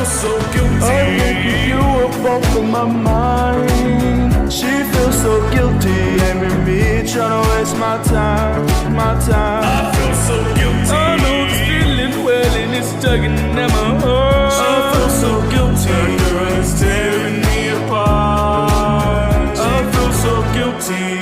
feel so guilty. I'm thinking you up off of my mind. She feels so guilty, and with me trying to waste my time. I feel so guilty. I know this feeling well, and it's tugging at my heart. I feel so guilty. The girl is tearing me apart. I feel so guilty.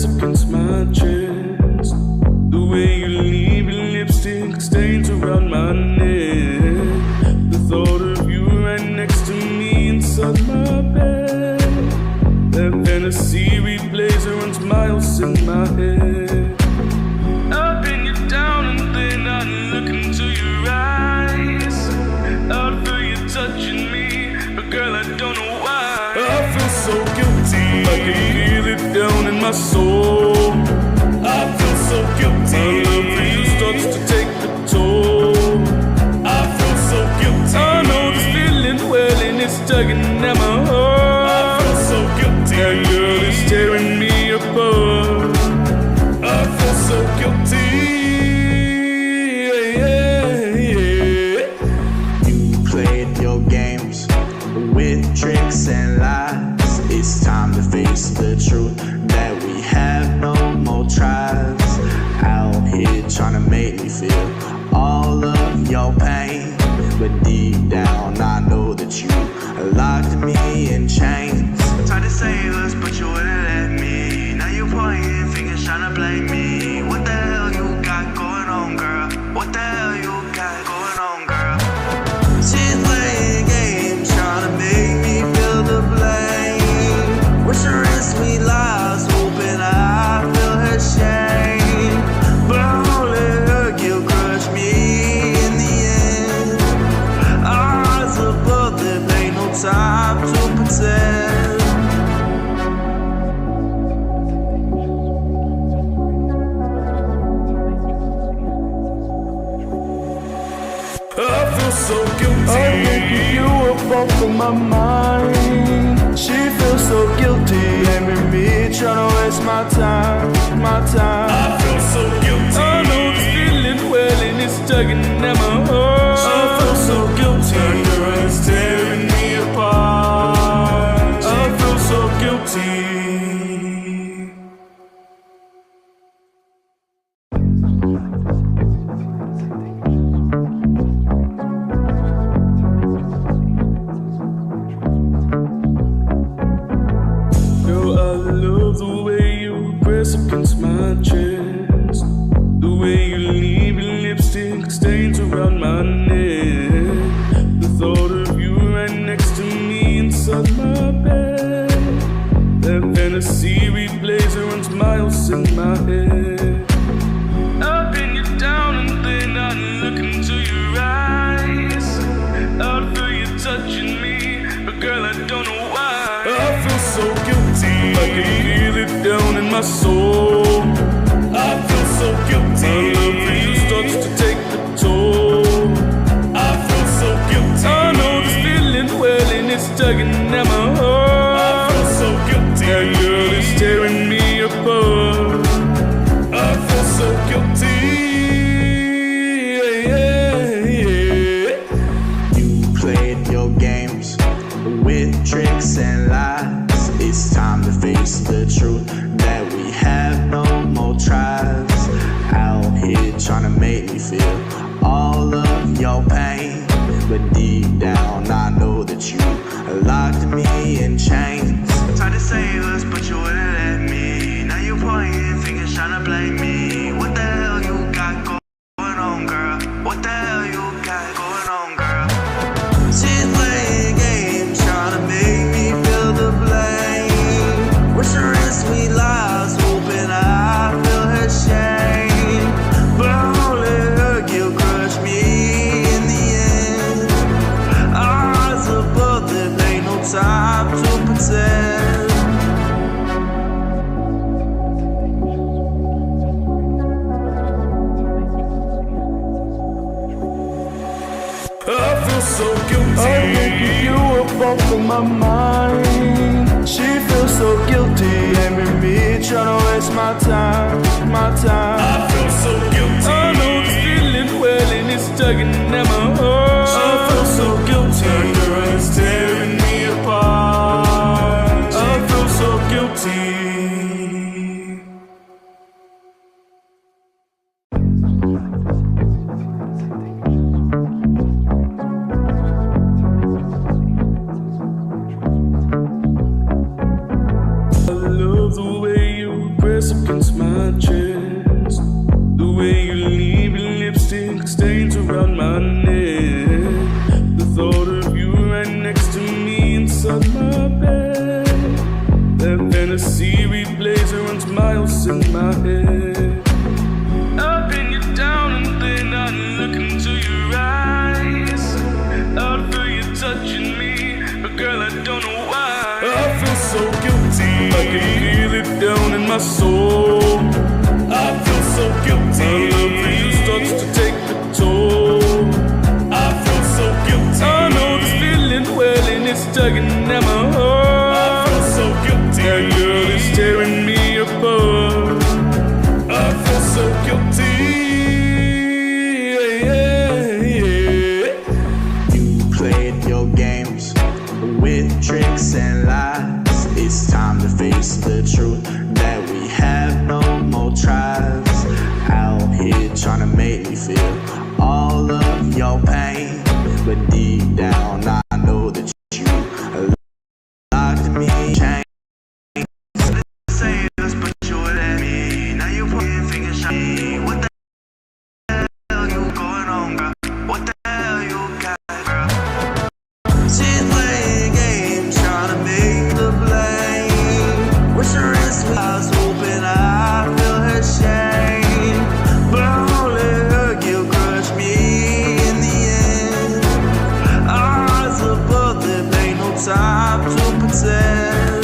Against my chest, the way you leave your lipstick stains around my neck, the thought of you right next to me inside my bed, that fantasy replays and runs miles in my head. I pin you down and then I look into your eyes. I feel you touching me, but girl I don't know why. I feel so guilty. I can feel it down in my soul. I feel so guilty. My love for you starts to take the toll. I feel so guilty. I know this feeling well, and it's tugging at my heart. I feel so guilty. That girl is tearing me apart. I feel so guilty. You played your games with tricks and lies. It's time to face the truth that we have no more tries. Out here trying to make me feel all of your pain, but deep down I know that you locked me in chains. Tried to save us, but you wouldn't let me. Now you pointing fingers trying to blame me. What the hell you got going on, girl? What the hell you got going on, girl? She's playing games trying to make me feel the blame. Wish her in sweet lies, hoping I feel her shame. But only her guilt crushed me in the end. Our eyes above them, ain't no time to pretend. I feel so guilty. I'm thinking you up off of my mind. She feels so guilty, and with me trying to waste my time. I feel so guilty. I know this feeling well, and it's tugging at my heart. I feel so guilty. The girl is tearing me apart. I feel so guilty. Against my chest, the way you leave your lipstick stains around my neck, the thought of you right next to me inside my bed, that fantasy replays and runs miles in my head. I pin you down and then I look into your eyes. I feel you touching me, but girl I don't know why. I feel so guilty. I can feel it down in my soul. I feel so guilty. My love for you starts to take the toll. I feel so guilty. I know this feeling well, and it's tugging at my heart. I feel so guilty. That girl is tearing me apart. I feel so guilty. You played your games with tricks and lies. It's time to face the truth that we have no more tries. Out here trying to make me feel all of your pain, but deep down I know that you locked me in chains. Tried to save us, but you wouldn't let me. Now you pointing fingers trying to blame me. What the hell you got going on, girl? What the hell you got going on, girl? She's playing games trying to make me feel the blame. Wish her in sweet lies, hoping I feel her shame. But only her guilt crushed me in the end. Our eyes above them, ain't no time to pretend. feel so guilty. I'm thinking you up off of my mind. She feels so guilty, and with me trying to waste my time, my time. I feel so guilty. I know this feeling well, and it's tugging at my heart. I feel so guilty. Her girl is tearing me apart. I feel so guilty. I love the way you press against my chest, the way you leave your lipstick stains around my neck, the thought of you right next to me inside my bed, that fantasy replays and runs miles in my head. I pin you down and then I look into your eyes, I feel you touching me, but girl I don't know why. I feel so guilty. I can feel it down in my soul. I feel so guilty. My love for you starts to take the toll. I feel so guilty. I know this feeling well, and it's tugging at my heart. I feel so guilty. That girl is tearing me apart. I feel so guilty. Yeah, yeah. You played your games with tricks and lies. It's time to face the truth that we have no more tries. Out here trying to make me feel all of your pain, but deep down I know that you locked me in chains. Say this, but you at me. Now you pointing fingers at me. What the hell you going on, girl? What the hell you got, girl? She's playing games, trying to make the blame. Wish her wrist was open, I feel her shame. But I won't let her guilt crush me in the end. Our hearts above them, ain't no time to pretend.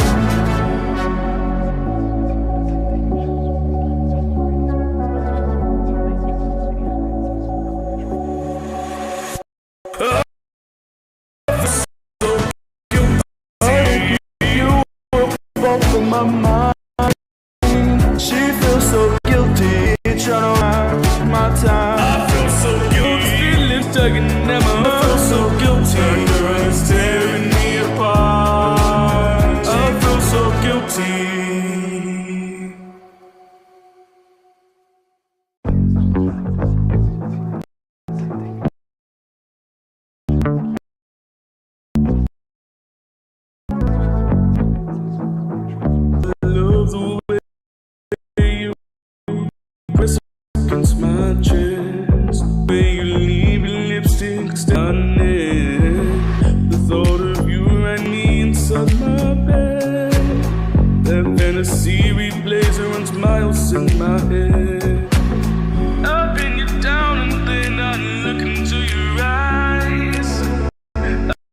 You up off of my mind. She feels so guilty, trying to waste my time. I feel so guilty. Feelings tugging at my heart. I feel so guilty. Her girl is tearing me apart. I feel so guilty. Love the way you press against my chest, the way you leave your lipstick stain on it, the thought of you and me inside my bed, that fantasy replays and runs miles in my head. I pin you down and then I look into your eyes,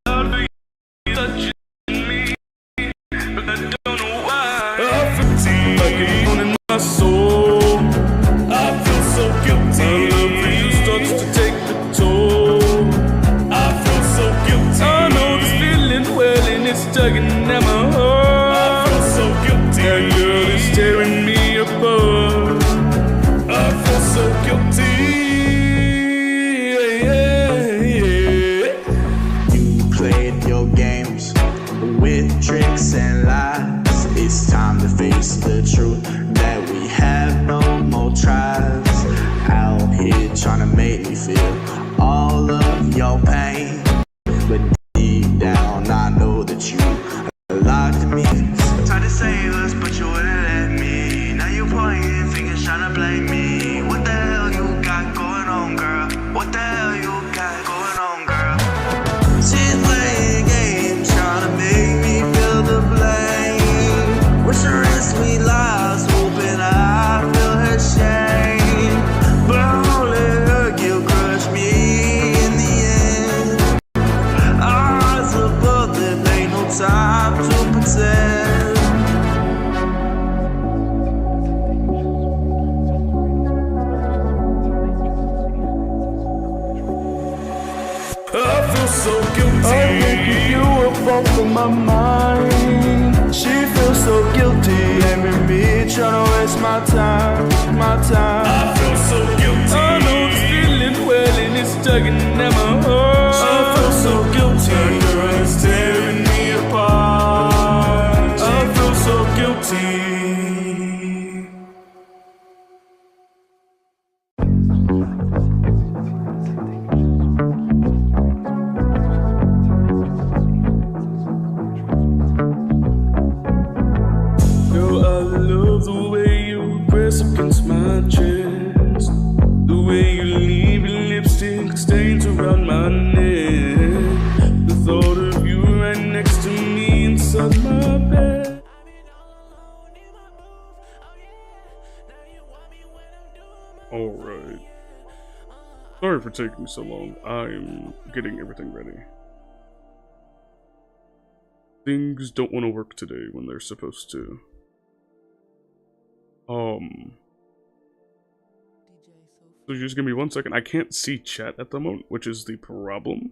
I feel you touching me, but I don't know why. I feel like it's on in my soul. I feel so guilty. My love for you starts to take the toll. I feel so guilty. I know this feeling well, and it's tugging at my heart. I feel so guilty. That girl is tearing me apart. I feel so guilty. Yeah, yeah. You played your games with tricks and lies. It's time to face the truth that we have no more tries. Out here trying to make me feel all of your pain, but deep down I know that you locked me. Tried to save us, but you wouldn't let me. Now you pointing fingers trying to blame me. What the hell you got going on, girl? What the hell you got going on, girl? She's playing games, trying to make me feel the blame. Wish her wrist we lost, hoping I feel her shame. But I won't let her guilt crush me in the end. so guilty. I'm thinking you up off of my mind. She feels so guilty, and with me trying to waste my time, my time. I feel so guilty. I know it's feeling well and it's tugging at my heart. I feel so guilty. Girl, it's tearing me apart. I feel so guilty. Girl, I love the way you press against my chest. The way you leave your lipstick stains around my neck. The thought of you right next to me inside my bed. Alright. Sorry for taking so long. I'm getting everything ready. Things don't want to work today when they're supposed to. So just give me 1 second. I can't see chat at the moment, which is the problem.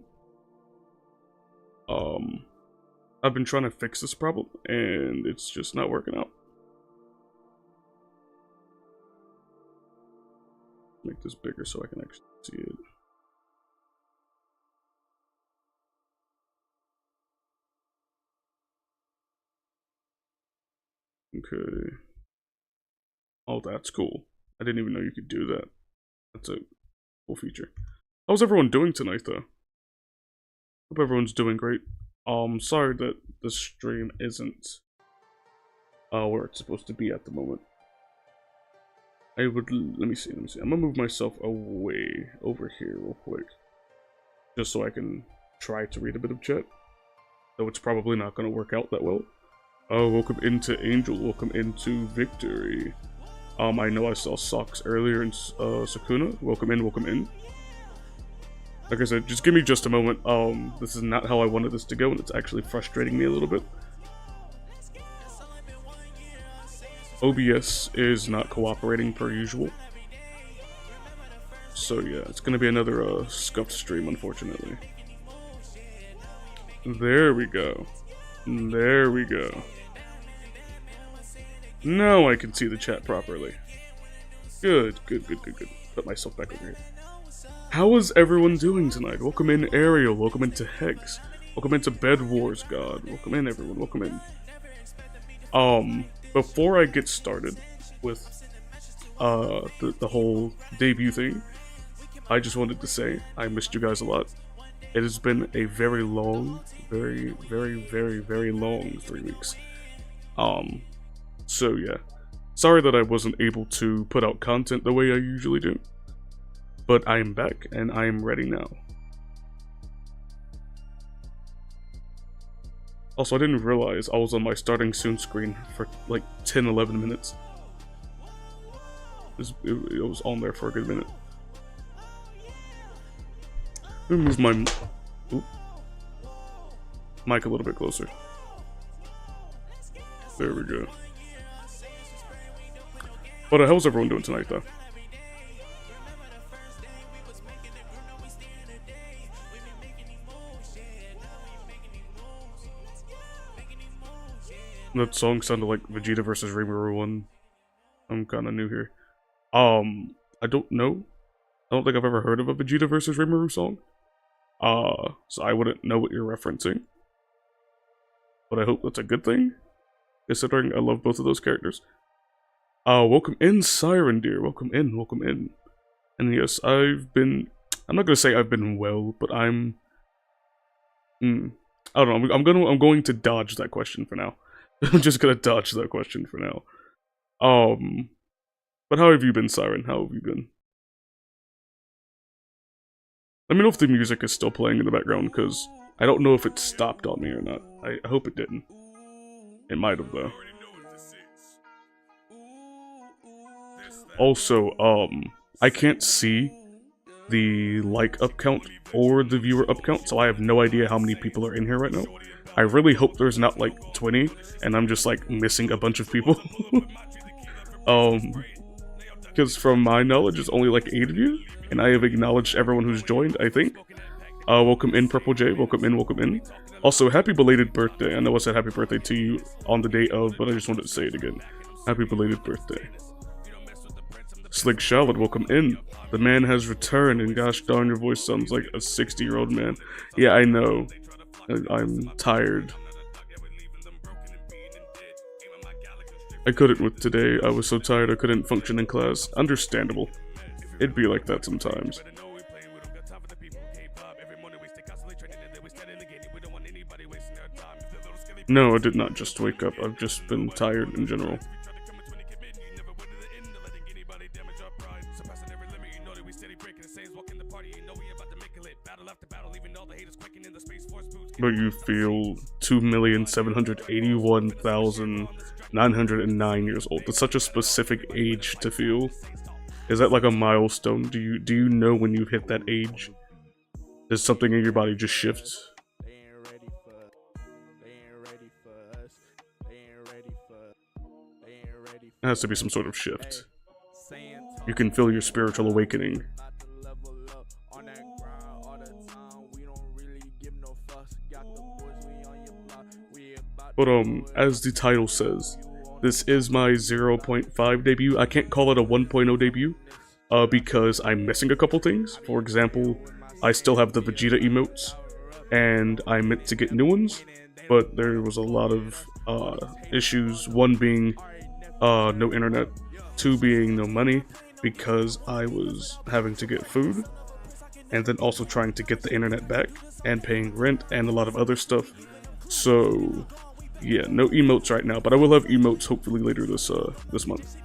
I've been trying to fix this problem, and it's just not working out. Make this bigger so I can actually see it. Okay. Oh, that's cool. I didn't even know you could do that. That's a cool feature. How's everyone doing tonight, though? Hope everyone's doing great. Sorry that the stream isn't where it's supposed to be at the moment. Let me see. I'm gonna move myself away over here real quick, just so I can try to read a bit of chat. Though it's probably not gonna work out that well. Welcome into Angel. Welcome into Victory. I know I saw Socks earlier in Sakuna. Welcome in, welcome in. Like I said, just give me just a moment. This is not how I wanted this to go, and it's actually frustrating me a little bit. OBS is not cooperating per usual. So yeah, it's gonna be another scuffed stream, unfortunately. There we go. There we go. Now I can see the chat properly. Good. Put myself back over here. How is everyone doing tonight? Welcome in, Ariel. Welcome into Hex. Welcome into Bed Wars God. Welcome in, everyone. Welcome in. Before I get started with the whole debut thing, I just wanted to say I missed you guys a lot. It has been a very long, very long 3 weeks. So yeah, sorry that I wasn't able to put out content the way I usually do, but I am back and I am ready now. Also, I didn't realize I was on my starting soon screen for like 10-11 minutes. It was on there for a good minute. Let me move my mic a little bit closer. There we go. But how's everyone doing tonight, though? That song sounded like Vegeta versus Rimuru one. I'm kind of new here. I don't know. I don't think I've ever heard of a Vegeta versus Rimuru song. So I wouldn't know what you're referencing. But I hope that's a good thing, considering I love both of those characters. Welcome in, Siren Deer. Welcome in, welcome in. And yes, I'm not gonna say I've been well, but I don't know, I'm going to dodge that question for now. I'm just gonna dodge that question for now. But how have you been, Siren? How have you been? Let me know if the music is still playing in the background, because I don't know if it stopped on me or not. I hope it didn't. It might have, though. Also, I can't see the like up count or the viewer up count, so I have no idea how many people are in here right now. I really hope there's not like 20 and I'm just like missing a bunch of people. Because from my knowledge, it's only like 8 of you, and I have acknowledged everyone who's joined, I think. Welcome in, Purple J. Welcome in, welcome in. Also, happy belated birthday. I know I said happy birthday to you on the day of, but I just wanted to say it again. Happy belated birthday. Slick Charlotte, welcome in. The man has returned, and gosh darn, your voice sounds like a 60-year-old man. Yeah, I know. I'm tired. I couldn't with today. I was so tired I couldn't function in class. Understandable. It'd be like that sometimes. No, I did not just wake up. I've just been tired in general. But you feel 2,781,909 years old. That's such a specific age to feel. Is that like a milestone? Do you know when you've hit that age? Does something in your body just shift? It has to be some sort of shift. You can feel your spiritual awakening. But as the title says, this is my 0.5 debut. I can't call it a 1.0 debut, because I'm missing a couple things. For example, I still have the Vegeta emotes, and I meant to get new ones, but there was a lot of issues. One being no internet, two being no money, because I was having to get food, and then also trying to get the internet back, and paying rent, and a lot of other stuff. So yeah, no emotes right now, but I will have emotes hopefully later this month.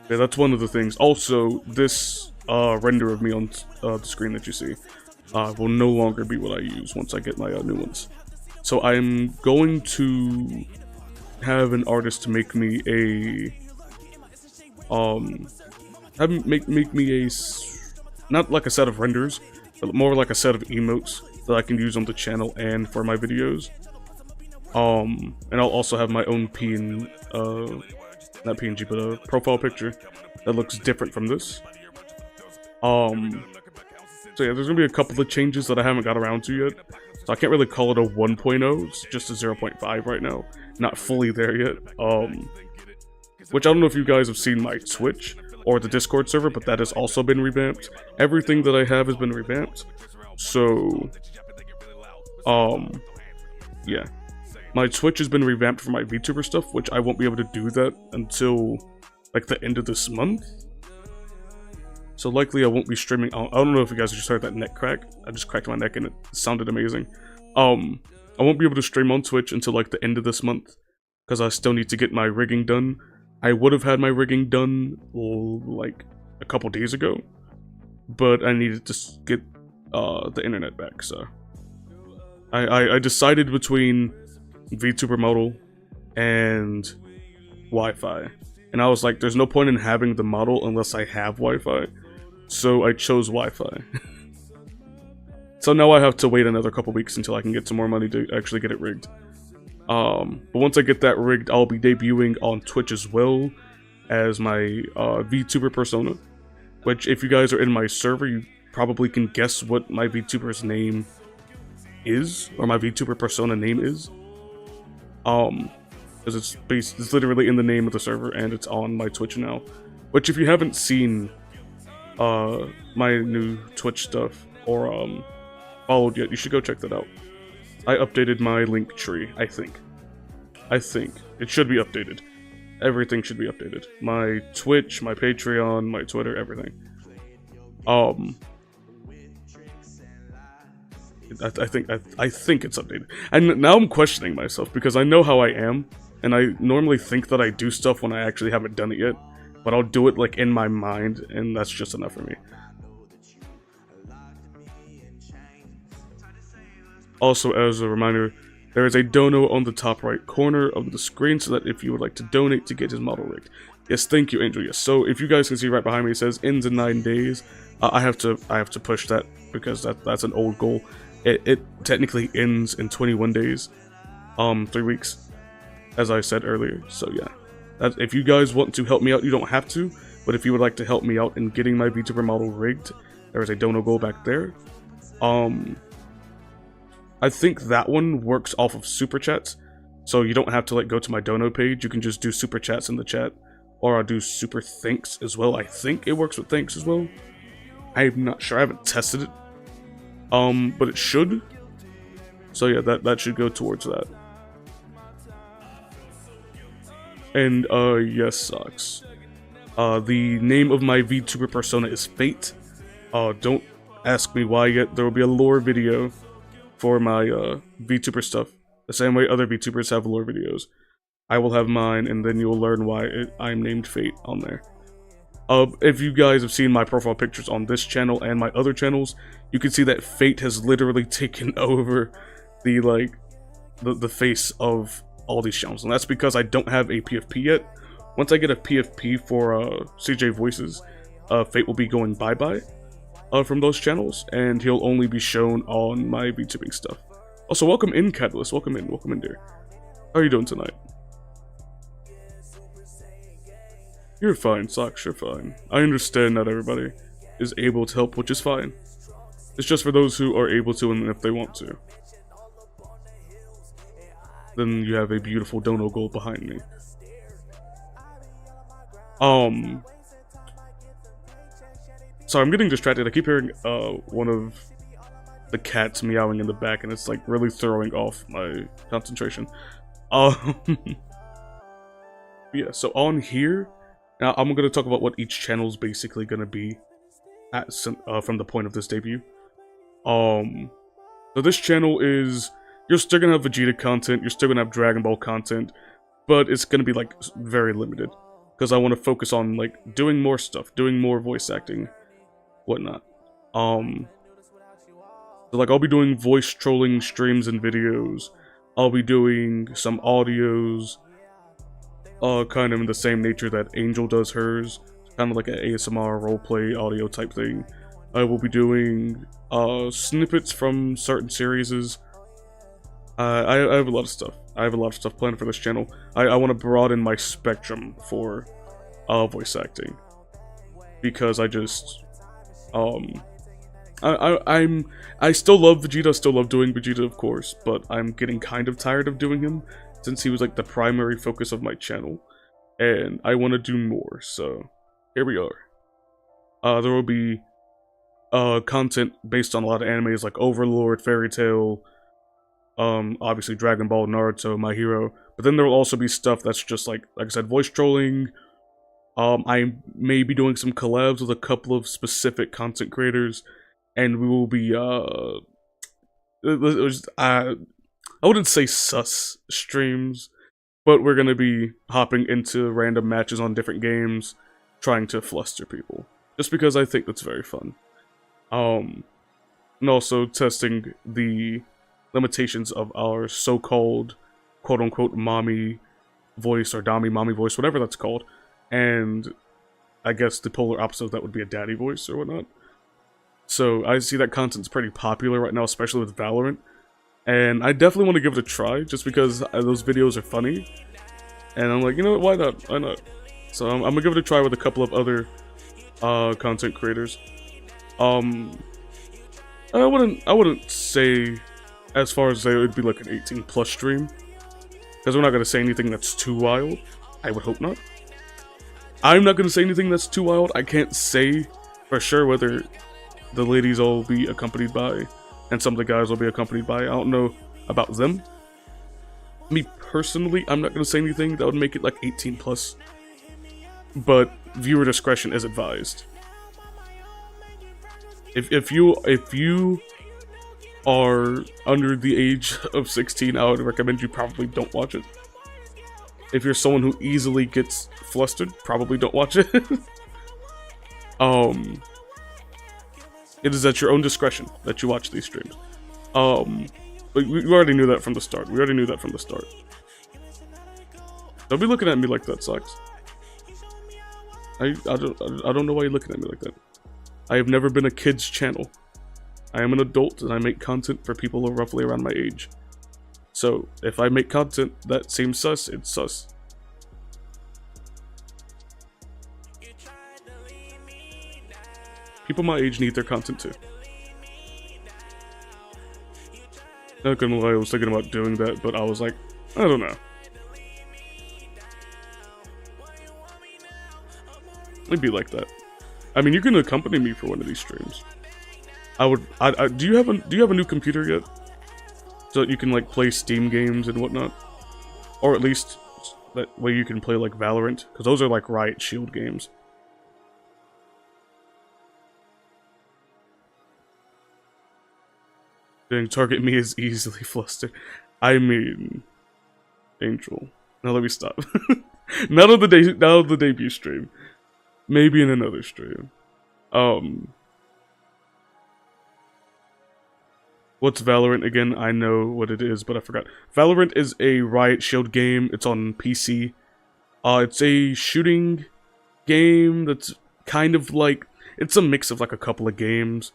Yeah, that's one of the things. Also, this render of me on the screen that you see will no longer be what I use once I get my new ones. So I'm going to have an artist make me a make me a not like a set of renders, but more like a set of emotes that I can use on the channel and for my videos. And I'll also have my own not PNG, but a profile picture that looks different from this. So yeah, there's gonna be a couple of changes that I haven't got around to yet. So I can't really call it a 1.0, it's just a 0.5 right now. Not fully there yet. Which I don't know if you guys have seen my Twitch or the Discord server, but that has also been revamped. Everything that I have has been revamped. So, yeah. My Twitch has been revamped for my VTuber stuff, which I won't be able to do that until, like, the end of this month. So likely I won't be streaming. I don't know if you guys just heard that neck crack. I just cracked my neck and it sounded amazing. I won't be able to stream on Twitch until, like, the end of this month, because I still need to get my rigging done. I would have had my rigging done, like, a couple days ago, but I needed to get the internet back, so I decided between VTuber model and Wi-Fi, and I was like, there's no point in having the model unless I have Wi-Fi, so I chose Wi-Fi. So now I have to wait another couple weeks until I can get some more money to actually get it rigged. But once I get that rigged, I'll be debuting on Twitch as well as my VTuber persona, which if you guys are in my server, you probably can guess what my VTuber's name is, or my VTuber persona name is. Because it's literally in the name of the server, and it's on my Twitch now. Which if you haven't seen my new Twitch stuff, or followed yet, you should go check that out. I updated my link tree, I think. It should be updated. Everything should be updated. My Twitch, my Patreon, my Twitter, everything. I think it's updated. And now I'm questioning myself, because I know how I am, and I normally think that I do stuff when I actually haven't done it yet, but I'll do it, like, in my mind, and that's just enough for me. Also, as a reminder, there is a dono on the top right corner of the screen, so that if you would like to donate to get his model rigged. Yes, thank you, Angel. Yes, so if you guys can see right behind me, it says ends in 9 days. I have to push that, because that's an old goal. It technically ends in 21 days, 3 weeks, as I said earlier. So yeah, if you guys want to help me out, you don't have to, but if you would like to help me out in getting my VTuber model rigged, There is a dono goal back there. I think that one works off of super chats, so you don't have to like go to my dono page. You can just do super chats in the chat, or I'll do super thanks as well. I think it works with thanks as well. I'm not sure. I haven't tested it, but it should. So yeah, that should go towards that. And yes, Socks. The name of my VTuber persona is Fate. Don't ask me why yet. There will be a lore video for my VTuber stuff. The same way other VTubers have lore videos. I will have mine, and then you'll learn why I'm named Fate on there. If you guys have seen my profile pictures on this channel and my other channels, you can see that Fate has literally taken over the face of all these channels, and that's because I don't have a PFP yet. Once I get a PFP for CJ Voices, Fate will be going bye-bye from those channels, and he'll only be shown on my VTubing stuff. Also, welcome in, Catalyst. Welcome in, dear. How are you doing tonight? You're fine, Socks, you're fine. I understand not everybody is able to help, which is fine. It's just for those who are able to and if they want to. Then you have a beautiful dono goal behind me. Sorry, I'm getting distracted. I keep hearing one of the cats meowing in the back, and it's like really throwing off my concentration. Yeah, so on here, now I'm going to talk about what each channel is basically going to be at from the point of this debut. So this channel is, you're still going to have Vegeta content, you're still going to have Dragon Ball content, but it's going to be like very limited. Because I want to focus on like doing more stuff, doing more voice acting, whatnot. So like I'll be doing voice trolling streams and videos. I'll be doing some audios, kind of in the same nature that Angel does hers, kind of like an ASMR roleplay audio type thing. I will be doing snippets from certain series. I have a lot of stuff. I have a lot of stuff planned for this channel. I want to broaden my spectrum for voice acting, because I just I still love Vegeta, still love doing Vegeta, of course, but I'm getting kind of tired of doing him since he was like the primary focus of my channel, and I want to do more. So here we are. There will be content based on a lot of animes like Overlord, Fairy Tail, obviously Dragon Ball, Naruto, My Hero, but then there will also be stuff that's just like I said, voice trolling. I may be doing some collabs with a couple of specific content creators, and we will be I wouldn't say sus streams, but we're gonna be hopping into random matches on different games, trying to fluster people, just because I think that's very fun. And also testing the limitations of our so-called quote-unquote mommy voice, or Dami mommy voice, whatever that's called, and I guess the polar opposite of that would be a daddy voice or whatnot. So I see that content's pretty popular right now, especially with Valorant, and I definitely want to give it a try, just because those videos are funny, and I'm like, you know what, why not, why not? So I'm gonna give it a try with a couple of other content creators. I wouldn't say as far as it would be like an 18+ stream, because we're not gonna say anything that's too wild. I would hope not. I'm not gonna say anything that's too wild. I can't say for sure whether the ladies will be accompanied by, and some of the guys will be accompanied by. I don't know about them. Me personally, I'm not gonna say anything that would make it like 18+, but viewer discretion is advised. If you are under the age of 16, I would recommend you probably don't watch it. If you're someone who easily gets flustered, probably don't watch it. It is at your own discretion that you watch these streams. But we already knew that from the start. Don't be looking at me like that, Socks. I don't know why you're looking at me like that. I have never been a kid's channel. I am an adult, and I make content for people who are roughly around my age. So, if I make content that seems sus, it's sus. People my age need their content too. Not gonna lie, I was thinking about doing that, but I was like, I don't know. It'd be like that. I mean, you can accompany me for one of these streams. Do you have a new computer yet? So that you can like play Steam games and whatnot? Or at least that way you can play like Valorant, because those are like Riot Shield games. Dang, target me is easily flustered. I mean, Angel. Now let me stop. Not on the debut stream. Maybe in another stream. What's Valorant again? I know what it is, but I forgot. Valorant is a Riot Shield game. It's on PC. It's a shooting game that's kind of like... It's a mix of like a couple of games.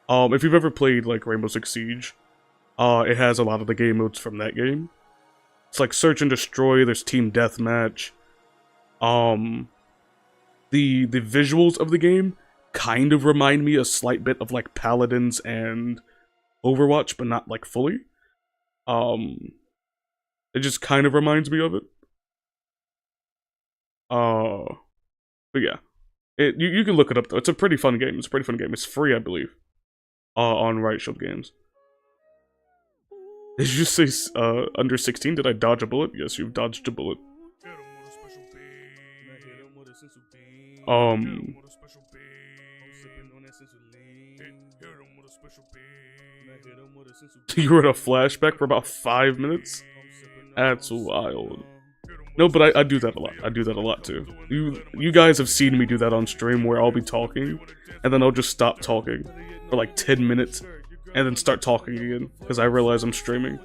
If you've ever played like Rainbow Six Siege, it has a lot of the game modes from that game. It's like Search and Destroy, there's Team Deathmatch. The visuals of the game kind of remind me a slight bit of like Paladins and Overwatch, but not like fully. It just kind of reminds me of it. But yeah, you can look it up though. It's a pretty fun game. It's free, I believe, on Riot Shield Games. Did you say under 16? Did I dodge a bullet? Yes, you've dodged a bullet. You were in a flashback for about 5 minutes? That's wild. No, but I do that a lot. I do that a lot too. You guys have seen me do that on stream where I'll be talking, and then I'll just stop talking for like 10 minutes, and then start talking again, because I realize I'm streaming.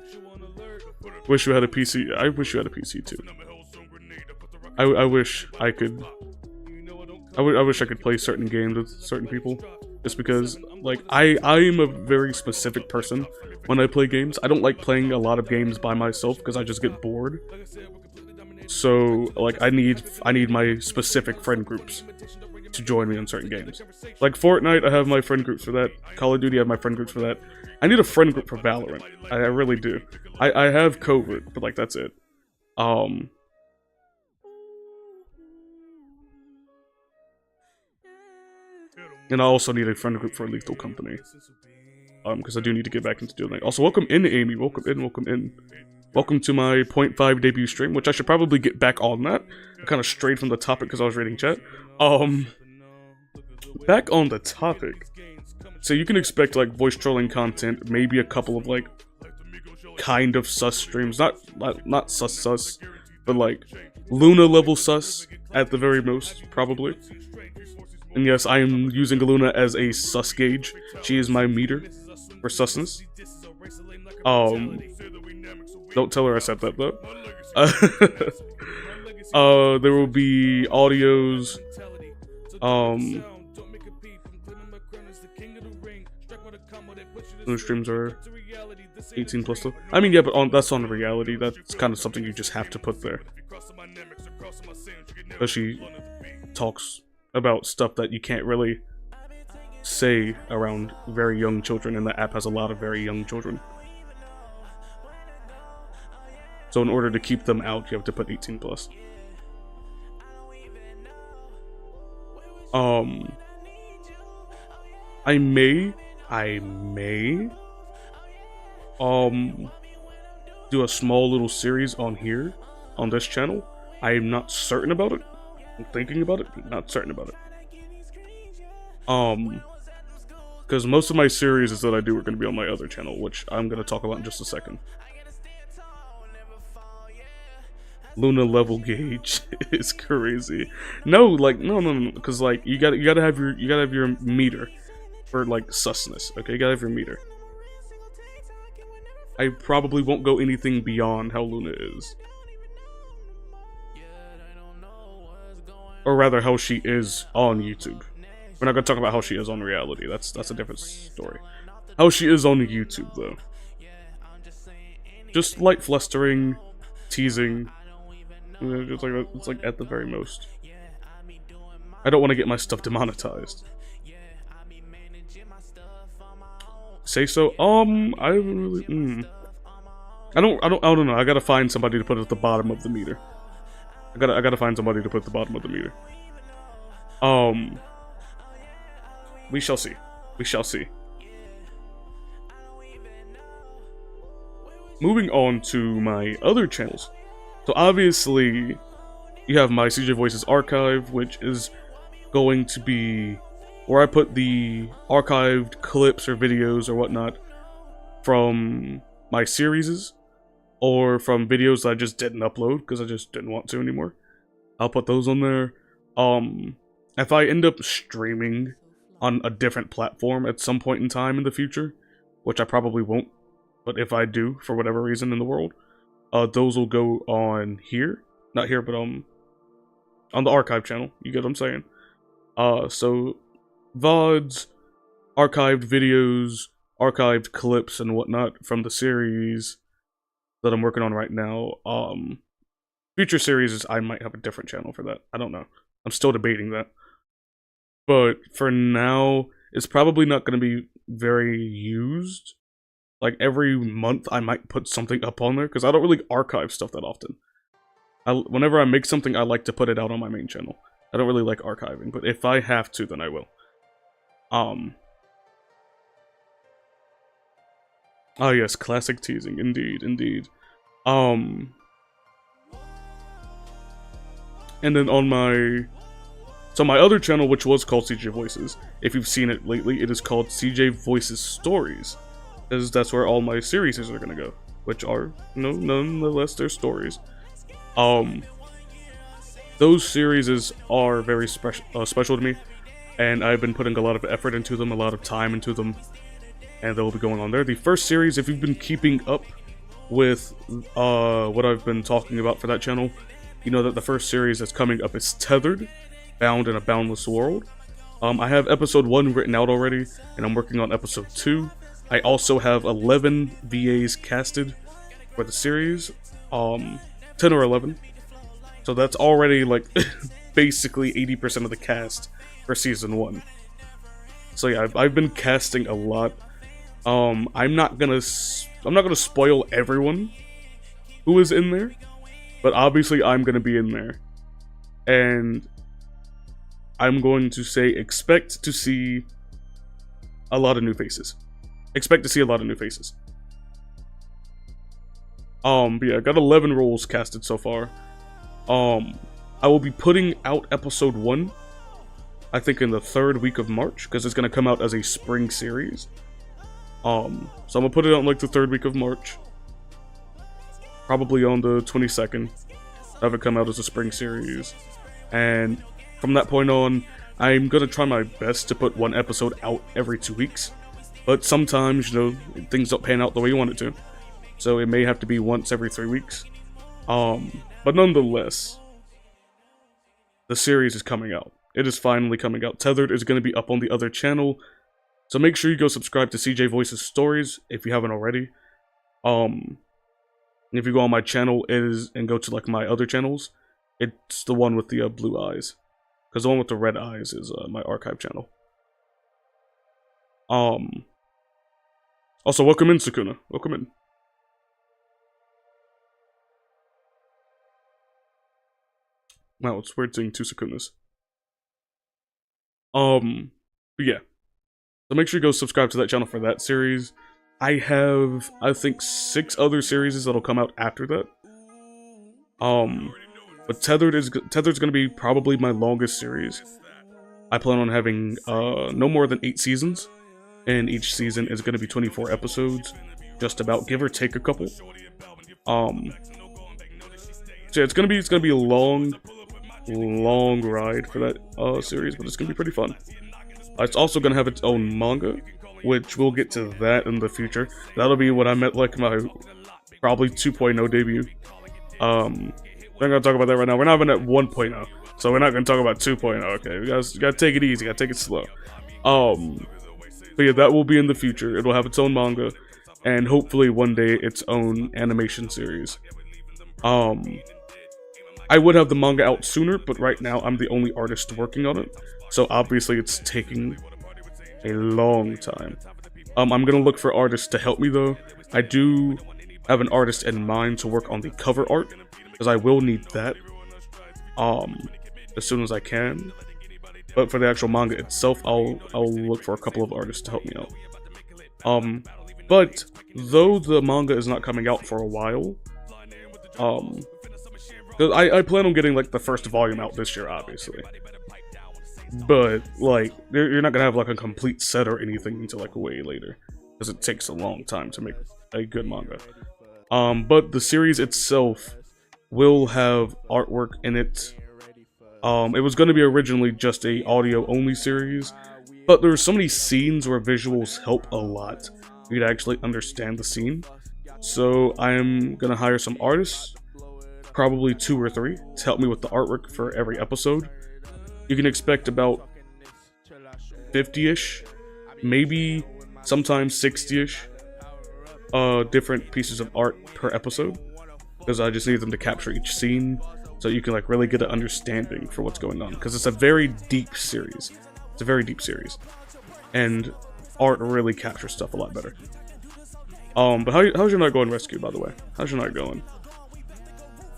Wish you had a PC. I wish you had a PC too. I wish I could... I wish I could play certain games with certain people, just because, like, I am a very specific person when I play games. I don't like playing a lot of games by myself because I just get bored. So, like, I need my specific friend groups to join me on certain games. Like Fortnite, I have my friend groups for that. Call of Duty, I have my friend groups for that. I need a friend group for Valorant. I really do. I have COVID, but like that's it. And I also need a friend group for Lethal Company. Because I do need to get back into doing that. Also, welcome in, Amy. Welcome in, welcome in. Welcome to my 0.5 debut stream, which I should probably get back on that. I kind of strayed from the topic because I was reading chat. Back on the topic. So you can expect, like, voice trolling content, maybe a couple of, like, kind of sus streams. Not sus, but, like, Luna level sus, at the very most, probably. And yes, I am using Luna as a sus gauge. She is my meter for susness. Don't tell her I said that, though. There will be audios. Those streams are 18 plus though. I mean, yeah, but that's on reality. That's kind of something you just have to put there. But she talks about stuff that you can't really say around very young children, and the app has a lot of very young children. So in order to keep them out, you have to put 18 plus. I may do a small little series on here, on this channel. I am not certain about it. I'm thinking about it, but not certain about it. Because most of my series that I do are going to be on my other channel, which I'm going to talk about in just a second. Luna level gauge is crazy. No, like no, because like you gotta have your meter for like susness. Okay, you gotta have your meter. I probably won't go anything beyond how Luna is, or rather, how she is on YouTube. We're not gonna talk about how she is on reality. That's a different story. How she is on YouTube though, just light flustering, teasing. It's like at the very most. I don't want to get my stuff demonetized. say so. I really, I don't know. I gotta find somebody to put at the bottom of the meter. I gotta find somebody to put at the bottom of the meter. We shall see. We shall see. Moving on to my other channels. So obviously, you have my CJ Voices archive, which is going to be where I put the archived clips or videos or whatnot from my series, or from videos that I just didn't upload because I just didn't want to anymore. I'll put those on there. If I end up streaming on a different platform at some point in time in the future, which I probably won't, but if I do, for whatever reason in the world, those will go on here. Not here, but on the archive channel. You get what I'm saying? So VODs, archived videos, archived clips and whatnot from the series that I'm working on right now. Future series, I might have a different channel for that. I don't know. I'm still debating that. But for now, it's probably not going to be very used. Like every month, I might put something up on there because I don't really archive stuff that often. Whenever I make something, I like to put it out on my main channel. I don't really like archiving, but if I have to, then I will. Oh yes, classic teasing, indeed, indeed. And then on my other channel, which was called CJ Voices, if you've seen it lately, it is called CJ Voices Stories, as that's where all my series are gonna go, which are, nonetheless, they're stories. Those series are very special to me, and I've been putting a lot of effort into them, a lot of time into them, and they'll be going on there. The first series, if you've been keeping up with what I've been talking about for that channel, you know that the first series that's coming up is Tethered, Bound in a Boundless World. I have episode 1 written out already, and I'm working on episode 2. I also have 11 VAs casted for the series, 10 or 11. So that's already like basically 80% of the cast for season 1. So yeah, I've been casting a lot. I'm not gonna spoil everyone who is in there, but obviously I'm gonna be in there, and I'm going to say expect to see a lot of new faces. Expect to see a lot of new faces. But yeah, I got 11 roles casted so far. I will be putting out episode 1, I think in the 3rd week of March, because it's gonna come out as a spring series. So I'm gonna put it out in like the 3rd week of March. Probably on the 22nd. Have it come out as a spring series. And from that point on, I'm gonna try my best to put 1 episode out every 2 weeks. But sometimes, things don't pan out the way you want it to. So it may have to be once every 3 weeks. But nonetheless, the series is coming out. It is finally coming out. Tethered is going to be up on the other channel. So make sure you go subscribe to CJ Voices Stories if you haven't already. If you go on my channel and go to like my other channels, it's the one with the blue eyes. Because the one with the red eyes is my archive channel. Also, welcome in, Sukuna. Welcome in. Wow, it's weird seeing 2 Sukunas. But yeah. So make sure you go subscribe to that channel for that series. I have, I think, 6 other series that'll come out after that. But Tethered's gonna be probably my longest series. I plan on having no more than 8 seasons, and each season is gonna be 24 episodes, just about, give or take a couple. So yeah, it's gonna be a long ride for that series, but it's gonna be pretty fun. It's also gonna have its own manga, which we'll get to that in the future. That'll be what I meant, like my probably 2.0 debut. We're not gonna talk about that right now. We're not even at 1.0, so we're not gonna talk about 2.0. Okay, you gotta take it easy, gotta take it slow. But yeah, that will be in the future. It'll have its own manga, and hopefully one day its own animation series. I would have the manga out sooner, but right now I'm the only artist working on it, so obviously it's taking a long time. I'm gonna look for artists to help me though. I do have an artist in mind to work on the cover art, because I will need that as soon as I can. But for the actual manga itself, I'll look for a couple of artists to help me out. But though the manga is not coming out for a while, I plan on getting like the first volume out this year, obviously. But like, you're not gonna have like a complete set or anything until like way later, because it takes a long time to make a good manga. But the series itself will have artwork in it. It was gonna be originally just a audio only series, but there's so many scenes where visuals help a lot for you to actually understand the scene. So I'm gonna hire some artists, probably 2 or 3, to help me with the artwork for every episode. You can expect about 50-ish, maybe sometimes 60-ish different pieces of art per episode, because I just need them to capture each scene so you can like really get an understanding for what's going on, because it's a very deep series. It's a very deep series, and art really captures stuff a lot better. But how's your night going, Rescue, by the way? How's your night going?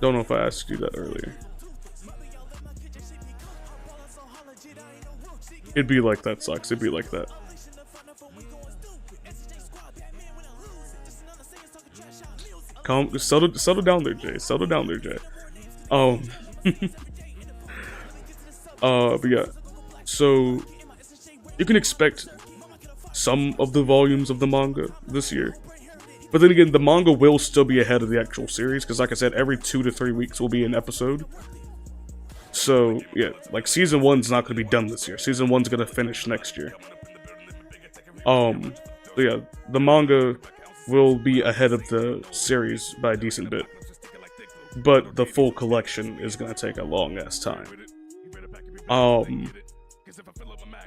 Don't know if I asked you that earlier. It'd be like that, sucks. It'd be like that. Calm, settle down there, Jay. Settle down there, Jay. But yeah. So, you can expect some of the volumes of the manga this year. But then again, the manga will still be ahead of the actual series, because like I said, every 2 to 3 weeks will be an episode. So, yeah, like, Season 1's not going to be done this year. Season 1's going to finish next year. But yeah, the manga will be ahead of the series by a decent bit. But the full collection is going to take a long-ass time.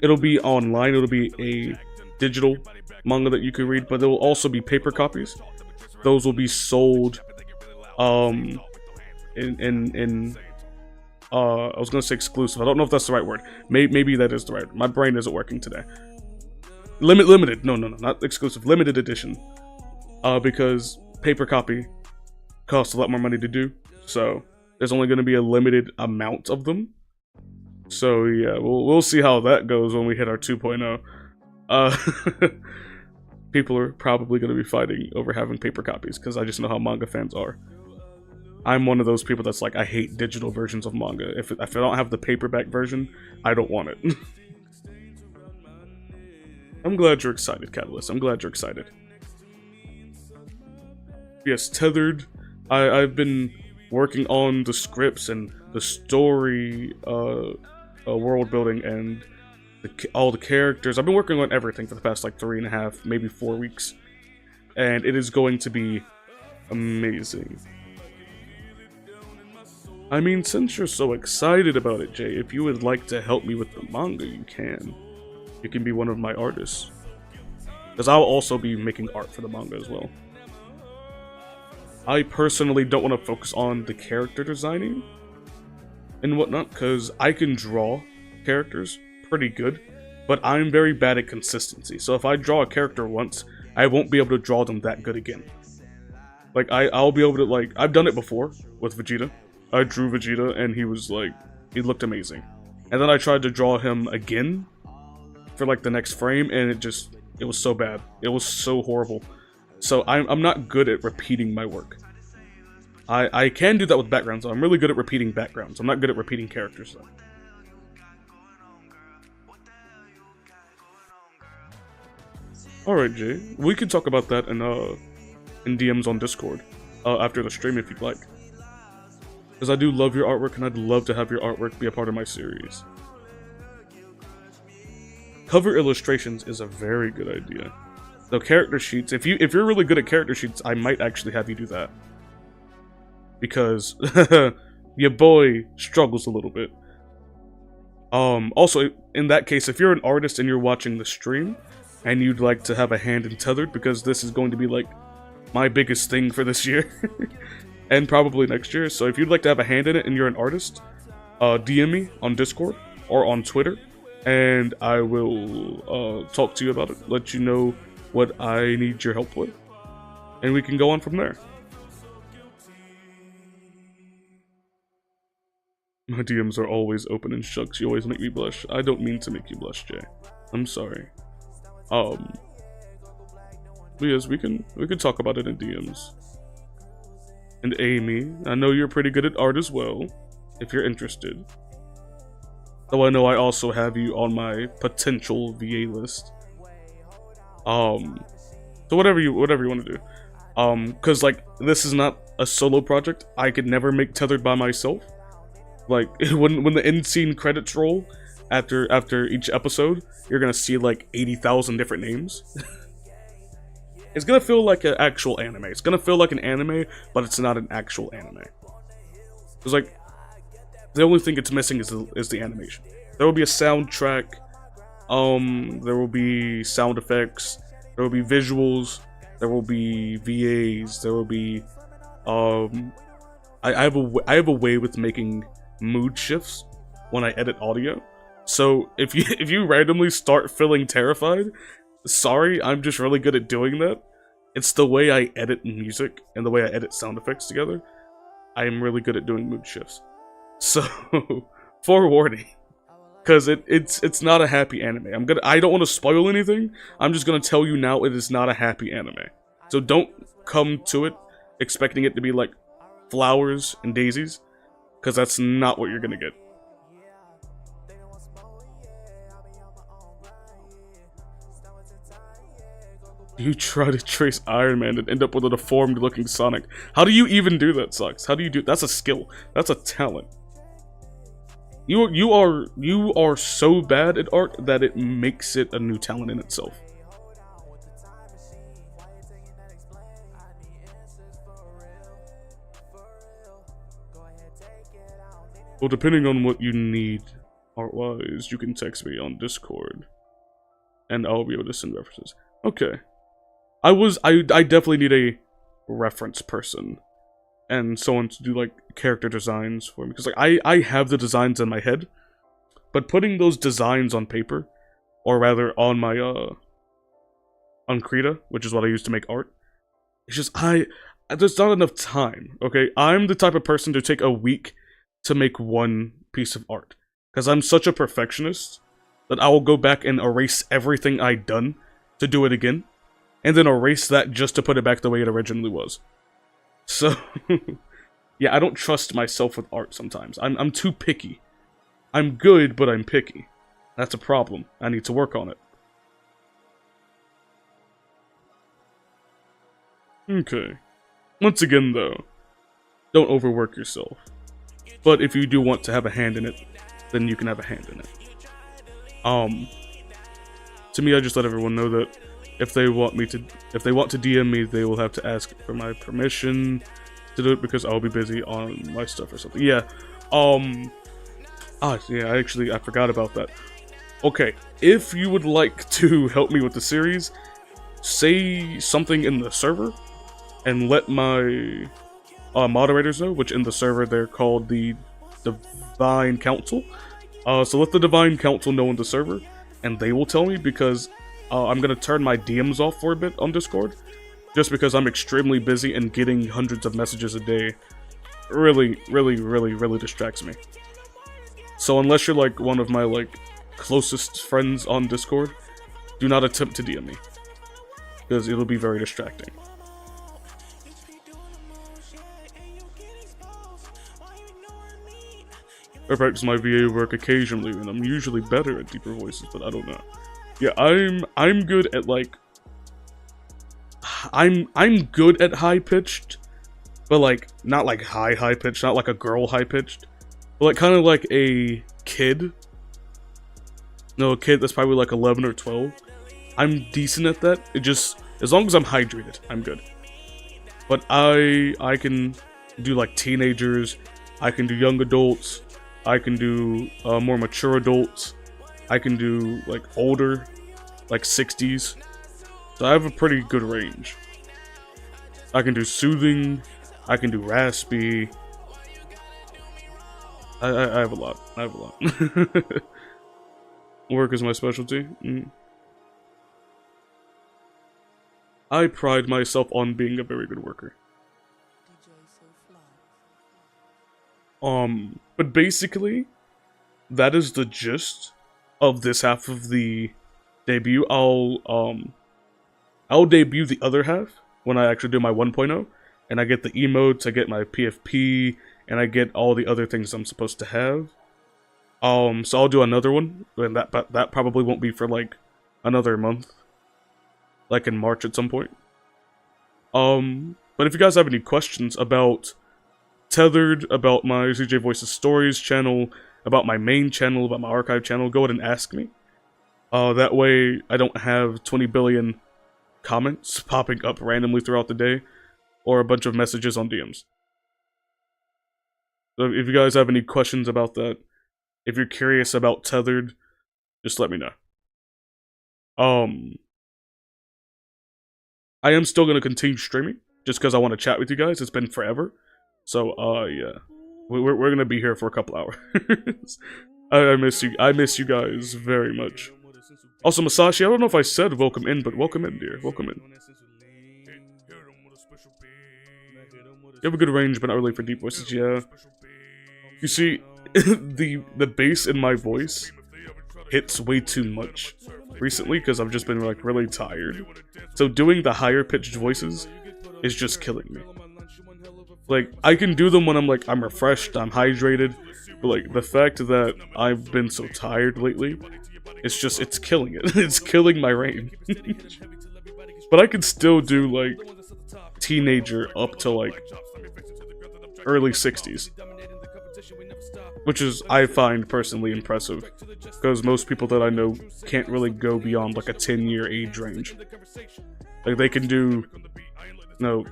It'll be online, it'll be a digital manga that you can read, but there will also be paper copies. Those will be sold, I was gonna say exclusive. I don't know if that's the right word. Maybe that is the right. My brain isn't working today. Limited. No, not exclusive. Limited edition. Because paper copy costs a lot more money to do. So there's only going to be a limited amount of them. So yeah, we'll see how that goes when we hit our 2.0. People are probably going to be fighting over having paper copies, because I just know how manga fans are. I'm one of those people that's like, I hate digital versions of manga. If I don't have the paperback version, I don't want it. I'm glad you're excited, Catalyst. I'm glad you're excited. Yes, Tethered. I've been working on the scripts and the story, world building, and all the characters. I've been working on everything for the past like 3.5, maybe 4 weeks. And it is going to be amazing. I mean, since you're so excited about it, Jay, if you would like to help me with the manga, you can. You can be one of my artists. Because I'll also be making art for the manga as well. I personally don't want to focus on the character designing and whatnot, because I can draw characters pretty good, but I'm very bad at consistency. So if I draw a character once, I won't be able to draw them that good again. Like, I'll be able to, like, I've done it before with Vegeta. I drew Vegeta, and he was, like, he looked amazing. And then I tried to draw him again for, like, the next frame, and it was so bad. It was so horrible. So I'm not good at repeating my work. I can do that with backgrounds, though. I'm really good at repeating backgrounds. I'm not good at repeating characters, though. Alright, Jay. We can talk about that in DMs on Discord after the stream if you'd like. Because I do love your artwork, and I'd love to have your artwork be a part of my series. Cover illustrations is a very good idea. Though character sheets, if you're really good at character sheets, I might actually have you do that. Because your boy struggles a little bit. Also, in that case, if you're an artist and you're watching the stream, and you'd like to have a hand in Tethered, because this is going to be like my biggest thing for this year. And probably next year, so if you'd like to have a hand in it and you're an artist, DM me on Discord or on Twitter, and I will talk to you about it, let you know what I need your help with, and we can go on from there. My DMs are always open, and shucks, you always make me blush. I don't mean to make you blush, Jay. I'm sorry. But yes, we can talk about it in DMs. And Amy, I know you're pretty good at art as well, if you're interested. Though I know I also have you on my potential VA list. So whatever you want to do. Cause like this is not a solo project. I could never make Tethered by myself. Like when the end scene credits roll after each episode, you're gonna see like 80,000 different names. It's gonna feel like an actual anime. It's gonna feel like an anime, but it's not an actual anime. It's like the only thing it's missing is the animation. There will be a soundtrack. There will be sound effects. There will be visuals. There will be VAs. There will be I have a way with making mood shifts when I edit audio. So if you randomly start feeling terrified, sorry, I'm just really good at doing that. It's the way I edit music and the way I edit sound effects together. I am really good at doing mood shifts. So forewarning, because it's not a happy anime. I don't want to spoil anything. I'm just gonna tell you now, it is not a happy anime. So don't come to it expecting it to be like flowers and daisies, because that's not what you're gonna get. You try to trace Iron Man and end up with a deformed looking Sonic. How do you even do that, Sucks? How do you do? That's a skill. That's a talent. You are so bad at art that it makes it a new talent in itself. Well, depending on what you need art-wise, you can text me on Discord, and I'll be able to send references. Okay. I definitely need a reference person and someone to do like character designs for me, because like I have the designs in my head, but putting those designs on paper, or rather on my on Krita, which is what I use to make art, it's just there's not enough time. Okay, I'm the type of person to take a week to make one piece of art, because I'm such a perfectionist that I will go back and erase everything I'd done to do it again, and then erase that just to put it back the way it originally was. So, yeah, I don't trust myself with art sometimes. I'm too picky. I'm good, but I'm picky. That's a problem. I need to work on it. Okay. Once again, though, don't overwork yourself. But if you do want to have a hand in it, then you can have a hand in it. To me, I just let everyone know that if they want to DM me, they will have to ask for my permission to do it, because I'll be busy on my stuff or something. Yeah. Yeah, I forgot about that. Okay, if you would like to help me with the series, say something in the server, and let my moderators know, which in the server they're called the Divine Council. So let the Divine Council know in the server, and they will tell me, because I'm gonna turn my DMs off for a bit on Discord, just because I'm extremely busy and getting hundreds of messages a day really distracts me. So unless you're like one of my like closest friends on Discord, do not attempt to DM me, because it'll be very distracting. I practice my VA work occasionally, and I'm usually better at deeper voices, but I don't know. Yeah, I'm good at like I'm good at high pitched, but like not like high pitched, not like a girl high pitched, but like kind of like a kid. No, a kid that's probably like 11 or 12. I'm decent at that. It just, as long as I'm hydrated, I'm good. But I can do like teenagers, I can do young adults, I can do more mature adults, I can do like older, like 60s. So I have a pretty good range. I can do soothing, I can do raspy. I have a lot. I have a lot. Work is my specialty. I pride myself on being a very good worker. But basically, that is the gist of this half of the debut. I'll debut the other half when I actually do my 1.0, and I get the emotes, I get my PFP, and I get all the other things I'm supposed to have. So I'll do another one, and that probably won't be for like another month, like in March at some point. But if you guys have any questions about Tethered, about my CJ Voices Stories channel, about my main channel, about my archive channel, go ahead and ask me. That way I don't have 20 billion comments popping up randomly throughout the day, or a bunch of messages on DMs. So if you guys have any questions about that, if you're curious about Tethered, just let me know. I am still going to continue streaming, just because I want to chat with you guys. It's been forever. So, yeah. We're going to be here for a couple hours. I miss you guys very much. Also, Masashi, I don't know if I said welcome in, but welcome in, dear. Welcome in. You have a good range, but not really for deep voices, yeah. You see, the bass in my voice hits way too much recently, because I've just been, like, really tired. So doing the higher pitched voices is just killing me. Like, I can do them when I'm like, I'm refreshed, I'm hydrated, but like, the fact that I've been so tired lately, it's killing it. It's killing my range. But I can still do, like, teenager up to, like, early 60s. Which is, I find, personally impressive. Because most people that I know can't really go beyond, like, a 10-year age range. Like, they can do,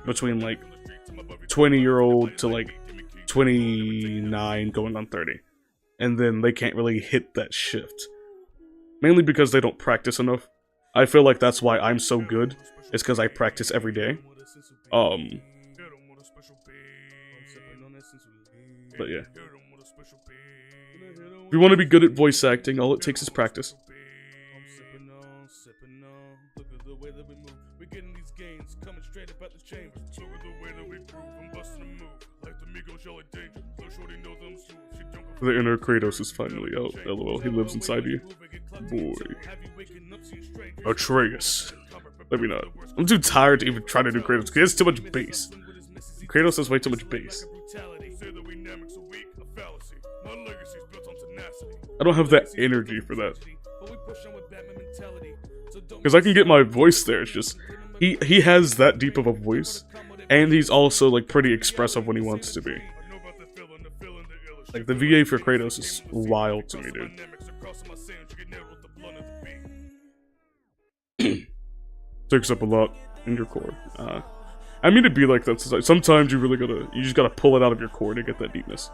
between, like, 20-year-old to, like, 29 going on 30. And then they can't really hit that shift. Mainly because they don't practice enough. I feel like that's why I'm so good. It's because I practice every day. But yeah. If you want to be good at voice acting, all it takes is practice. The inner Kratos is finally out. LOL, he lives inside you. Boy. Atreus. Let me not. I'm too tired to even try to do Kratos, because he has too much bass. Kratos has way too much bass. I don't have that energy for that. Because I can get my voice there, it's just... He has that deep of a voice, and he's also, like, pretty expressive when he wants to be. Like, the VA for Kratos is wild to me, dude. Takes up a lot in your core. I mean to be like that. Sometimes you just gotta pull it out of your core to get that deepness.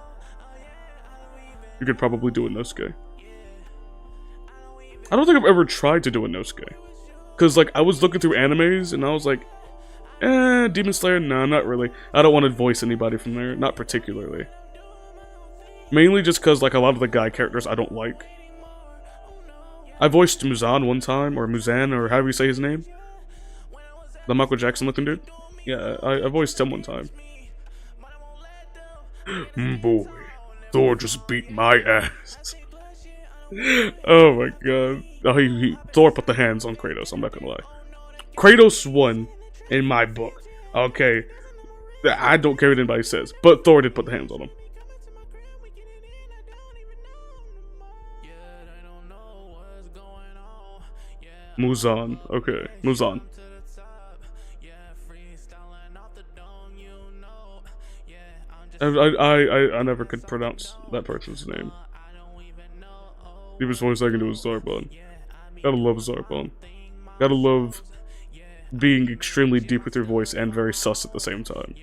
You could probably do a Nosuke. I don't think I've ever tried to do a Nosuke. Because, like, I was looking through animes, and I was like, Demon Slayer? Nah, not really. I don't want to voice anybody from there. Not particularly. Mainly just because, like, a lot of the guy characters I don't like. I voiced Muzan one time, or Muzan, or however you say his name. The Michael Jackson looking dude. Yeah, I voiced him one time. Boy, Thor just beat my ass. Oh my god. Oh, Thor put the hands on Kratos, I'm not gonna lie. Kratos won in my book. Okay. I don't care what anybody says, but Thor did put the hands on him. Muzan. Okay, Muzan. I never could pronounce that person's name. The deepest voice I can do is Zarbon. Gotta love Zarbon. Gotta love being extremely deep with your voice and very sus at the same time.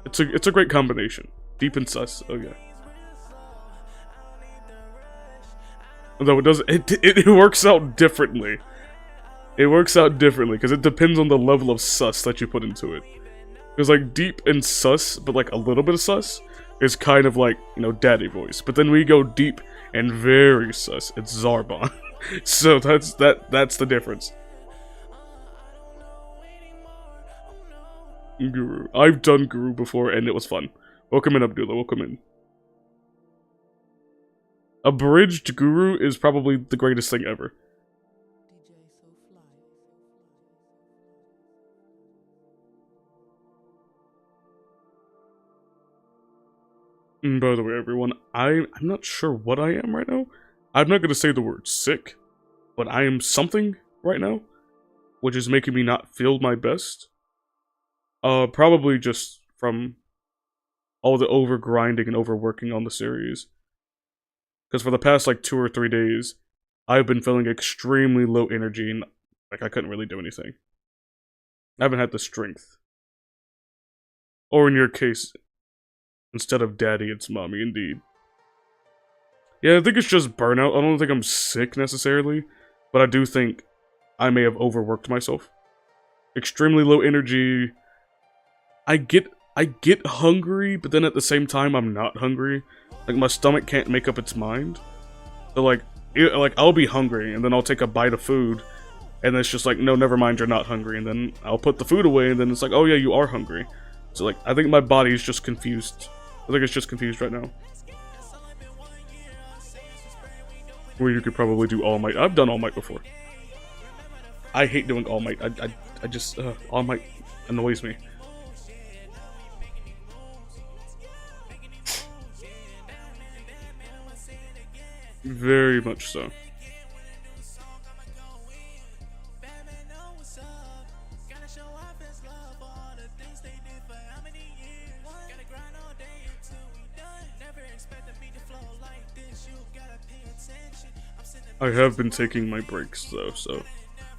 It's a great combination. Deep and sus. Okay. Although it works out differently. It works out differently because it depends on the level of sus that you put into it. Because, like, deep and sus, but, like, a little bit of sus, is kind of like, you know, daddy voice. But then we go deep and very sus, it's Zarbon. So that's the difference. Guru. I've done Guru before, and it was fun. Welcome in, Abdullah. Welcome in. Abridged Guru is probably the greatest thing ever. And by the way, everyone, I'm not sure what I am right now. I'm not gonna say the word sick, but I am something right now, which is making me not feel my best. Probably just from all the over grinding and overworking on the series. Because for the past like 2 or 3 days, I've been feeling extremely low energy and like I couldn't really do anything. I haven't had the strength. Or in your case, instead of daddy, it's mommy indeed. Yeah, I think it's just burnout. I don't think I'm sick necessarily, but I do think I may have overworked myself. Extremely low energy. I get hungry, but then at the same time I'm not hungry. Like my stomach can't make up its mind. So like I'll be hungry and then I'll take a bite of food and it's just like, no, never mind, you're not hungry, and then I'll put the food away and then it's like, oh yeah, you are hungry. So like I think my body is just confused. I think it's just confused right now. Or you could probably do All Might. I've done All Might before. I hate doing All Might. I just All Might annoys me. Very much so. I have been taking my breaks though, so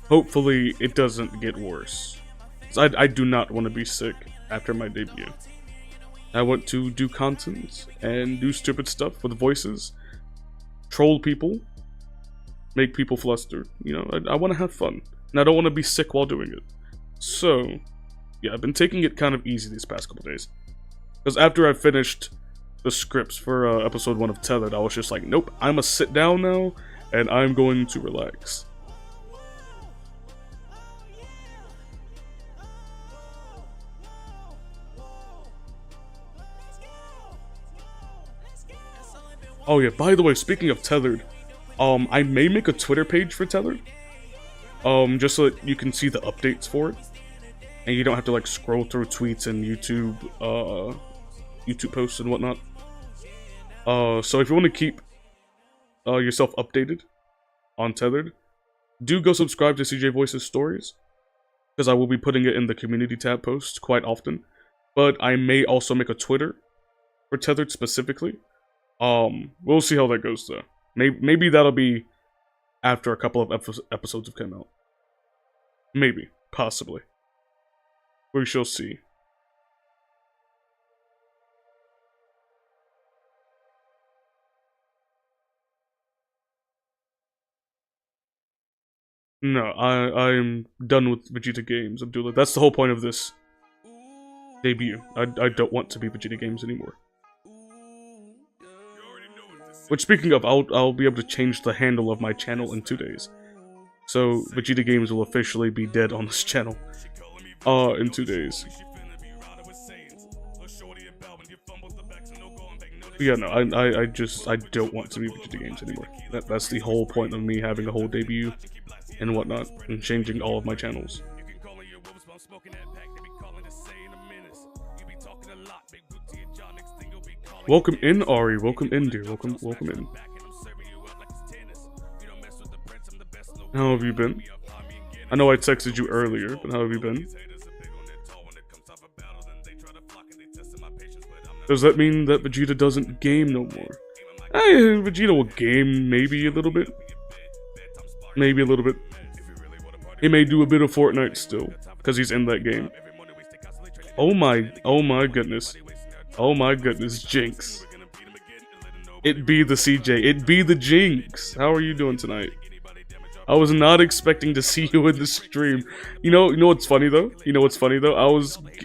hopefully it doesn't get worse. I do not want to be sick after my debut. I want to do content and do stupid stuff with voices, troll people, make people flustered. You know, I want to have fun, and I don't want to be sick while doing it. So, yeah, I've been taking it kind of easy these past couple days. Because after I finished the scripts for episode 1 of Tethered, I was just like, nope, I'm gonna sit down now, and I'm going to relax. Oh yeah, by the way, speaking of Tethered, I may make a Twitter page for Tethered. Just so that you can see the updates for it. And you don't have to like scroll through tweets and YouTube posts and whatnot. So if you want to keep yourself updated on Tethered, do go subscribe to CJ Voices Stories, because I will be putting it in the community tab posts quite often. But I may also make a Twitter for Tethered specifically. We'll see how that goes though. Maybe that'll be after a couple of episodes have come out. Maybe, possibly. We shall see. No, I'm done with Vegeta Games, Abdullah. That's the whole point of this debut. I don't want to be Vegeta Games anymore. Which, speaking of, I'll be able to change the handle of my channel in 2 days. So Vegeta Games will officially be dead on this channel in 2 days. Yeah, no, I don't want to be Vegeta Games anymore. That's the whole point of me having a whole debut and whatnot, and changing all of my channels. Welcome in, Ari. Welcome in, dear. Welcome in. How have you been? I know I texted you earlier, but how have you been? Does that mean that Vegeta doesn't game no more? Vegeta will game maybe a little bit. Maybe a little bit. He may do a bit of Fortnite still, because he's in that game. Oh my goodness. Oh my goodness, Jinx. It be the CJ. It be the Jinx. How are you doing tonight? I was not expecting to see you in the stream. You know what's funny though?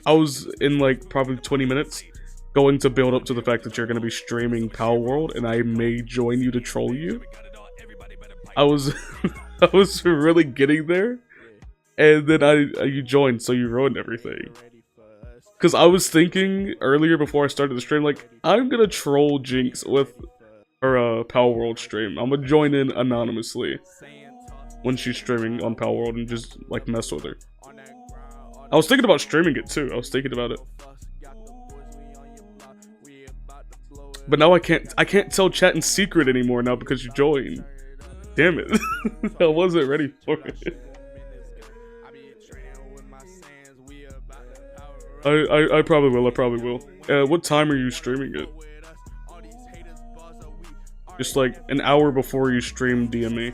I was in like probably 20 minutes going to build up to the fact that you're going to be streaming Power World and I may join you to troll you. I was I was really getting there, and then you joined, so you ruined everything. Because I was thinking earlier before I started the stream, like, I'm gonna troll Jinx with her Power World stream. I'm gonna join in anonymously when she's streaming on Power World and just, like, mess with her. I was thinking about streaming it too. I was thinking about it. But now I can't tell chat in secret anymore now because you joined. Damn it. I wasn't ready for it. I probably will. What time are you streaming it? Just like an hour before you stream, DM me,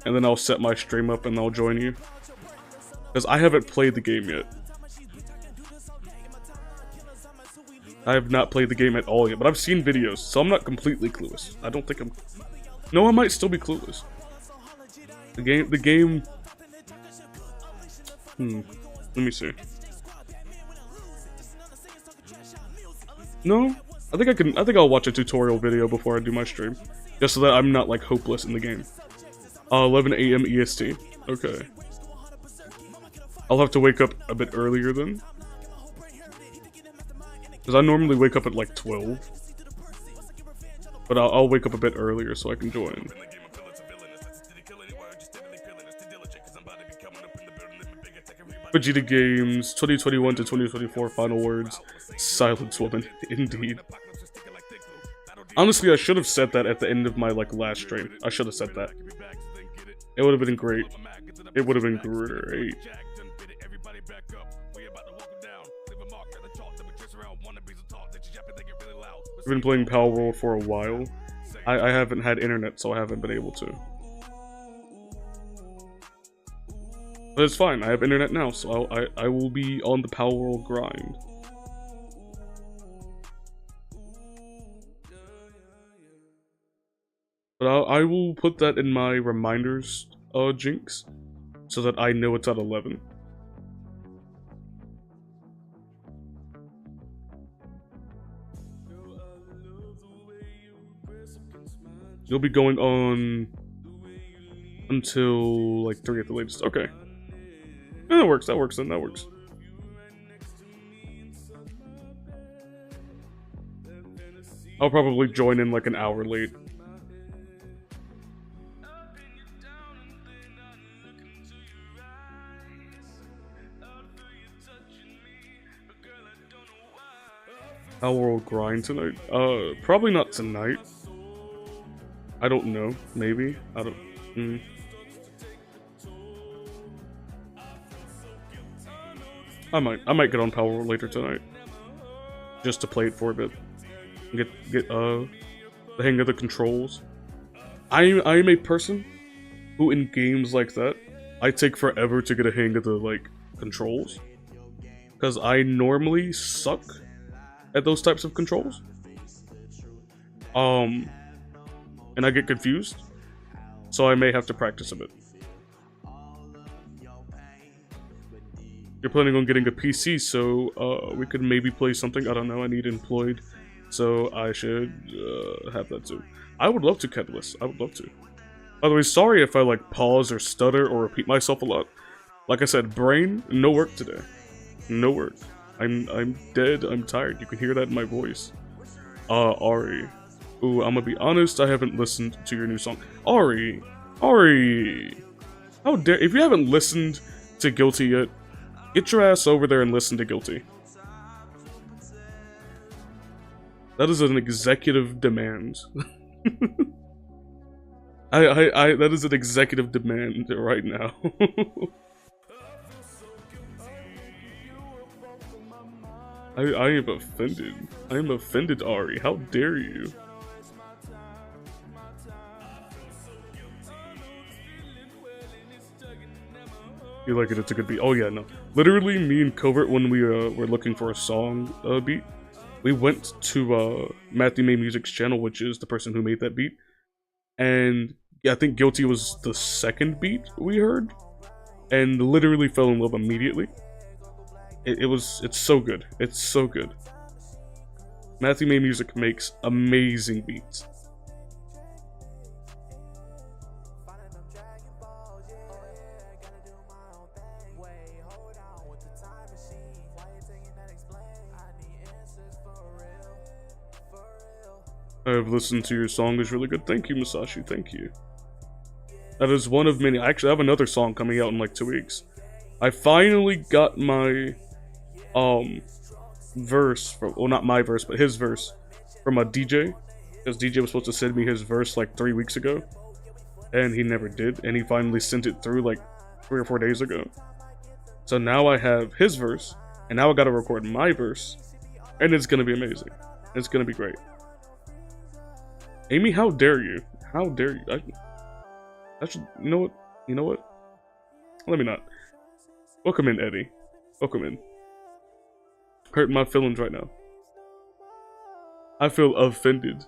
and then I'll set my stream up and I'll join you. Because I haven't played the game yet. I have not played the game at all yet, but I've seen videos, so I'm not completely clueless. I don't think I'm... No, I might still be clueless. The game... Let me see. No? I think I'll watch a tutorial video before I do my stream. Just so that I'm not, like, hopeless in the game. 11 AM EST. Okay. I'll have to wake up a bit earlier then. Because I normally wake up at like 12. But I'll wake up a bit earlier so I can join. Vegeta Games, 2021 to 2024 final words. Silence woman, indeed. Honestly, I should have said that at the end of my like last stream. I should have said that. It would have been great. It would have been great. I've been playing Power World for a while. I haven't had internet, so I haven't been able to. But it's fine, I have internet now, so I will be on the Power World grind. But I will put that in my reminders, Jinx, so that I know it's at 11. You'll be going on until like 3 at the latest. Okay. Yeah, that works then, that works. I'll probably join in like an hour late. Power World grind tonight? Probably not tonight. I don't know. Maybe. I don't... I might get on Power World later tonight. Just to play it for a bit. Get the hang of the controls. I am a person who in games like that, I take forever to get a hang of the like controls. Because I normally suck at those types of controls. And I get confused, so I may have to practice a bit. You're planning on getting a PC, so we could maybe play something. I don't know, I need employed, so I should have that too. I would love to, Catalyst. I would love to. By the way, sorry if I like pause or stutter or repeat myself a lot. Like I said, brain, no work today. No work. I'm dead, I'm tired. You can hear that in my voice. Ari. Ooh, I'm gonna be honest, I haven't listened to your new song. Ari! How dare— if you haven't listened to Guilty yet, get your ass over there and listen to Guilty. That is an executive demand. That is an executive demand right now. I am offended. I am offended, Ari. How dare you? You like it? It's a good beat. Oh yeah, no. Literally, me and Covert, when we were looking for a song beat, we went to Matthew May Music's channel, which is the person who made that beat, and yeah, I think Guilty was the second beat we heard, and literally fell in love immediately. It's so good. It's so good. Matthew May Music makes amazing beats. I have listened to your song. It's really good. Thank you, Masashi. Thank you. That is one of many. I actually have another song coming out in like 2 weeks. I finally got my verse from, well, not my verse, but his verse from a DJ. Because DJ was supposed to send me his verse like 3 weeks ago, and he never did. And he finally sent it through like 3 or 4 days ago. So now I have his verse, and now I gotta record my verse, and it's gonna be amazing. It's gonna be great. Amy, how dare you? How dare you? I should, you know what? You know what? Let me not. Welcome in, Eddie. Welcome in. Hurt my feelings right now. I feel offended.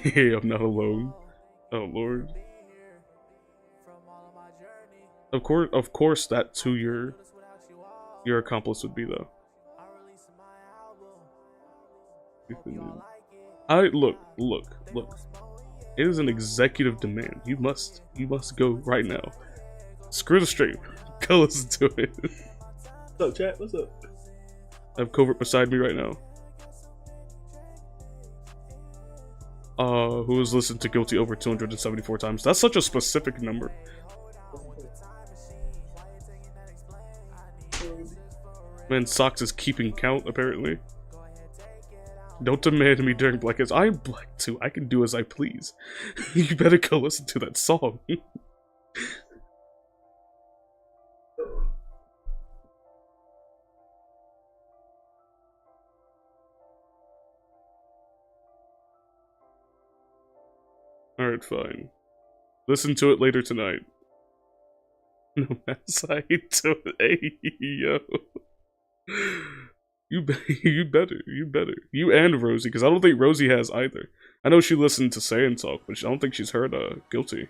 Yeah, I'm not alone. Oh Lord. Of course, that to your accomplice would be though. Look. It is an executive demand. You must go right now. Screw the stream. Go listen to it. What's up, chat? What's up? I have Covert beside me right now. Who has listened to Guilty over 274 times? That's such a specific number. Man, Socks is keeping count, apparently. Don't demand me during Blackouts. I am black too. I can do as I please. You better go listen to that song. Alright, fine. Listen to it later tonight. No, as I do it. Hey, yo. You better. You and Rosie, because I don't think Rosie has either. I know she listened to Saiyan Talk, but I don't think she's heard Guilty.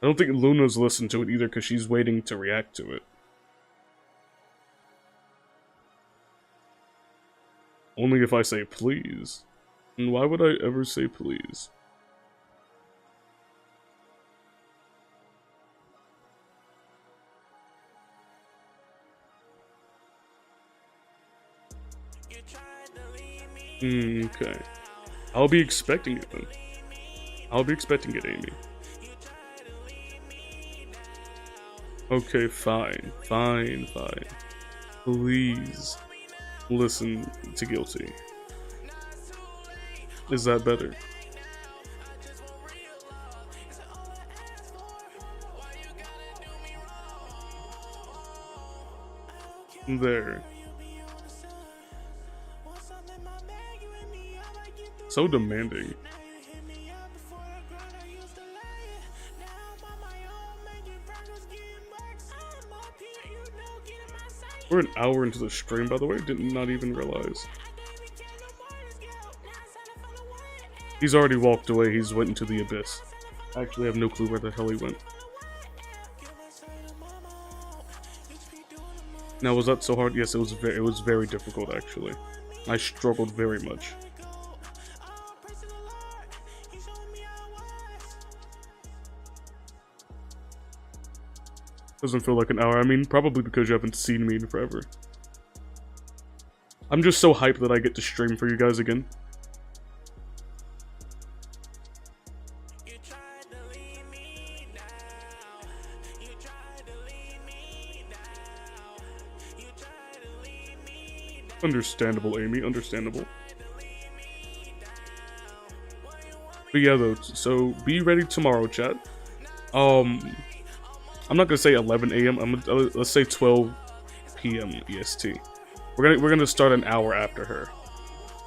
I don't think Luna's listened to it either, because she's waiting to react to it. Only if I say please. And why would I ever say please? Okay. I'll be expecting it then. I'll be expecting it, Amy. Okay, fine. Please listen to Guilty. Is that better? There. So demanding. We're an hour into the stream, by the way. Did not even realize. He's already walked away. He's went into the abyss. I actually have no clue where the hell he went. Now, was that so hard? Yes, it was very difficult, actually. I struggled very much. Doesn't feel like an hour. I mean, probably because you haven't seen me in forever. I'm just so hyped that I get to stream for you guys again. Understandable, Amy. Understandable. But yeah, though. So be ready tomorrow, chat. I'm not gonna say 11 a.m. Let's say 12 p.m. EST. We're gonna start an hour after her.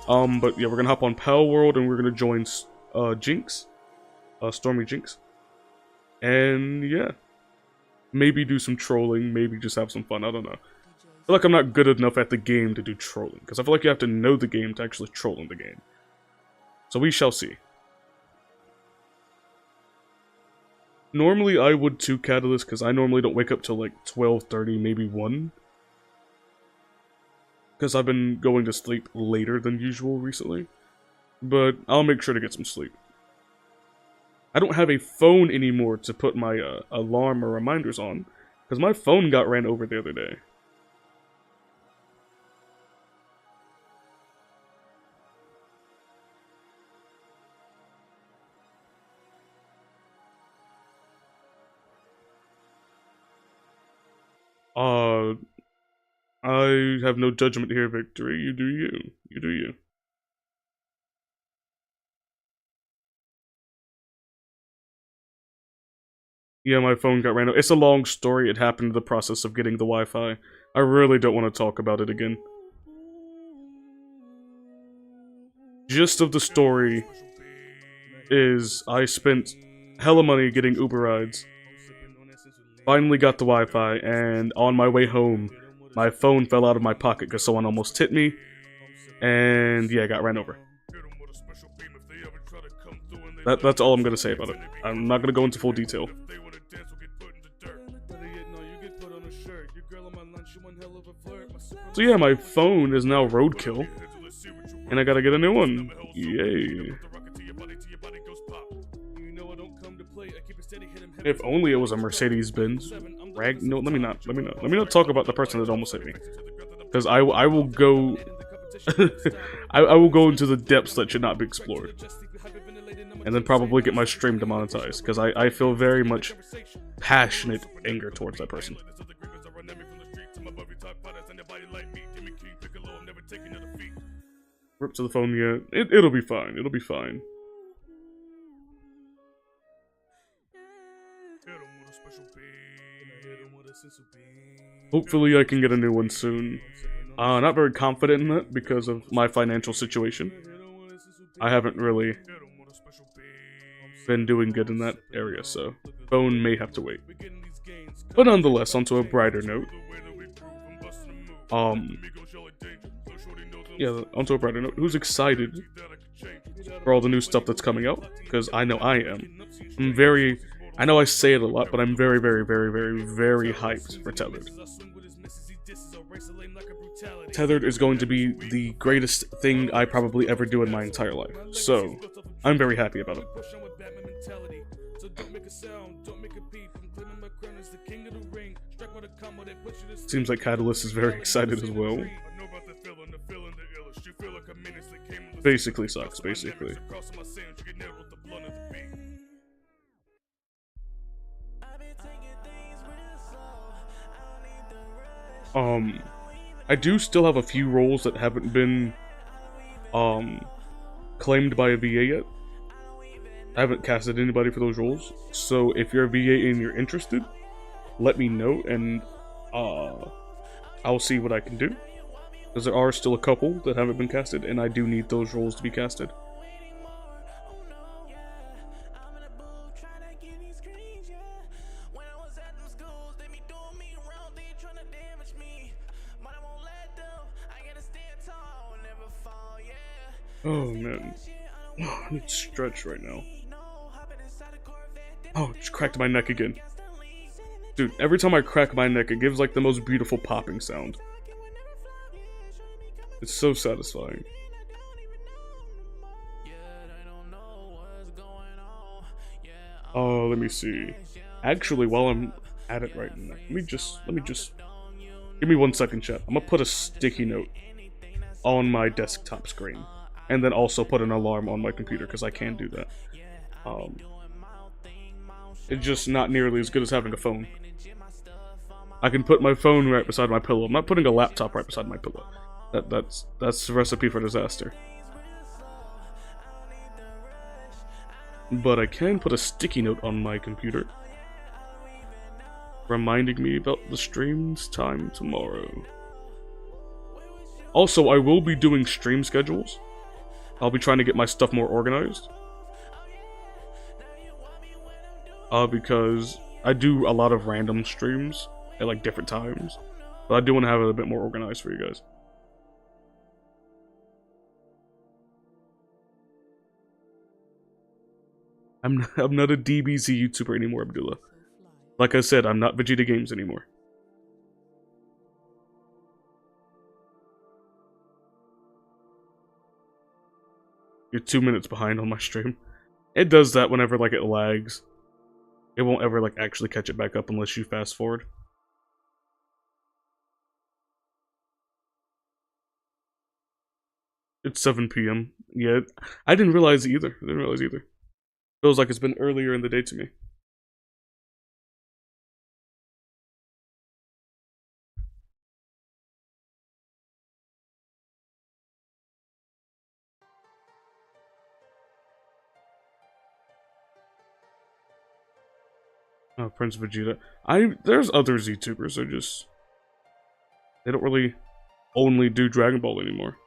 But yeah, we're gonna hop on Pal World and we're gonna join Jinx, Stormy Jinx, and yeah, maybe do some trolling. Maybe just have some fun. I don't know. I feel like I'm not good enough at the game to do trolling, because I feel like you have to know the game to actually troll in the game. So we shall see. Normally I would too, Catalyst, because I normally don't wake up till like 12:30, maybe 1. Because I've been going to sleep later than usual recently. But I'll make sure to get some sleep. I don't have a phone anymore to put my alarm or reminders on, because my phone got ran over the other day. Uh, I have no judgment here, Victory. You do you. You do you. Yeah, my phone got ran over. It's a long story. It happened in the process of getting the Wi-Fi. I really don't want to talk about it again. Gist of the story is I spent hella money getting Uber rides. Finally got the Wi-Fi, and on my way home, my phone fell out of my pocket because someone almost hit me, and yeah, I got ran over. That's all I'm gonna say about it. I'm not gonna go into full detail. So yeah, my phone is now roadkill, and I gotta get a new one. Yay. If only it was a Mercedes-Benz. No, let me not talk about the person that almost hit me. Because I will go... I will go into the depths that should not be explored. And then probably get my stream demonetized. Because I feel very much passionate anger towards that person. Rip to the phone, yeah. It'll be fine. It'll be fine. Hopefully I can get a new one soon. Not very confident in that because of my financial situation. I haven't really been doing good in that area, so phone may have to wait. But nonetheless, onto a brighter note. Yeah, onto a brighter note. Who's excited for all the new stuff that's coming out? Because I know I am. I know I say it a lot, but I'm very, very, very, very, very hyped for Tethered. Tethered is going to be the greatest thing I probably ever do in my entire life. So, I'm very happy about it. Seems like Catalyst is very excited as well. Basically sucks, basically. I do still have a few roles that haven't been, claimed by a VA yet. I haven't casted anybody for those roles, so if you're a VA and you're interested, let me know, and, I'll see what I can do. Because there are still a couple that haven't been casted, and I do need those roles to be casted. Oh man, I need to stretch right now. Oh, just cracked my neck again. Dude, every time I crack my neck, it gives like the most beautiful popping sound. It's so satisfying. Oh, let me see. Actually, while I'm at it right now, let me just give me 1 second, chat. I'm gonna put a sticky note on my desktop screen, and then also put an alarm on my computer because I can do that. It's just not nearly as good as having a phone. I can put my phone right beside my pillow. I'm not putting a laptop right beside my pillow. That's a recipe for disaster. But I can put a sticky note on my computer, reminding me about the stream's time tomorrow. Also, I will be doing stream schedules. I'll be trying to get my stuff more organized. Because I do a lot of random streams at like different times. But I do want to have it a bit more organized for you guys. I'm not a DBZ YouTuber anymore, Abdullah. Like I said, I'm not Vegeta Games anymore. You're 2 minutes behind on my stream. It does that whenever like it lags. It won't ever like actually catch it back up unless you fast forward. It's 7 p.m. Yeah, I didn't realize either. Feels like it's been earlier in the day to me. Prince Vegeta. There's other ZTubers, they don't really only do Dragon Ball anymore.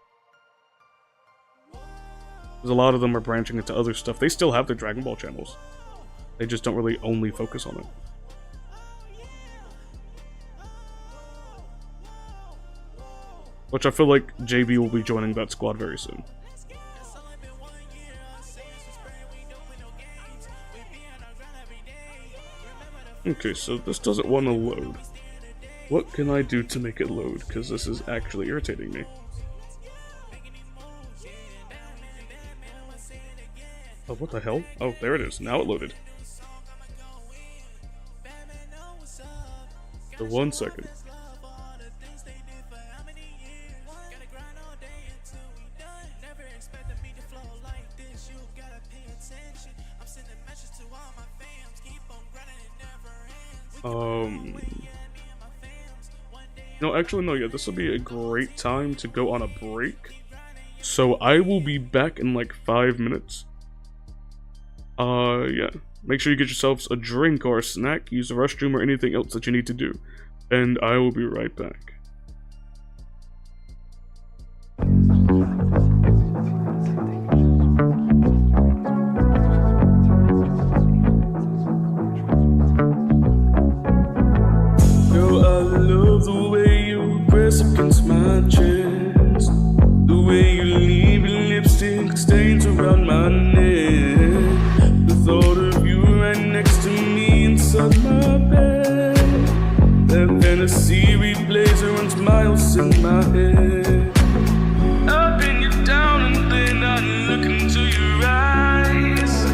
Because a lot of them are branching into other stuff. They still have their Dragon Ball channels. They just don't really only focus on it. Which I feel like JB will be joining that squad very soon. Okay, so this doesn't want to load. What can I do to make it load? Because this is actually irritating me. Oh, what the hell? Oh, there it is. Now it loaded. For 1 second. No, actually, no, yeah, this will be a great time to go on a break. So I will be back in like 5 minutes. Yeah. Make sure you get yourselves a drink or a snack, use the restroom or anything else that you need to do. And I will be right back. Against my chest, the way you leave your lipstick stains around my neck, the thought of you right next to me inside my bed, that fantasy replays and runs miles in my head. I pin you down and then I look into your eyes,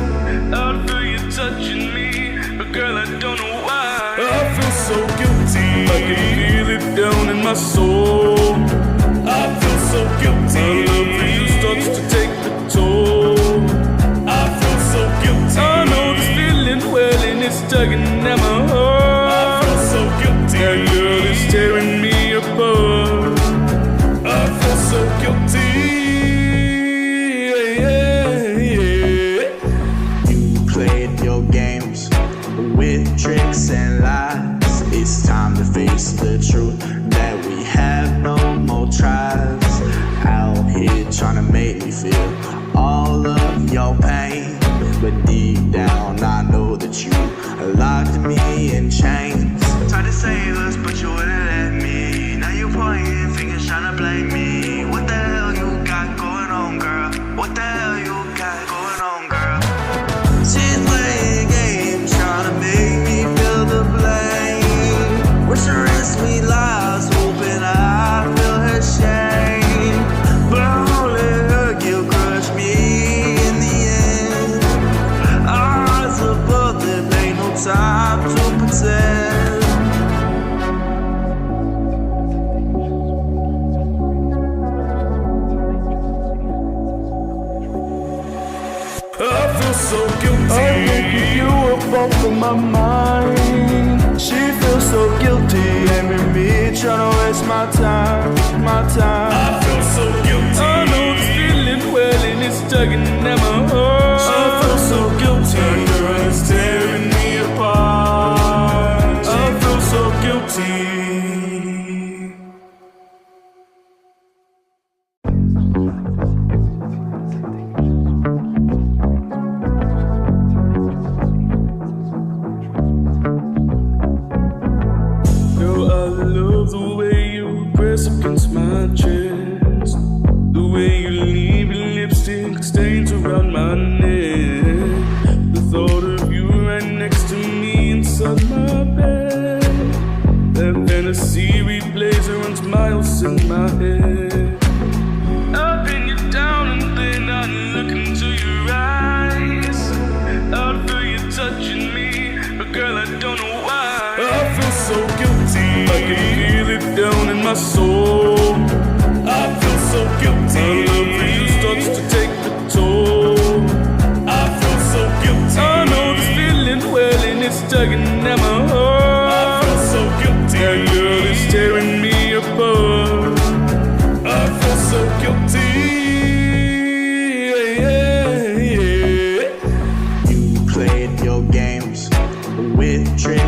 I feel you touching me, but girl I don't know why. I feel so guilty, I can feel it down in my soul. I feel so guilty. My love for you starts to take the toll. I feel so guilty. I know this feeling well and it's tugging at my heart. I feel so guilty. That girl is tearing me apart. I feel so guilty. You played your games with tricks and lies. It's time to face the truth that we have no more tries. Out here trying to make me feel all of your pain, but deep down I know that you locked me in chains. Tried to save us but you wouldn't let me. Now you're pointing fingers trying to blame me. What the hell you got going on, girl? What the hell you got going on, girl? She's playing games trying to make me feel the blame. Wish her in sweet lies, hoping I feel her shame. But only her guilt crushed me in the end. Our hearts above them, ain't no time to pretend. I feel so guilty. I'm making you up off of my mind. She feels so guilty, and me trying to waste my time. I feel so guilty. I know this feeling well and it's tugging at my heart. I feel so guilty. That girl is tearing me apart. I feel so guilty. Against my chest, the way you leave your lipstick stains around my neck, the thought of you right next to me inside my bed, that fantasy replays and runs miles in my head. I pin you down and then I look into your eyes, I feel you touching me, but girl I don't know why. I feel so guilty, I can feel it down in my soul. I feel so guilty. My love for you starts to take the toll. I feel so guilty. I know this feeling well and it's tugging at my heart. I feel so guilty. That girl is tearing me apart. I feel so guilty. You played your games with tricks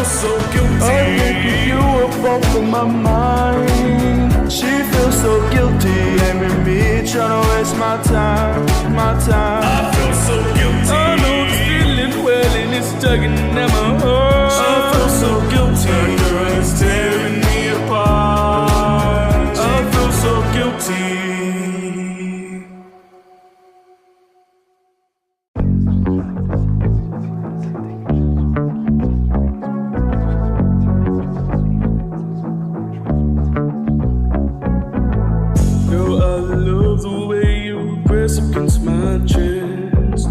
so guilty. I'm thinking you up off of my mind. She feels so guilty, aiming me, trying to waste my time, my time. I feel so guilty. I know the feeling well and it's tugging at my heart. I feel so guilty. That girl is tearing me apart. I feel so guilty. Girl, I love the way you press against my chest,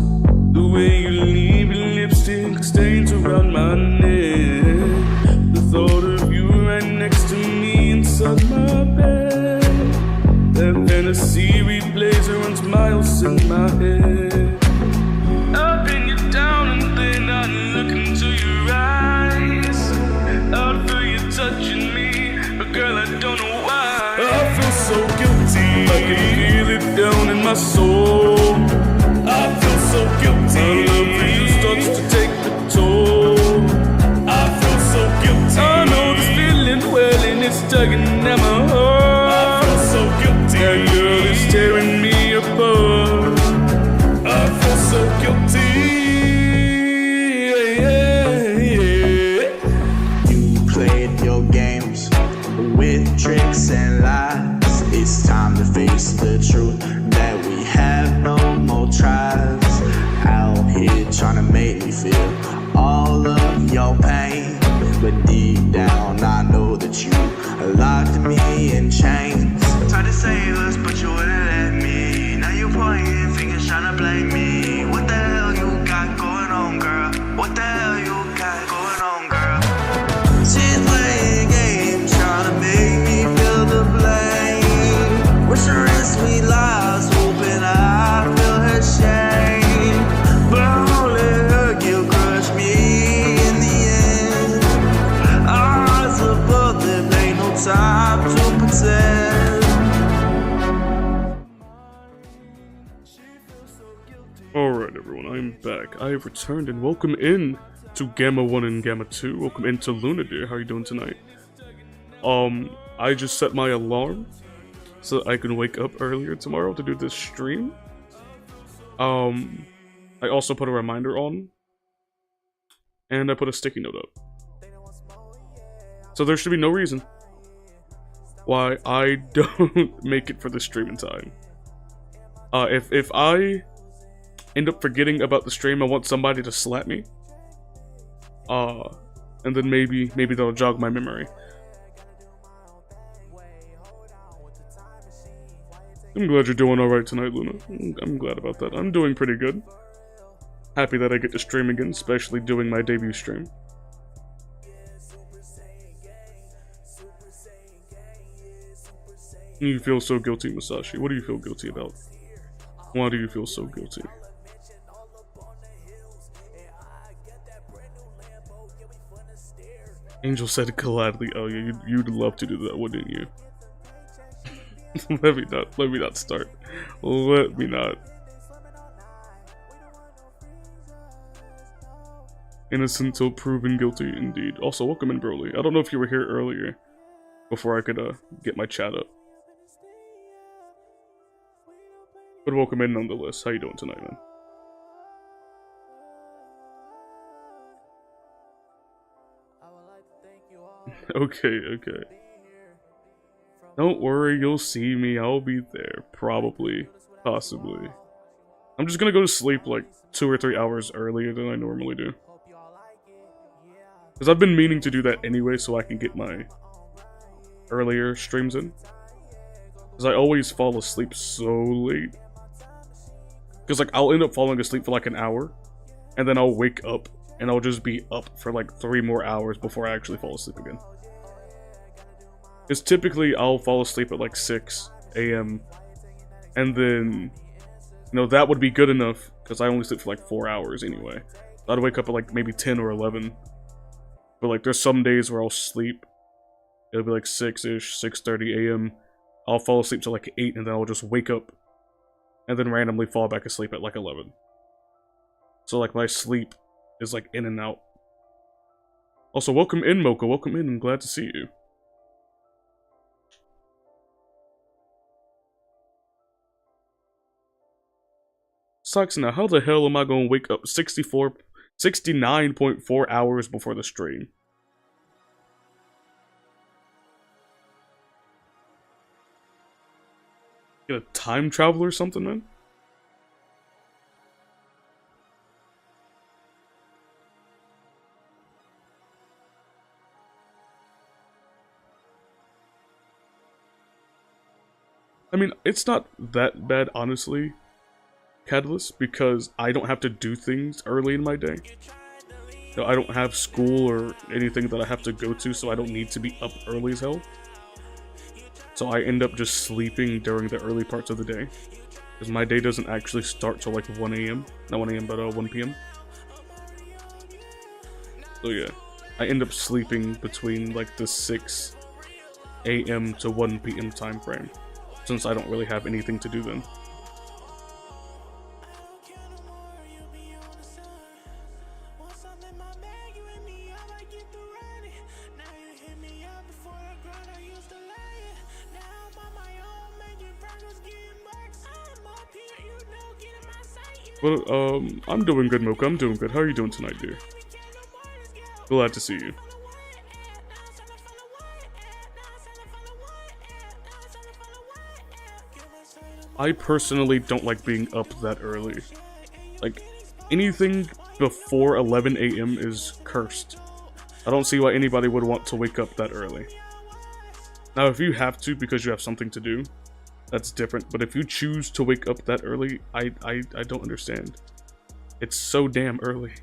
the way you leave your lipstick stains around my neck. The thought of you right next to me inside my bed, that fantasy replays and runs miles in my head. I pin you down and then I look into your eyes. I feel you touching me, but girl, I don't know why. I feel so guilty. I can feel it down in my soul. I feel so guilty. My love for you starts to take the toll. I feel so guilty. I know this feeling well and it's tugging at my I heart. feel so guilty. That girl is tearing me apart. I feel so guilty. Yeah, yeah. You played your games with tricks and lies. It's time to face the truth that we have no more tries. Out here trying to make me feel all of your pain, but deep down I know that you locked me in chains. Tried to save us, but you wouldn't let me. Now you pointing fingers trying to blame me. What the hell you got going on, girl? What the hell you got going on, girl? She's playing games, trying to make me feel the blame. Wish her in sweet lies, hoping I feel her shame. But only her guilt crushed me in the end. Our hearts above them, ain't no time to pretend. Alright everyone, I'm back. I have returned and welcome in to Gamma 1 and Gamma 2. Welcome into Luna dear. How are you doing tonight? I just set my alarm so I can wake up earlier tomorrow to do this stream. I also put a reminder on. And I put a sticky note up. So there should be no reason why I don't make it for the stream in time. If I end up forgetting about the stream, I want somebody to slap me. And then maybe that'll jog my memory. I'm glad you're doing alright tonight, Luna. I'm glad about that. I'm doing pretty good. Happy that I get to stream again, especially doing my debut stream. You feel so guilty, Masashi. What do you feel guilty about? Why do you feel so guilty? Angel said gladly. Oh yeah, you'd love to do that, wouldn't you? Let me not start. Let me not. Innocent till proven guilty, indeed. Also, welcome in, Broly. I don't know if you were here earlier, before I could get my chat up. But welcome in nonetheless. How you doing tonight, man? Okay. Don't worry, you'll see me. I'll be there. Probably. Possibly. I'm just gonna go to sleep like 2 or 3 hours earlier than I normally do. Because I've been meaning to do that anyway so I can get my earlier streams in. Because I always fall asleep so late. Because like I'll end up falling asleep for like an hour. And then I'll wake up and I'll just be up for like 3 more hours before I actually fall asleep again. Because typically I'll fall asleep at like 6 AM. And then, you know, that would be good enough because I only sleep for like 4 hours anyway. I'd wake up at like maybe 10 or 11. But like there's some days where I'll sleep. It'll be like 6-ish, 6:30 AM. I'll fall asleep till like 8 and then I'll just wake up. And then randomly fall back asleep at like 11. So like my sleep is like in and out Also, welcome in, Mocha. Welcome in. I'm glad to see you. Sucks now. How the hell am I going to wake up 69.4 hours before the stream? Get a time travel or something, man? I mean, it's not that bad, honestly, Catalyst, because I don't have to do things early in my day. You know, I don't have school or anything that I have to go to, so I don't need to be up early as hell. So I end up just sleeping during the early parts of the day. Because my day doesn't actually start till like 1 a.m. Not 1 a.m., but 1 p.m. So yeah, I end up sleeping between like the 6 a.m. to 1 p.m. time frame, since I don't really have anything to do then. Well, I'm doing good, Mocha. I'm doing good. How are you doing tonight, dear? Glad to see you. I personally don't like being up that early. Like, anything before 11 a.m. is cursed. I don't see why anybody would want to wake up that early. Now, if you have to because you have something to do, that's different. But if you choose to wake up that early, I don't understand. It's so damn early.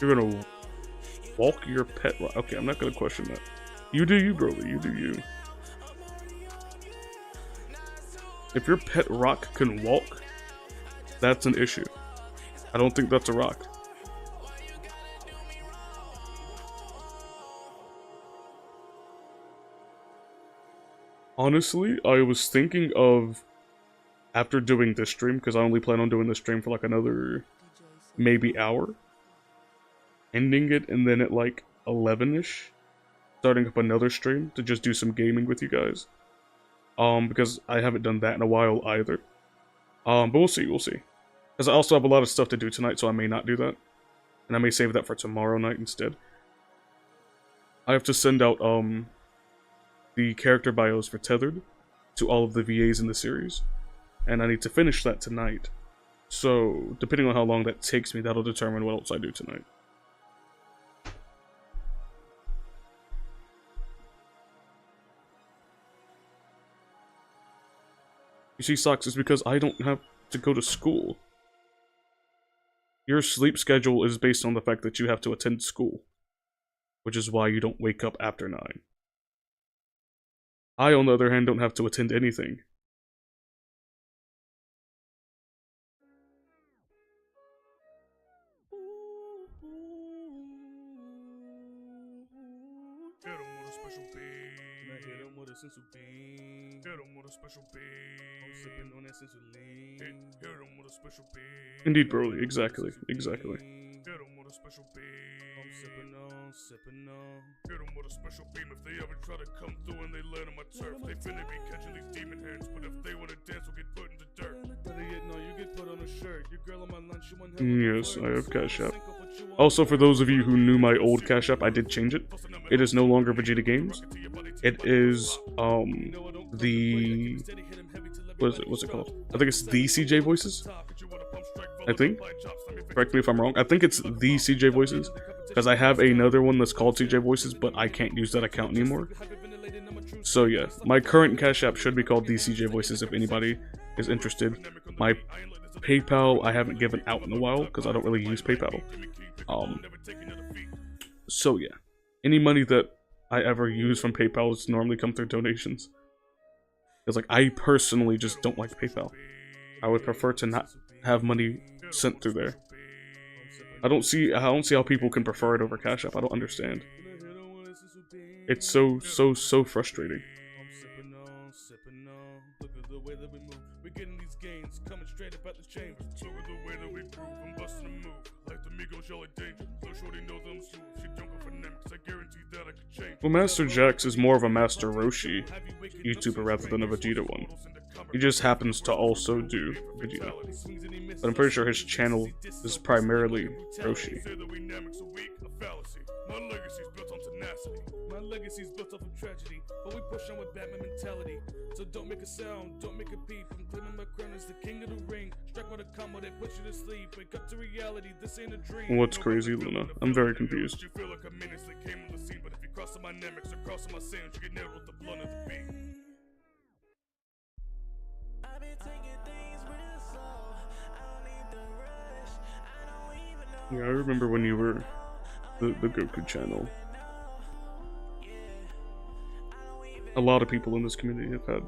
You're gonna walk your pet rock. Okay, I'm not gonna question that. You do you, Broly. You do you. If your pet rock can walk, that's an issue. I don't think that's a rock. Honestly, I was thinking of, after doing this stream, because I only plan on doing this stream for like another maybe hour, ending it and then at like 11ish, starting up another stream to just do some gaming with you guys. Because I haven't done that in a while either. But we'll see. Because I also have a lot of stuff to do tonight, so I may not do that. And I may save that for tomorrow night instead. I have to send out, the character bios for Tethered to all of the VAs in the series. And I need to finish that tonight. So, depending on how long that takes me, that'll determine what else I do tonight. You see, Socks, is because I don't have to go to school. Your sleep schedule is based on the fact that you have to attend school, which is why you don't wake up after 9. I, on the other hand, don't have to attend anything. Indeed, Broly. Exactly. Hit them with a special beam if they ever try to come through and they land on my turf. They finna be catching these demon hands, but if they wanna dance, we'll get put in the dirt. No, you get put on a shirt. Your girl on my lunch, you want Yes, I have Cash App. Also, for those of you who knew my old Cash App, I did change it. It is no longer Vegeta Games. It is, the... What's it called? I think it's the CJ Voices. I think. Correct me if I'm wrong. I think it's the CJ Voices. Because I have another one that's called CJ Voices, but I can't use that account anymore. So yeah, my current Cash App should be called the CJ Voices if anybody is interested. My PayPal I haven't given out in a while because I don't really use PayPal. So yeah, any money that I ever use from PayPal is normally come through donations. Because like I personally just don't like PayPal. I would prefer to not have money sent through there. I don't see how people can prefer it over Cash App. I don't understand. It's so frustrating. Sipping on. Look at the way that we move. We're getting these gains coming straight up out the chambers. Look at the way that we groove. I'm busting a move. Like the Migos, y'all like danger. So shorty knows I'm smooth. She don't go for them, cause I guarantee that I could change. Well, Master Jax is more of a Master Roshi YouTuber rather than a Vegeta one. He just happens to also do Vegeta. But I'm pretty sure his channel is primarily Roshi. My legacy's built on tenacity. My legacy's built off of tragedy. But we push on with Batman mentality. So don't make a sound, don't make a peep. I'm claiming my crown as the king of the ring. Strike with a combo that puts you to sleep. Wake up to reality, this ain't a dream. What's crazy, Luna? I'm very confused. You feel like a menace that came on the scene. But if you cross my dynamics or cross my sins, you get nailed with the blunt of the beat. I've been taking things real slow. I don't need the rush. I don't even know. Yeah, I remember when you were the Goku channel. A lot of people in this community have had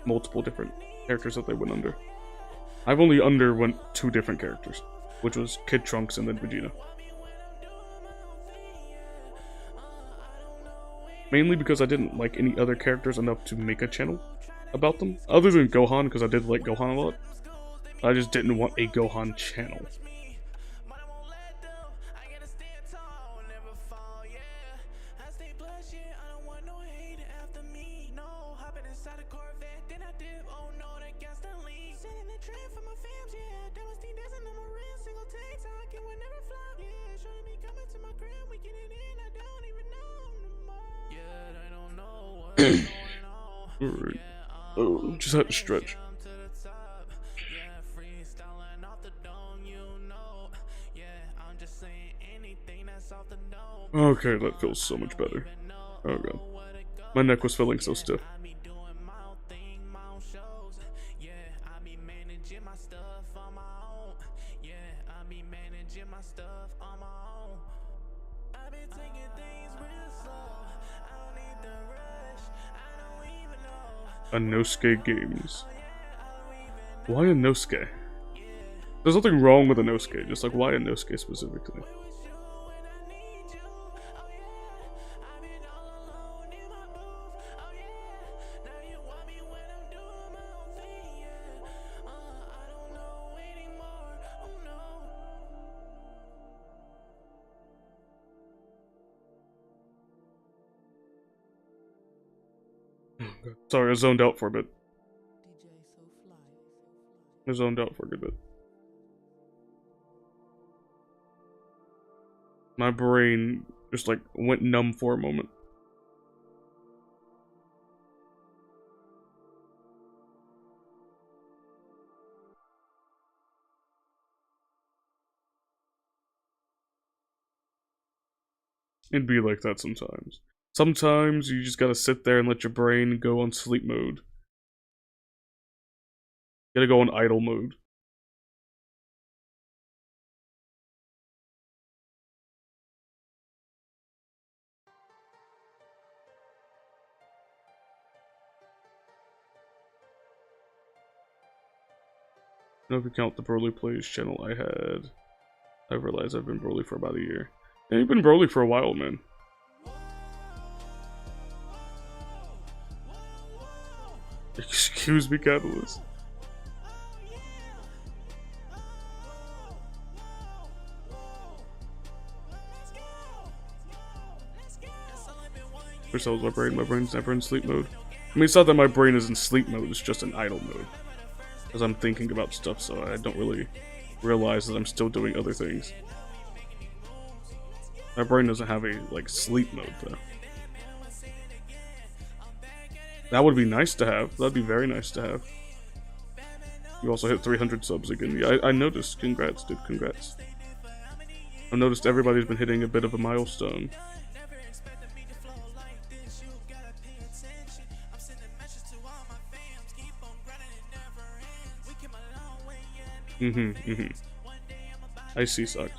multiple different characters that they went under. I've only underwent 2 different characters, which was Kid Trunks and then Vegeta. Mainly because I didn't like any other characters enough to make a channel about them, other than Gohan, because I did like Gohan a lot. I just didn't want a Gohan channel. Alright. Oh, just had to stretch. Okay, that feels so much better. Oh god. My neck was feeling so stiff. Inosuke Games. Why Inosuke? There's nothing wrong with Inosuke, just like why Inosuke specifically? Sorry, I zoned out for a bit. I zoned out for a good bit. My brain just like went numb for a moment. It'd be like that sometimes. Sometimes you just gotta sit there and let your brain go on sleep mode. You gotta go on idle mode. I don't know if you count the Broly Plays channel I had. I realized I've been Broly for about a year. Yeah, you've been Broly for a while, man. Excuse me, Catalyst. First, that was my brain. My brain's never in sleep mode. I mean, it's not that my brain is in sleep mode, it's just in idle mode. Because I'm thinking about stuff, so I don't really realize that I'm still doing other things. My brain doesn't have a, like, sleep mode, though. That would be nice to have. That'd be very nice to have. You also hit 300 subs again. Yeah, I noticed. Congrats, dude. Congrats. I've noticed everybody's been hitting a bit of a milestone. Icy sucks.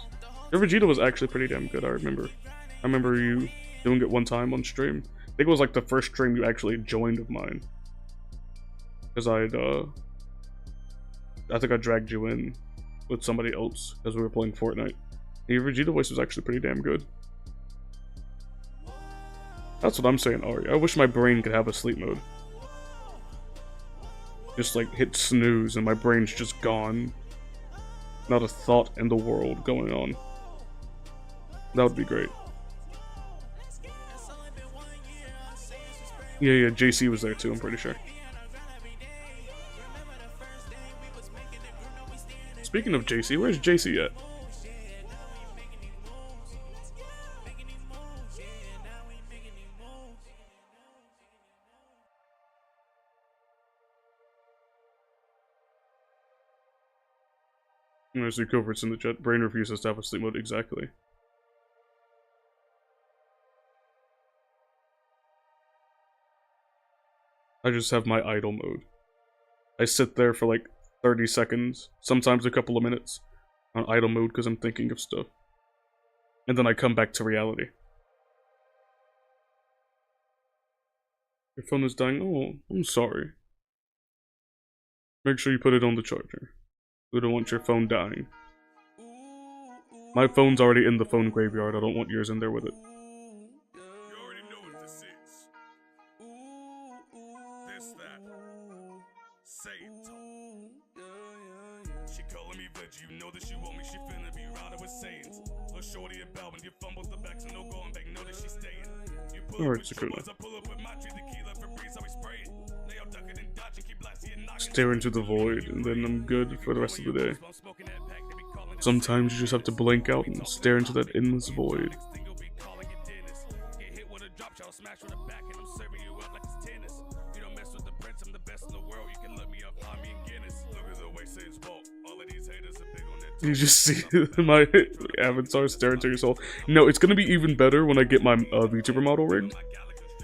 Your Vegeta was actually pretty damn good, I remember. I remember you doing it one time on stream. I think it was like the first stream you actually joined of mine. Because I think I dragged you in with somebody else as we were playing Fortnite. And your Vegeta voice was actually pretty damn good. That's what I'm saying, Ari. I wish my brain could have a sleep mode. Just like hit snooze and my brain's just gone. Not a thought in the world going on. That would be great. Yeah, JC was there too, I'm pretty sure. Speaking of JC, where's JC at? There's the coverts in the chat. Brain refuses to have a sleep mode. Exactly. I just have my idle mode. I sit there for like 30 seconds, sometimes a couple of minutes, on idle mode because I'm thinking of stuff. And then I come back to reality. Your phone is dying? Oh, I'm sorry. Make sure you put it on the charger. We don't want your phone dying. My phone's already in the phone graveyard. I don't want yours in there with it. You already know what this is. This, that. Same talk. She calling me veggie. You know that she want me. She finna be riding with Saiyans. A shorty and bell when you fumble the back, so no going back. Know that she's staying. You pull Alright, up with Sakuna. yours, I pull up with my tree, tequila, Febreze, always spraying. They all ducking and dodging, keep blasting and knocking. Stare into the void, and then I'm good for the rest of the day. Sometimes you just have to blink out and stare into that endless void. You just see my avatar stare into your soul. No, it's gonna be even better when I get my VTuber model rigged.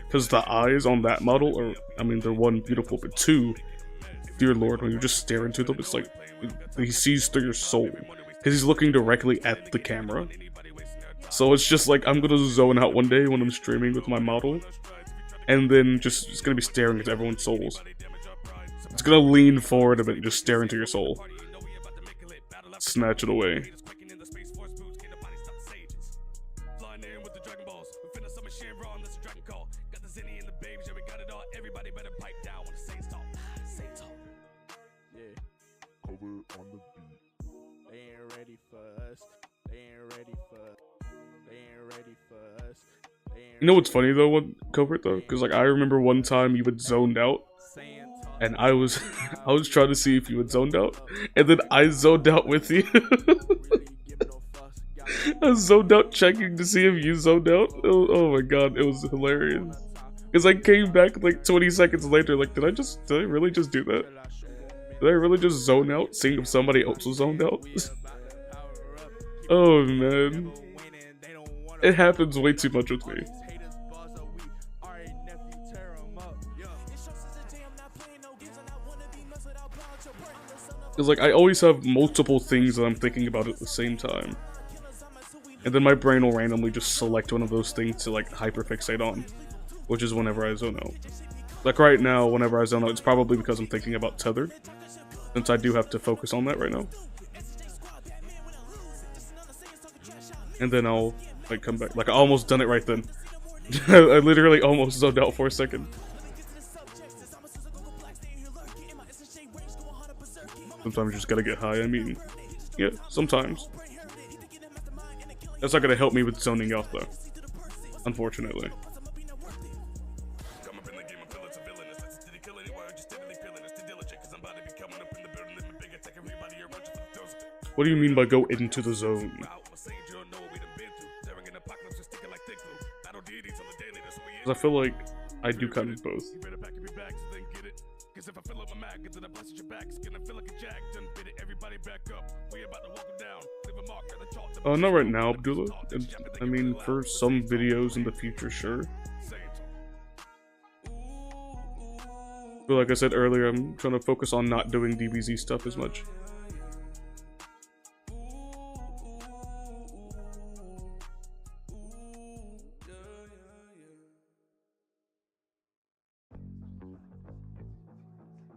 Because the eyes on that model are, I mean, they're one, beautiful, but two, dear lord, when you just stare into them, it's like, he sees through your soul. Because he's looking directly at the camera. So it's just like, I'm gonna zone out one day when I'm streaming with my model. And then just, it's gonna be staring into everyone's souls. It's gonna lean forward a bit and just stare into your soul. Snatch it away. You know what's funny though, what Covert though? Because like I remember one time you had zoned out, and I was I was trying to see if you had zoned out, and then I zoned out with you. I zoned out checking to see if you zoned out. Oh my god, it was hilarious. Because I came back like 20 seconds later, like did I really just do that? Did I really just zone out, seeing if somebody else was zoned out? Oh man. It happens way too much with me. Because like I always have multiple things that I'm thinking about at the same time. And then my brain will randomly just select one of those things to like hyperfixate on. Which is whenever I zone out. Like right now, whenever I zone out, it's probably because I'm thinking about Tethered. Since I do have to focus on that right now. And then I'll like come back. Like I almost done it right then. I literally almost zoned out for a second. Sometimes you just gotta get high, I mean, yeah, sometimes. That's not gonna help me with zoning out though, unfortunately. What do you mean by go into the zone? Because I feel like I do kind of both. Not right now, Abdullah. I mean, for some videos in the future, sure. But like I said earlier, I'm trying to focus on not doing DBZ stuff as much.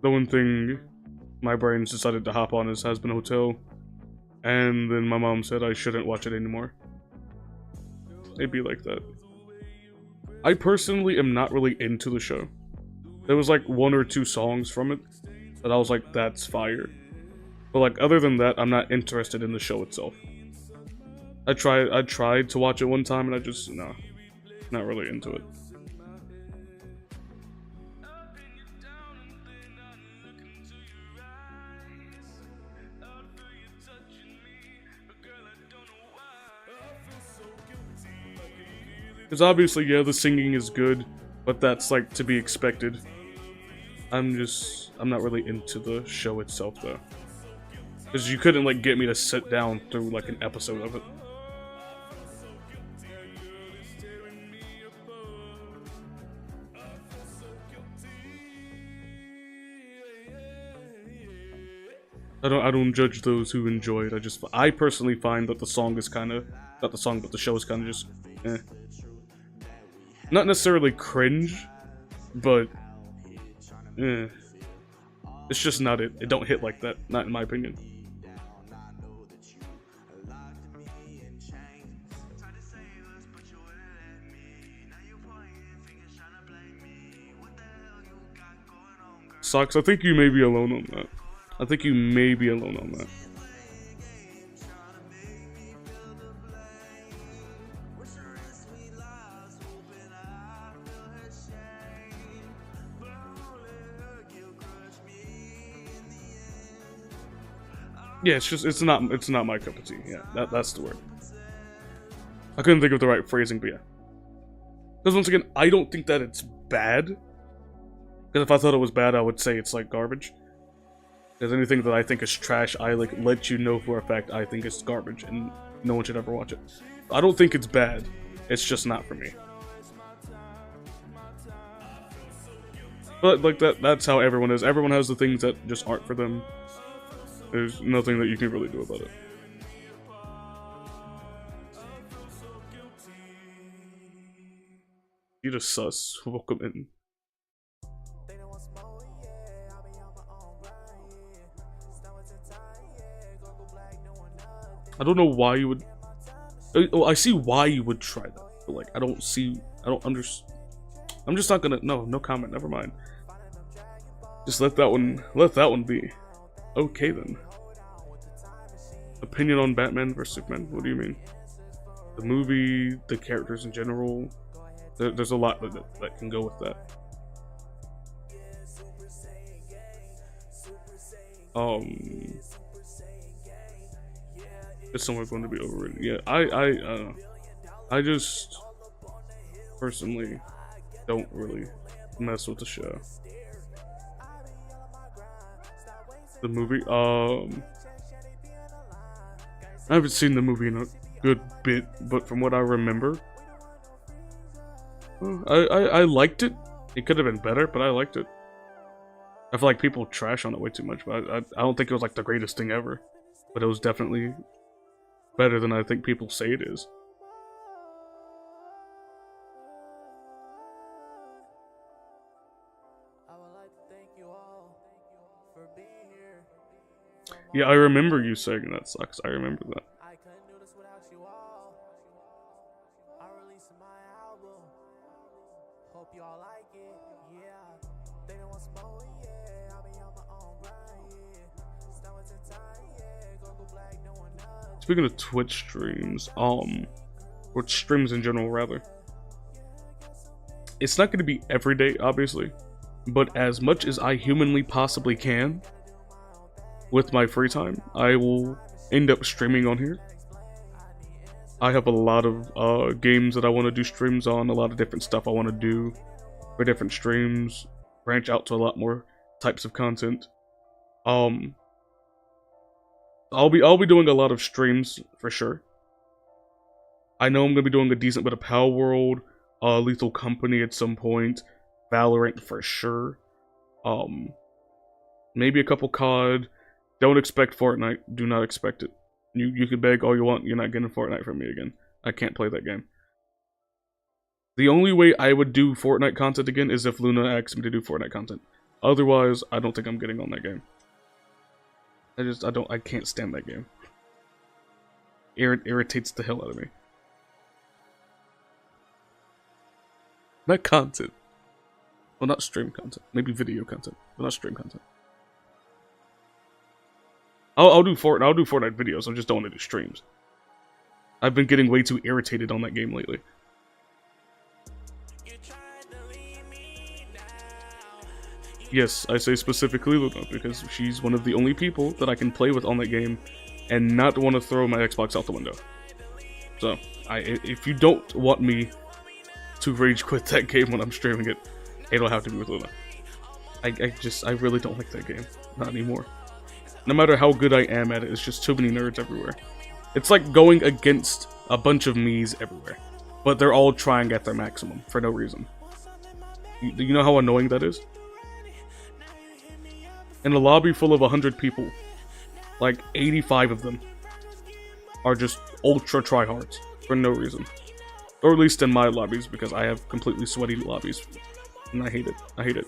The one thing my brain's decided to hop on is Has Been Hotel, and then my mom said I shouldn't watch it anymore. It'd be like that. I personally am not really into the show. There was like 1 or 2 songs from it that I was like, that's fire. But like other than that, I'm not interested in the show itself. I tried to watch it one time and I just, no, not really into it. Because obviously, yeah, the singing is good, but that's like to be expected. I'm not really into the show itself though. Because you couldn't like get me to sit down through like an episode of it. I don't judge those who enjoy it. I personally find that the song is kind of, not the song, but the show is kind of just, eh. Not necessarily cringe, but, eh. It's just not it. It don't hit like that, not in my opinion. Socks, I think you may be alone on that. I think you may be alone on that. Yeah, it's not my cup of tea. Yeah, that's the word. I couldn't think of the right phrasing, but yeah. Because once again, I don't think that it's bad. Because if I thought it was bad, I would say it's like garbage. Because anything that I think is trash, I like let you know for a fact I think it's garbage, and no one should ever watch it. I don't think it's bad. It's just not for me. But like that's how everyone is. Everyone has the things that just aren't for them. There's nothing that you can really do about it. You just sus. Welcome in. I don't know why you would. Oh, I see why you would try that, but like I don't understand. I'm just not gonna. No comment. Never mind. Just let that one be. Okay then. Opinion on Batman vs Superman? What do you mean? The movie, the characters in general. There's a lot that can go with that. Is somewhere going to be overrated? Yeah, I just personally don't really mess with the show. The movie, I haven't seen the movie in a good bit, but from what I remember, I liked it. It could have been better, but I liked it. I feel like people trash on it way too much, but I don't think it was like the greatest thing ever. But it was definitely better than I think people say it is. Yeah, I remember you saying that sucks. I remember that. Speaking of Twitch streams, or streams in general rather, it's not going to be every day, obviously, but as much as I humanly possibly can, with my free time, I will end up streaming on here. I have a lot of games that I want to do streams on, a lot of different stuff I want to do for different streams, branch out to a lot more types of content. I'll be doing a lot of streams for sure. I know I'm gonna be doing a decent bit of Palworld, Lethal Company at some point, Valorant for sure. Maybe a couple COD. Don't expect Fortnite. Do not expect it. You can beg all you want. You're not getting Fortnite from me again. I can't play that game. The only way I would do Fortnite content again is if Luna asks me to do Fortnite content. Otherwise, I don't think I'm getting on that game. I can't stand that game. It irritates the hell out of me. Not content. Well, not stream content. Maybe video content, but not stream content. I'll do Fortnite videos. I just don't want to do streams. I've been getting way too irritated on that game lately. Yes, I say specifically Luna because she's one of the only people that I can play with on that game and not want to throw my Xbox out the window. So, if you don't want me to rage quit that game when I'm streaming it, it'll have to be with Luna. I really don't like that game. Not anymore. No matter how good I am at it, it's just too many nerds everywhere. It's like going against a bunch of me's everywhere, but they're all trying at their maximum for no reason. You know how annoying that is? In a lobby full of 100 people, like 85 of them are just ultra tryhards for no reason. Or at least in my lobbies, because I have completely sweaty lobbies. And I hate it. I hate it.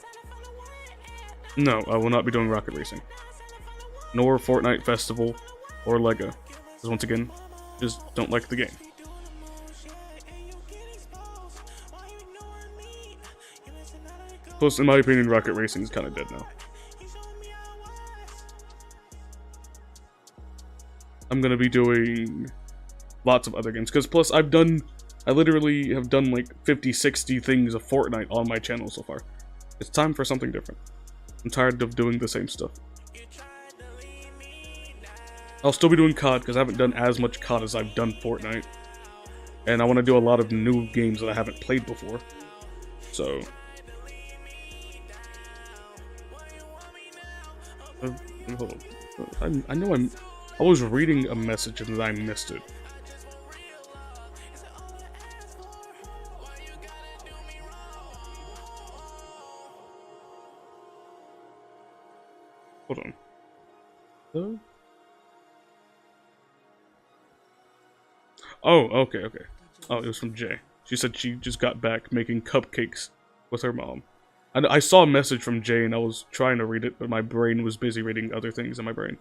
No, I will not be doing Rocket Racing. Nor Fortnite Festival, or LEGO. Because once again, just don't like the game. Plus, in my opinion, Rocket Racing is kind of dead now. I'm gonna be doing lots of other games, because plus I literally have done like 50, 60 things of Fortnite on my channel so far. It's time for something different. I'm tired of doing the same stuff. I'll still be doing COD, because I haven't done as much COD as I've done Fortnite. And I want to do a lot of new games that I haven't played before. So... hold on. I know I was reading a message and then I missed it. Hold on. Oh, okay. Oh, it was from Jay. She said she just got back making cupcakes with her mom. And I saw a message from Jay and I was trying to read it, but my brain was busy reading other things in my brain.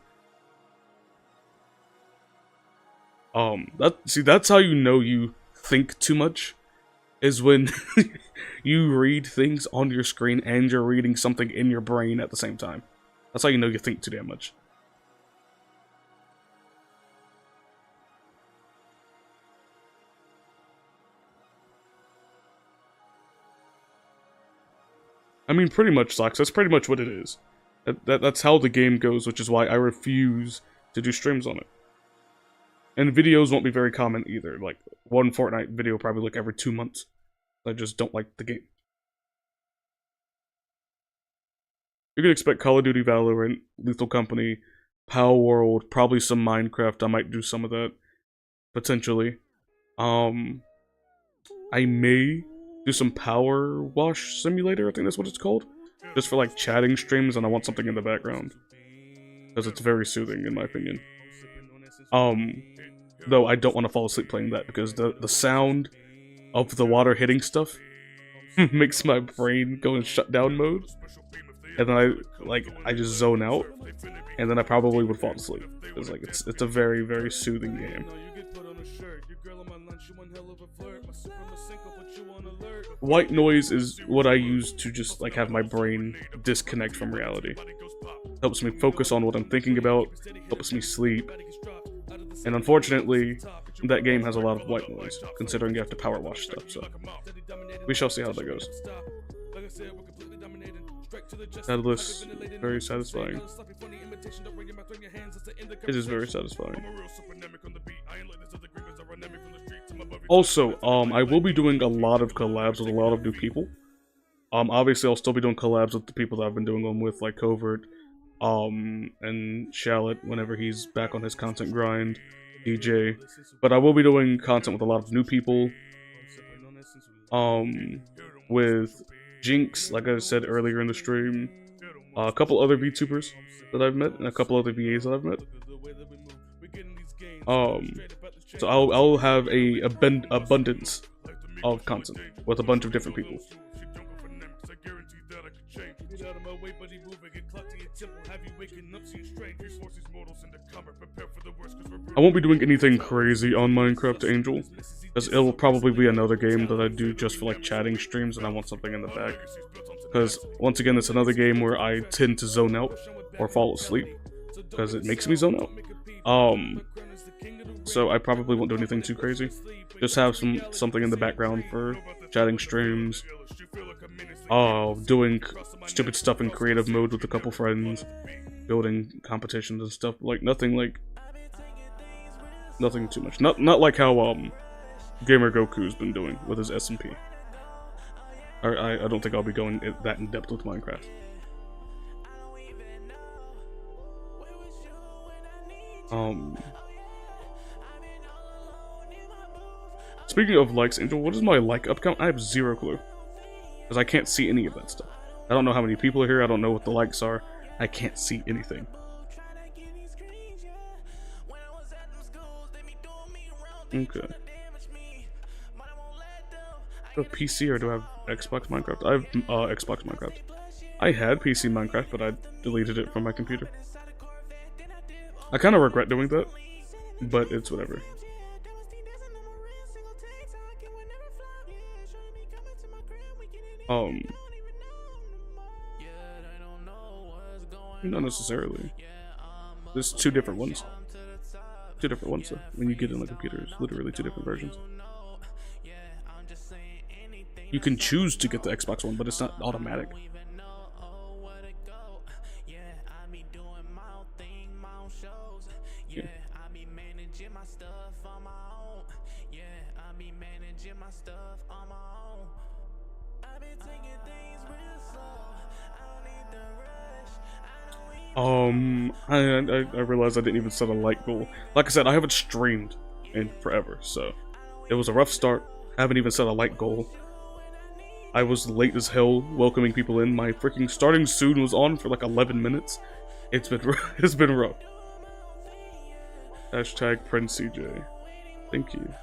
That's how you know you think too much, is when you read things on your screen and you're reading something in your brain at the same time. That's how you know you think too damn much. I mean, pretty much, Socks. That's pretty much what it is. That's how the game goes, which is why I refuse to do streams on it. And videos won't be very common either. Like, one Fortnite video probably like every 2 months. I just don't like the game. You can expect Call of Duty, Valorant, Lethal Company, Power World, probably some Minecraft. I might do some of that. Potentially. I may do some Power Wash Simulator, I think that's what it's called. Just for like chatting streams, and I want something in the background. Because it's very soothing, in my opinion. Though I don't want to fall asleep playing that, because the sound of the water hitting stuff makes my brain go in shutdown mode. And then I just zone out, and then I probably would fall asleep. It's like, it's a very, very soothing game. White noise is what I use to just like have my brain disconnect from reality. Helps me focus on what I'm thinking about, helps me sleep. And unfortunately, that game has a lot of white noise, considering you have to power wash stuff, so we shall see how that goes. Headless, very satisfying. It is very satisfying. Also, I will be doing a lot of collabs with a lot of new people. Obviously I'll still be doing collabs with the people that I've been doing them with, like Covert, and Shallot whenever he's back on his content grind, DJ. But I will be doing content with a lot of new people. With Jinx, like I said earlier in the stream, a couple other VTubers that I've met, and a couple other VAs that I've met. So I'll have a abundance of content with a bunch of different people. I won't be doing anything crazy on Minecraft Angel, because it will probably be another game that I do just for like chatting streams, and I want something in the back. Because once again, it's another game where I tend to zone out or fall asleep, because it makes me zone out. So I probably won't do anything too crazy. Just have something in the background for chatting streams. Doing stupid stuff in creative mode with a couple friends, building competitions and stuff. Like nothing too much. Not like how Gamer Goku's been doing with his SMP. I don't think I'll be going that in depth with Minecraft. Speaking of likes, Angel, what is my like up count? I have 0 clue. Because I can't see any of that stuff. I don't know how many people are here, I don't know what the likes are. I can't see anything. Okay. Do I have PC or do I have Xbox Minecraft? I have Xbox Minecraft. I had PC Minecraft, but I deleted it from my computer. I kind of regret doing that, but it's whatever. Not necessarily. There's 2 different ones. 2 different ones, though. When you get in the computer, it's literally 2 different versions. You can choose to get the Xbox One, but it's not automatic. Yeah. I realized I didn't even set a like goal. Like I said, I haven't streamed in forever, so it was a rough start. I haven't even set a like goal. I was late as hell welcoming people in. My freaking starting soon was on for like 11 minutes. It's been rough. Hashtag Prince CJ. Thank you.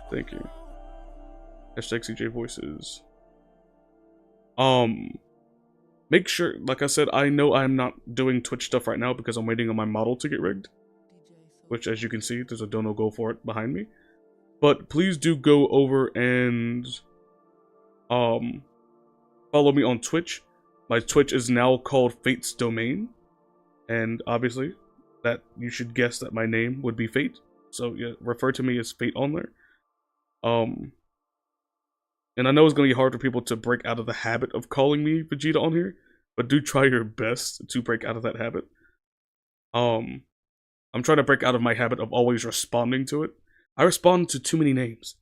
Hashtag CJ Voices. Make sure, like I said, I know I'm not doing Twitch stuff right now because I'm waiting on my model to get rigged. Which, as you can see, there's a dono go for it behind me. But please do go over and follow me on Twitch. My Twitch is now called Fate's Domain. And obviously, that you should guess that my name would be Fate. So yeah, refer to me as Fate on there. And I know it's going to be hard for people to break out of the habit of calling me Vegeta on here, but do try your best to break out of that habit. I'm trying to break out of my habit of always responding to it. I respond to too many names.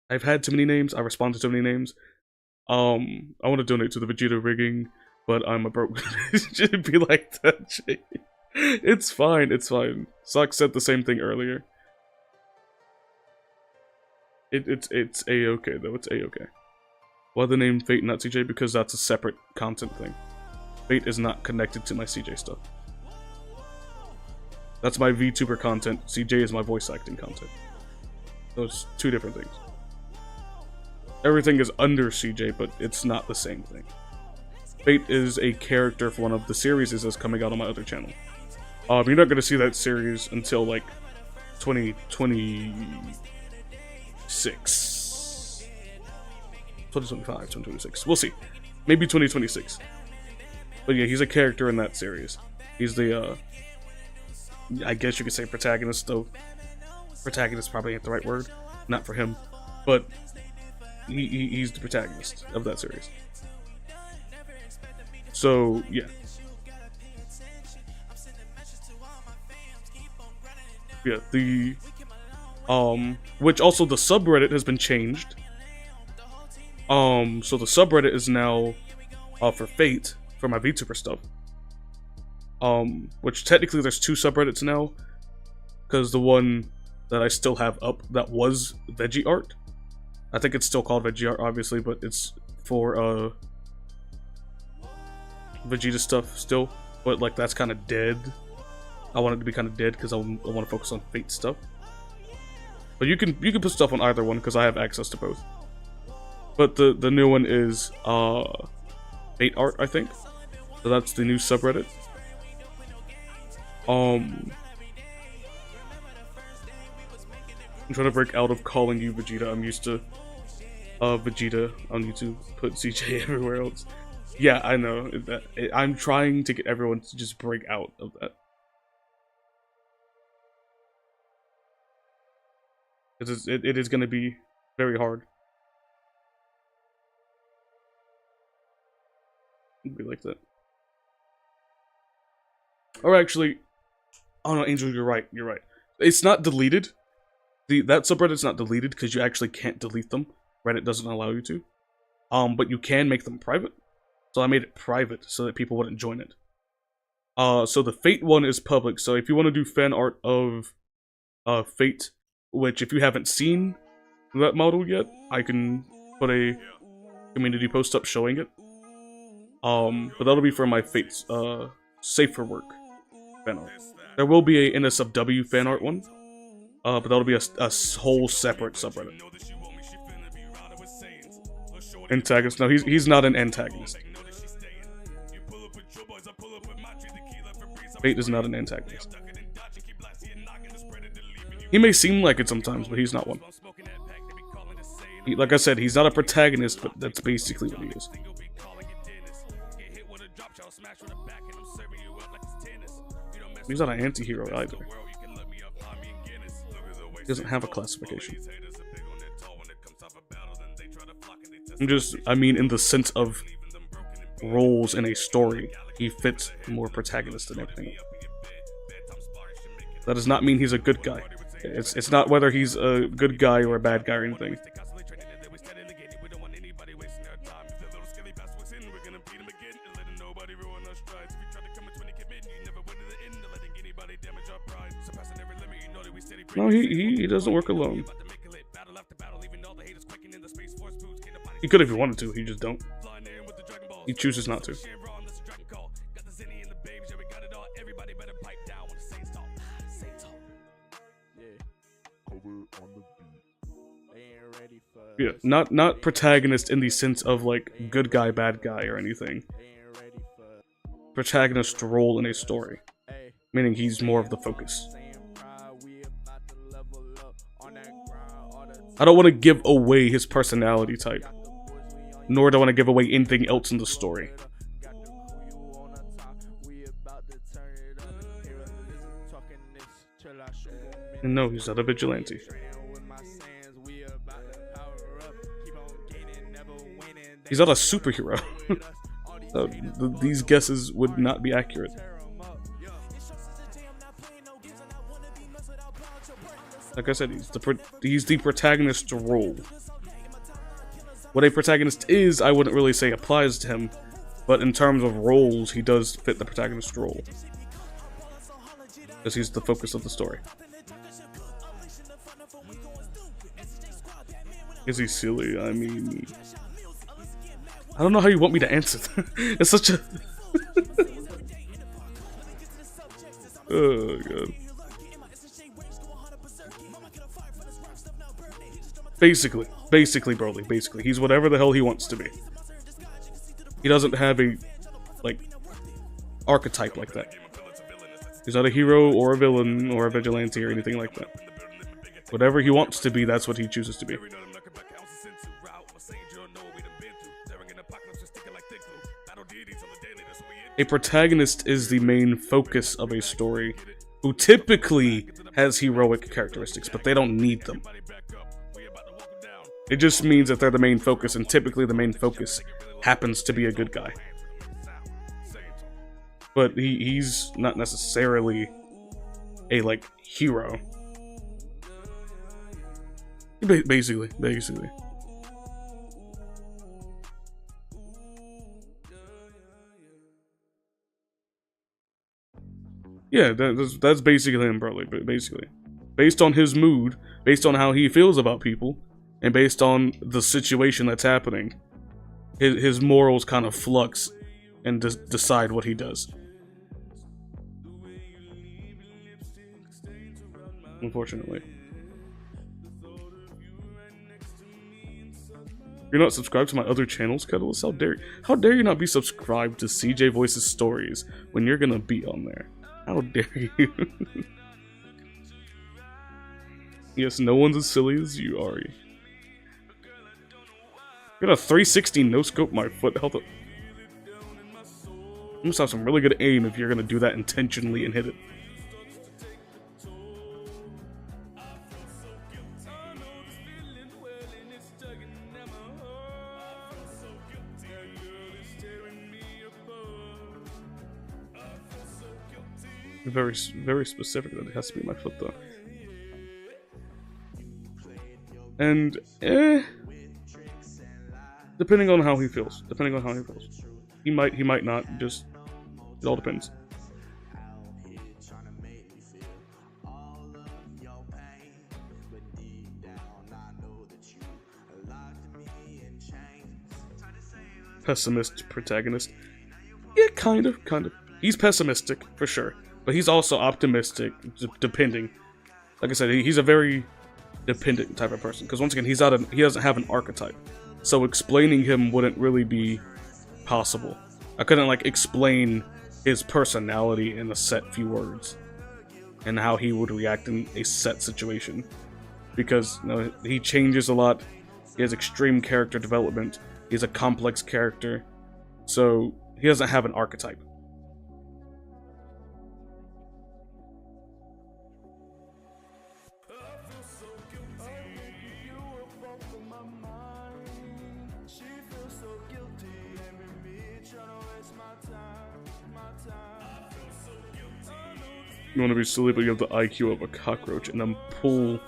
I've had too many names, I respond to too many names. I want to donate to the Vegeta rigging, but I'm a broke. It shouldn't be like that, Jay. It's fine, it's fine. Sock said the same thing earlier. It's a-okay though, it's a-okay. Why the name Fate not CJ? Because that's a separate content thing. Fate is not connected to my CJ stuff. That's my VTuber content, CJ is my voice acting content. Those 2 different things. Everything is under CJ, but it's not the same thing. Fate is a character for one of the series that's coming out on my other channel. You're not going to see that series until like 2026. 2025, 2026. We'll see. Maybe 2026. But yeah, he's a character in that series. He's the, I guess you could say protagonist, though. Protagonist probably ain't the right word. Not for him. But he's the protagonist of that series. So, yeah. Yeah, the... which also the subreddit has been changed. So the subreddit is now for Fate, for my VTuber stuff. Which technically there's 2 subreddits now, because the one that I still have up that was Veggie Art. I think it's still called Veggie Art, obviously, but it's for Vegeta stuff still. But like that's kind of dead. I want it to be kind of dead because I want to focus on Fate stuff. But you can put stuff on either one because I have access to both. But the new one is Fate Art, I think. So that's the new subreddit. I'm trying to break out of calling you Vegeta. I'm used to Vegeta on YouTube. Put CJ everywhere else. Yeah, I know. I'm trying to get everyone to just break out of that. It is going to be very hard. It'd be like that. Or actually, oh no, Angel, you're right. You're right. It's not deleted. That subreddit's not deleted because you actually can't delete them. Reddit doesn't allow you to. But you can make them private. So I made it private so that people wouldn't join it. So the Fate one is public. So if you want to do fan art of Fate, which if you haven't seen that model yet, I can put a community post up showing it. But that'll be for my Fate's safer work fan art. There will be a NSFW fan art one, but that'll be a whole separate subreddit. Antagonist? No, he's not an antagonist. Fate is not an antagonist. He may seem like it sometimes, but he's not one. Like I said, he's not a protagonist, but that's basically what he is. He's not an anti-hero either. He doesn't have a classification. I mean in the sense of roles in a story, he fits more protagonist than everything else. That does not mean he's a good guy. It's not whether he's a good guy or a bad guy or anything. No, he doesn't work alone. He could if he wanted to, he just don't. He chooses not to. Yeah, not protagonist in the sense of like good guy, bad guy or anything. Protagonist role in a story. Meaning he's more of the focus. I don't want to give away his personality type. Nor do I want to give away anything else in the story. And no, he's not a vigilante. He's not a superhero. These guesses would not be accurate. Like I said, he's the protagonist role. What a protagonist is, I wouldn't really say applies to him, but in terms of roles, he does fit the protagonist role. Because he's the focus of the story. Is he silly? I mean... I don't know how you want me to answer that. It's such a... Oh, God. Basically, Broly, basically. He's whatever the hell he wants to be. He doesn't have a, like, archetype like that. He's not a hero or a villain or a vigilante or anything like that. Whatever he wants to be, that's what he chooses to be. A protagonist is the main focus of a story, who typically has heroic characteristics, but they don't need them. It just means that they're the main focus, and typically the main focus happens to be a good guy. But he's not necessarily a, like, hero. Basically. Yeah, that's basically him, Broly, basically. Based on his mood, based on how he feels about people, and based on the situation that's happening, his morals kind of flux and decide what he does. Unfortunately. You're not subscribed to my other channels, Catalyst? How dare you not be subscribed to CJ Voices Stories when you're gonna be on there? How dare you? Yes, no one's as silly as you, Ari. Got a 360 no scope my foot. Held up. You must have some really good aim if you're gonna do that intentionally and hit it. Very, very specific that it has to be my foot though. And depending on how he feels. Depending on how he feels. He might not. Just it all depends. Pessimist protagonist. Yeah, kind of. He's pessimistic for sure, but he's also optimistic, depending. Like I said, he's a very dependent type of person. Because once again, he doesn't have an archetype, so explaining him wouldn't really be possible. I couldn't like explain his personality in a set few words, and how he would react in a set situation, because you know, he changes a lot. He has extreme character development. He's a complex character, so he doesn't have an archetype. You want to be silly, but you have the IQ of a cockroach in a pool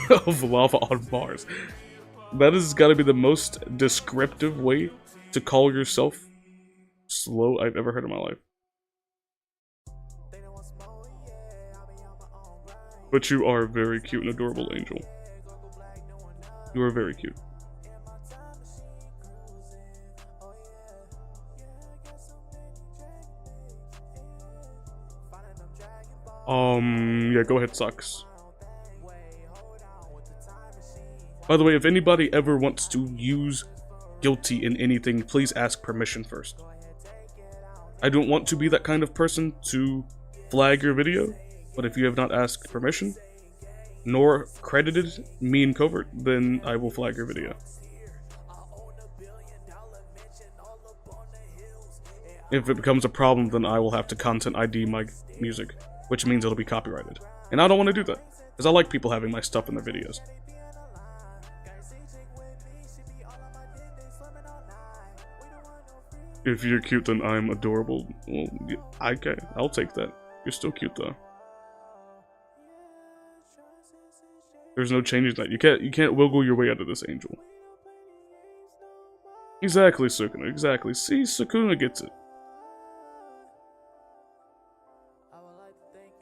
of lava on Mars. That has got to be the most descriptive way to call yourself slow I've ever heard in my life. But you are very cute and adorable, Angel. You are very cute. Yeah, go ahead, sucks. By the way, if anybody ever wants to use Guilty in anything, please ask permission first. I don't want to be that kind of person to flag your video, but if you have not asked permission, nor credited me in covert, then I will flag your video. If it becomes a problem, then I will have to content ID my music, which means it'll be copyrighted. And I don't want to do that, because I like people having my stuff in their videos. If you're cute, then I'm adorable. Well, okay, I'll take that. You're still cute, though. There's no changing that. You can't wiggle your way out of this, Angel. Exactly, Sukuna. Exactly. See, Sukuna gets it.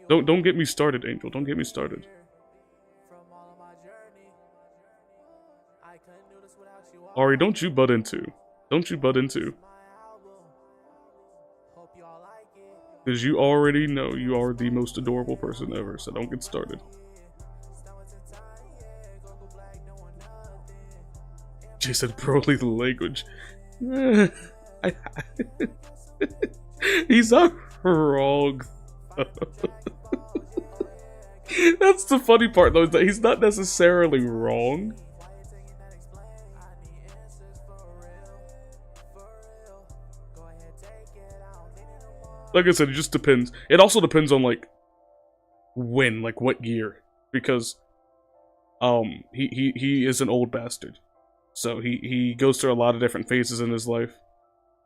Don't get me started, Angel. Don't get me started. Ari, don't you butt into. Don't you butt into. Because you already know you are the most adorable person ever, so don't get started. She said pro-lethal language. He's not wrong. That's the funny part, though, is that he's not necessarily wrong. Like I said, it just depends. It also depends on, like, when, like, what year. Because, he is an old bastard. So he goes through a lot of different phases in his life,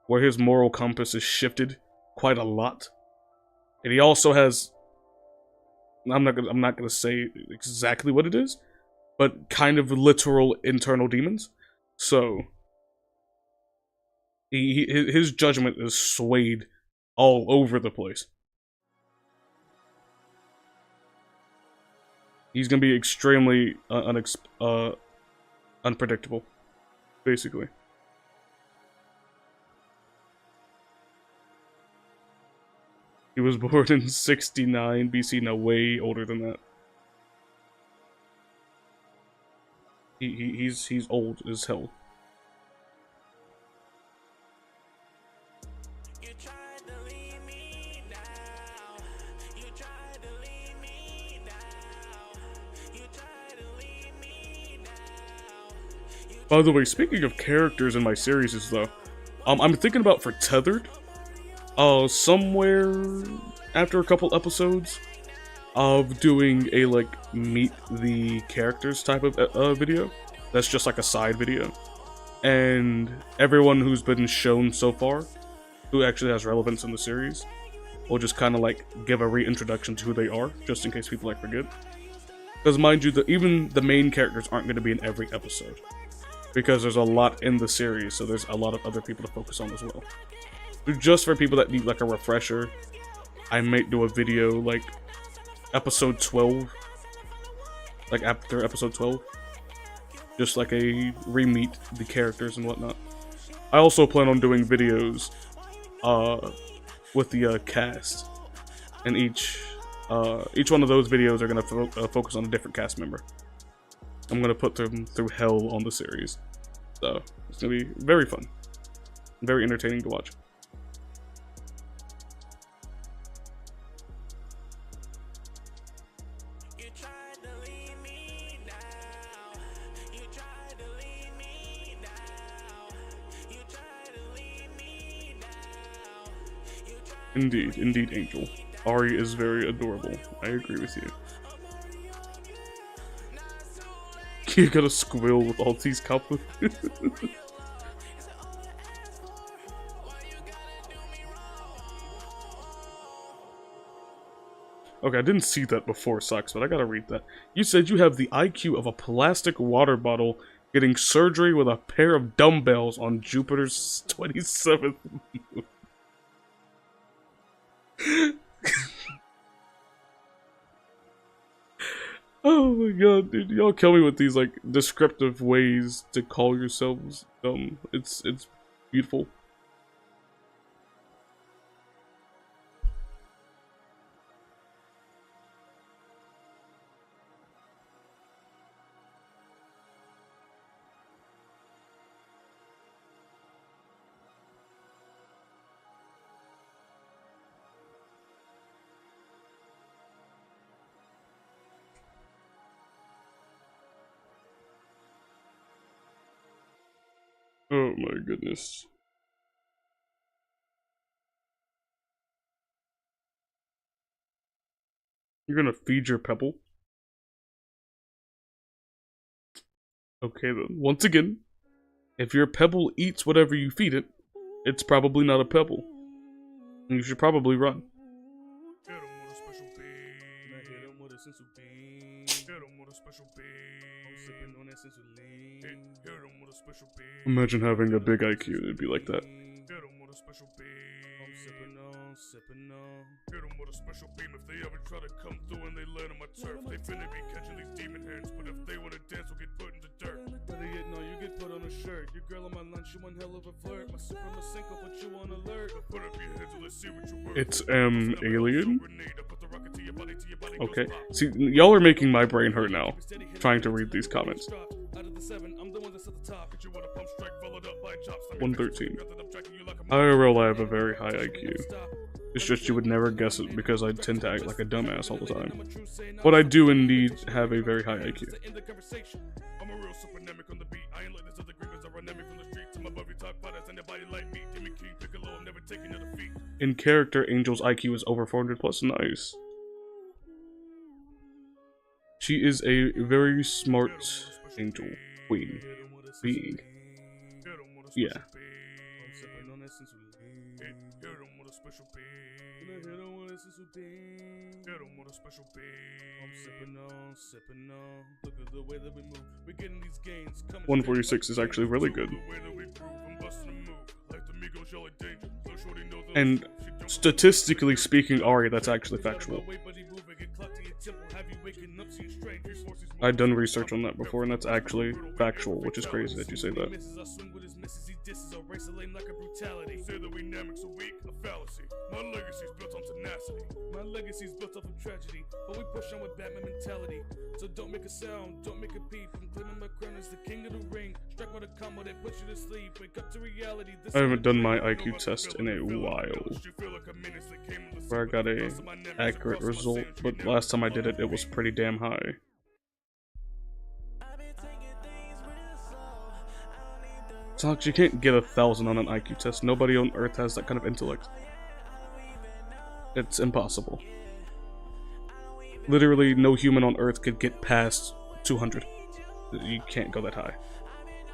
where his moral compass is shifted quite a lot. And he also has, I'm not gonna say exactly what it is, but kind of literal internal demons. So his judgment is swayed all over the place. He's gonna be extremely unpredictable, basically. He was born in 69 BC, no, way older than that. He's old as hell. By the way, speaking of characters in my series, though, I'm thinking about for Tethered, somewhere after a couple episodes of doing a like meet the characters type of video. That's just like a side video, and everyone who's been shown so far, who actually has relevance in the series, will just kind of like give a reintroduction to who they are, just in case people like forget. Because mind you, even the main characters aren't going to be in every episode, because there's a lot in the series, so there's a lot of other people to focus on as well. Just for people that need like a refresher, I might do a video like episode 12, like after episode 12, just like a re-meet the characters and whatnot. I also plan on doing videos with the cast, and each one of those videos are gonna focus on a different cast member. I'm gonna put them through hell on the series, so it's gonna be very fun, very entertaining to watch. Indeed, indeed, Angel. Ari is very adorable. I agree with you. You gotta squill with all these couplets. Okay, I didn't see that before, Socks, but I gotta read that. You said you have the IQ of a plastic water bottle getting surgery with a pair of dumbbells on Jupiter's 27th moon. Oh my god, dude, y'all kill me with these like descriptive ways to call yourselves dumb. It's beautiful. Oh my goodness. You're gonna feed your pebble? Okay then. Once again, if your pebble eats whatever you feed it, it's probably not a pebble. And you should probably run. Imagine having a big IQ, it'd be like that. If they ever try to come through and they land on my turf, they finna be catching these demon hands. But if they wanna dance, we'll get put into dirt. Better yet, no, you get put on a shirt. Your girl on my lunch, you one hell of a flirt. My suprema sync, I'll put you on alert. Put up your head till let's see what you work. It's alien. Okay. See, y'all are making my brain hurt now, trying to read these comments. 113. IRL, I have a very high IQ. It's just you would never guess it because I tend to act like a dumbass all the time. But I do indeed have a very high IQ. In character, Angel's IQ is over 400 plus. Nice. She is a very smart angel queen being. Yeah. Look at the way that we move. We're getting these gains. 146 is actually really good. And statistically speaking, Ari, that's actually factual. I've done research on that before, and that's actually factual, which is crazy that you say that. My legacy's built on tenacity. My legacy's built off of tragedy, but we push on with Batman mentality. So don't make a sound, don't make a peep. I'm claiming my crown as the king of the ring. Strike with a combo that puts you to sleep. Wake up to reality. I haven't done my IQ test in a while, where I got a accurate result, but last time I did it, it was pretty damn high. Alex, you can't get 1,000 on an IQ test. Nobody on Earth has that kind of intellect. It's impossible. Literally, no human on Earth could get past 200. You can't go that high.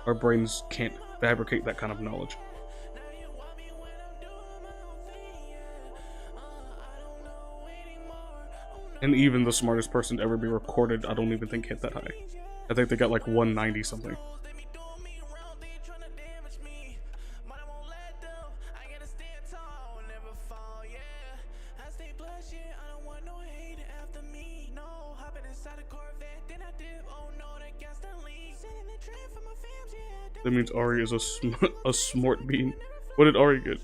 Our brains can't fabricate that kind of knowledge. And even the smartest person to ever be recorded, I don't even think hit that high. I think they got like 190 something. That means Ari is a smart being. What did Ari get?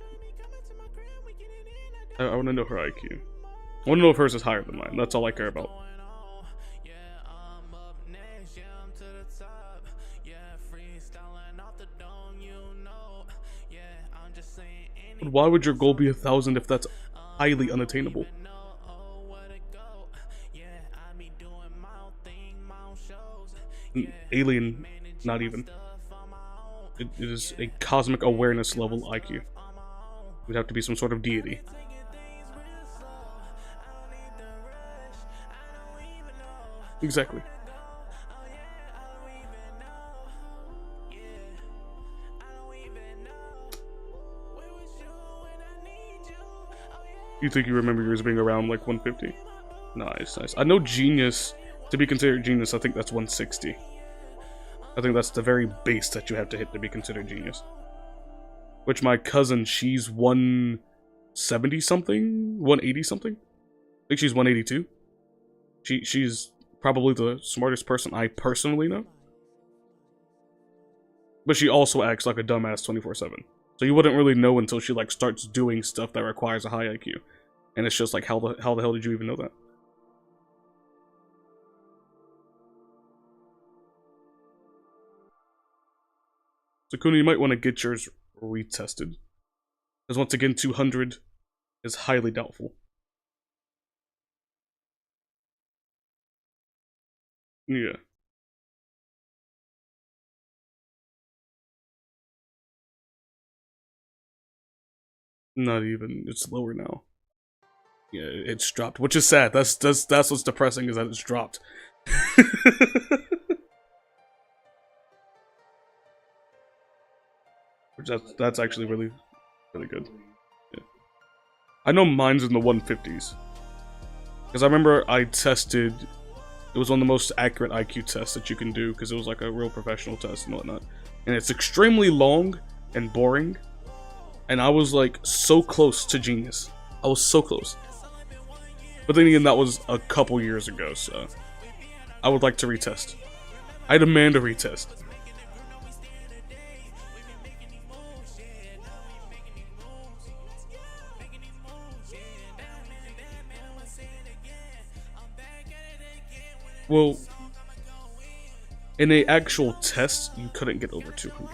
I want to know her IQ. I want to know if hers is higher than mine. That's all I care about. But why would your goal be 1,000 if that's highly unattainable? Alien, not even. It is a cosmic awareness level IQ. It would have to be some sort of deity. Exactly. You think you remember yours being around like 150? Nice, nice. I know genius, to be considered genius, I think that's 160. I think that's the very base that you have to hit to be considered genius. Which my cousin, she's 170 something? 180 something? I think she's 182. She's probably the smartest person I personally know. But she also acts like a dumbass 24/7. So you wouldn't really know until she like starts doing stuff that requires a high IQ. And it's just like, how the hell did you even know that? So Kuna, you might want to get yours retested. Because once again, 200 is highly doubtful. Yeah. Not even. It's lower now. Yeah, it's dropped, which is sad. That's what's depressing, is that it's dropped. Which that's actually really good. Yeah. I know mine's in the 150s. Because I remember I tested, it was one of the most accurate IQ tests that you can do, because it was like a real professional test and whatnot. And it's extremely long and boring. And I was like so close to genius. I was so close. But then again, that was a couple years ago, so I would like to retest. I demand a retest. Well, in a actual test, you couldn't get over 200.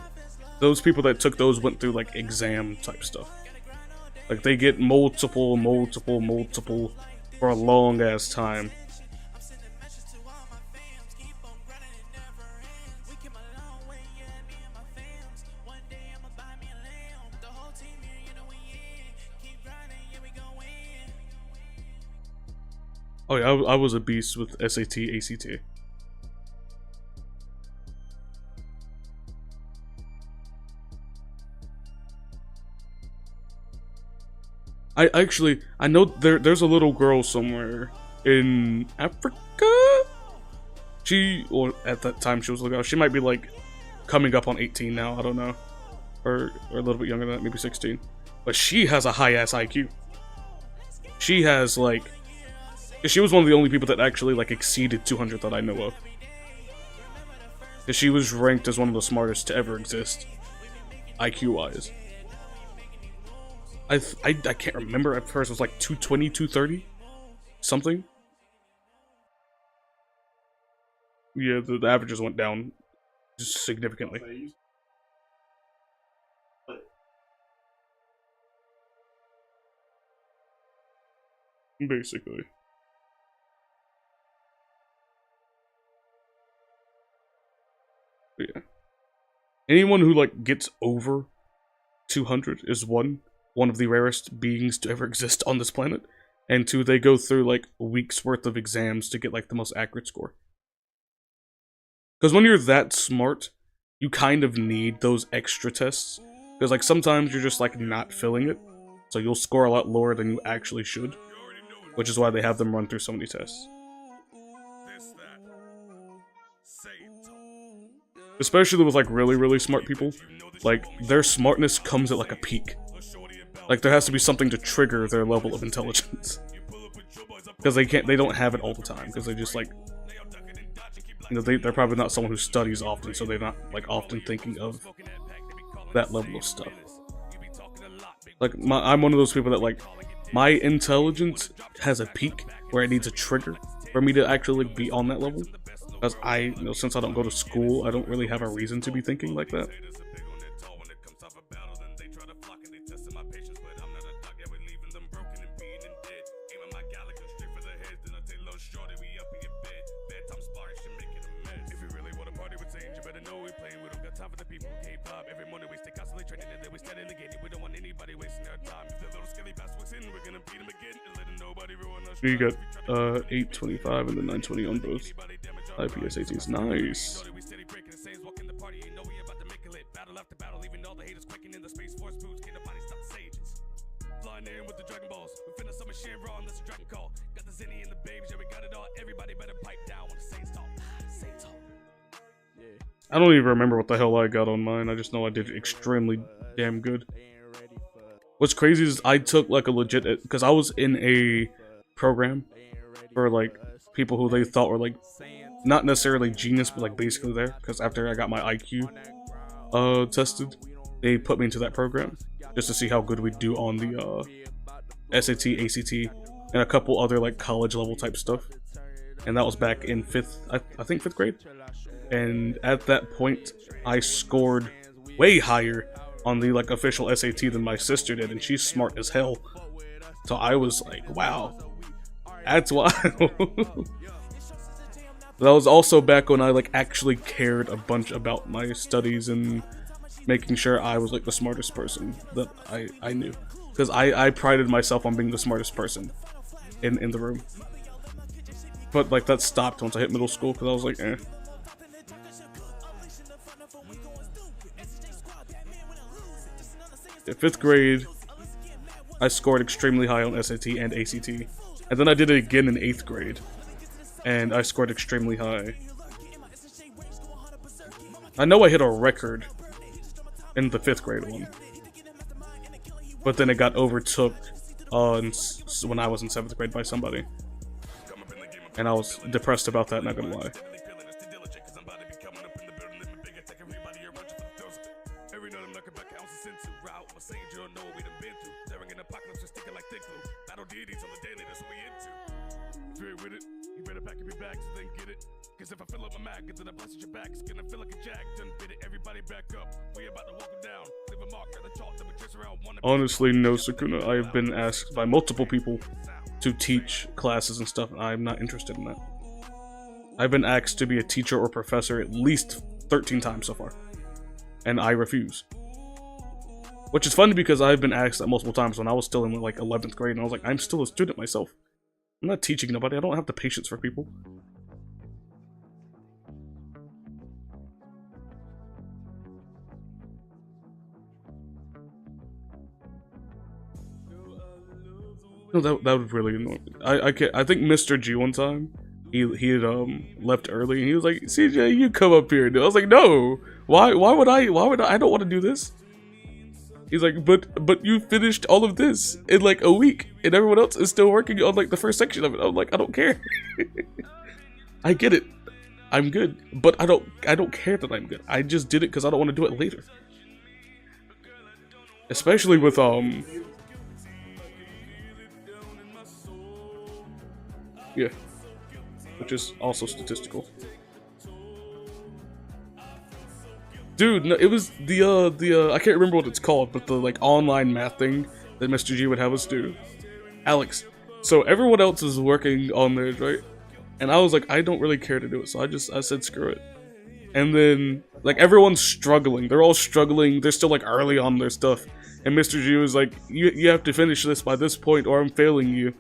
Those people that took those went through like exam type stuff. Like they get multiple for a long ass time. Oh yeah, I was a beast with SAT, ACT. I know there's a little girl somewhere in Africa. Or at that time she was looking out. She might be like coming up on 18 now. I don't know, or a little bit younger than that, maybe 16. But she has a high ass IQ. She has like, she was one of the only people that actually like exceeded 200 that I know of. Because she was ranked as one of the smartest to ever exist, IQ wise. I can't remember. At first it was like 220, 230? Something? Yeah, the averages went down just significantly. Basically. But yeah. anyone who like gets over 200 is one of the rarest beings to ever exist on this planet, and two, they go through like weeks worth of exams to get like the most accurate score. Because when you're that smart, you kind of need those extra tests. Because like sometimes you're just like not filling it, so you'll score a lot lower than you actually should. Which is why they have them run through so many tests. Especially with like really, really smart people. Like their smartness comes at like a peak. Like there has to be something to trigger their level of intelligence. Because they don't have it all the time. Because they just like, you know, they're probably not someone who studies often, so they're not like often thinking of that level of stuff. Like I'm one of those people that like, my intelligence has a peak where it needs a trigger for me to actually like, be on that level. Because you know, since I don't go to school, I don't really have a reason to be thinking like that. You got 825 and then 920 on both IPS 18s. Nice. I don't even remember what the hell I got on mine. I just know I did extremely damn good. What's crazy is I took like a legit, because I was in a program for like people who they thought were like not necessarily genius, but like basically there. Because after I got my IQ tested, they put me into that program just to see how good we do on the SAT, ACT, and a couple other like college level type stuff. And that was back in I think fifth grade. And at that point, I scored way higher on the like official SAT than my sister did, and she's smart as hell. So I was like, wow, that's wild. That was also back when I like actually cared a bunch about my studies and making sure I was like the smartest person that I knew. Because I prided myself on being the smartest person in the room. But like that stopped once I hit middle school, because I was like, eh. In 5th grade, I scored extremely high on SAT and ACT. And then I did it again in 8th grade, and I scored extremely high. I know I hit a record in the 5th grade one, but then it got overtook when I was in 7th grade by somebody. And I was depressed about that, not gonna lie. Honestly, no, Sukuna. I have been asked by multiple people to teach classes and stuff, and I'm not interested in that. I've been asked to be a teacher or professor at least 13 times so far, and I refuse. Which is funny because I've been asked that multiple times when I was still in like 11th grade, and I was like, I'm still a student myself. I'm not teaching nobody. I don't have the patience for people. No, that would really annoy me. I think Mr. G one time, he had left early, and he was like, CJ, you come up here. I was like, no. Why would I? I don't want to do this. He's like, but you finished all of this in like a week, and everyone else is still working on like the first section of it. I'm like, I don't care. I get it. I'm good, but I don't care that I'm good. I just did it because I don't want to do it later. Especially with yeah, which is also statistical. Dude, no, it was the I can't remember what it's called, but the like online math thing that Mr. G would have us do. Alex. So everyone else is working on theirs, right? And I was like, I don't really care to do it, so I said screw it. And then, like, everyone's struggling. They're all struggling. They're still, like, early on their stuff. And Mr. G was like, you have to finish this by this point or I'm failing you.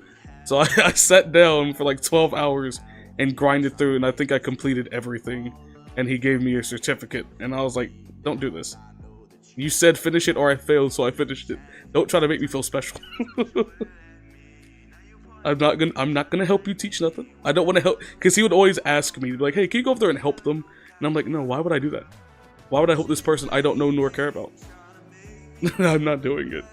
So I sat down for, like, 12 hours and grinded through, and I think I completed everything. And he gave me a certificate. And I was like, don't do this. You said finish it or I failed, so I finished it. Don't try to make me feel special. I'm not gonna help you teach nothing. I don't want to help, because he would always ask me, like, hey, can you go over there and help them? And I'm like, no, why would I do that? Why would I help this person I don't know nor care about? I'm not doing it.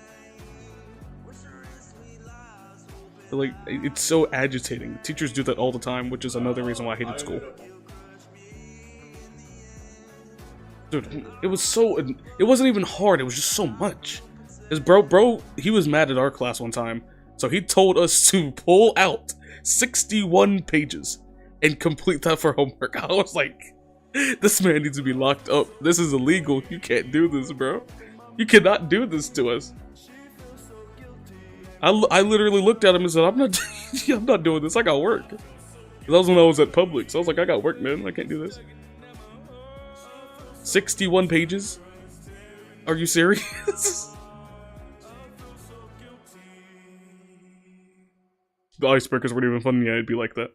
Like, it's so agitating. Teachers do that all the time, which is another reason why I hated school. Dude, it wasn't even hard, it was just so much. Cause bro, he was mad at our class one time. So he told us to pull out 61 pages and complete that for homework. I was like, this man needs to be locked up. This is illegal. You can't do this, bro. You cannot do this to us. I literally looked at him and said, I'm not doing this. I got work. That was when I was at Publix. So I was like, I got work, man. I can't do this. 61 pages? Are you serious? The icebreakers weren't even fun. Yeah, it'd be like that.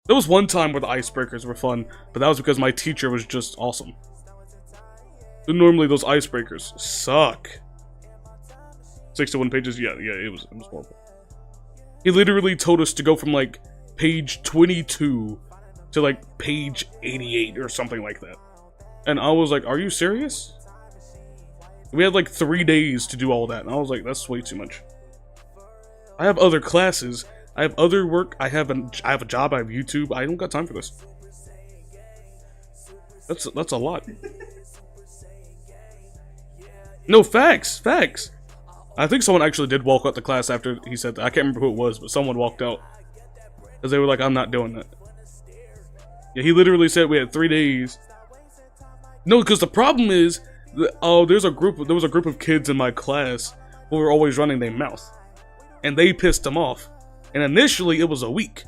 There was one time where the icebreakers were fun, but that was because my teacher was just awesome. And normally those icebreakers suck. 61 pages, yeah, it was horrible. He literally told us to go from like page 22 to like page 88 or something like that. And I was like, are you serious? We had like 3 days to do all that, and I was like, that's way too much. I have other classes. I have other work, I have a job, I have YouTube, I don't got time for this. That's a lot. No, facts. I think someone actually did walk out the class after he said that. I can't remember who it was, but someone walked out. Because they were like, I'm not doing that. Yeah, he literally said we had 3 days. No, because the problem is, there was a group of kids in my class who were always running their mouth. And they pissed him off. And initially, it was a week.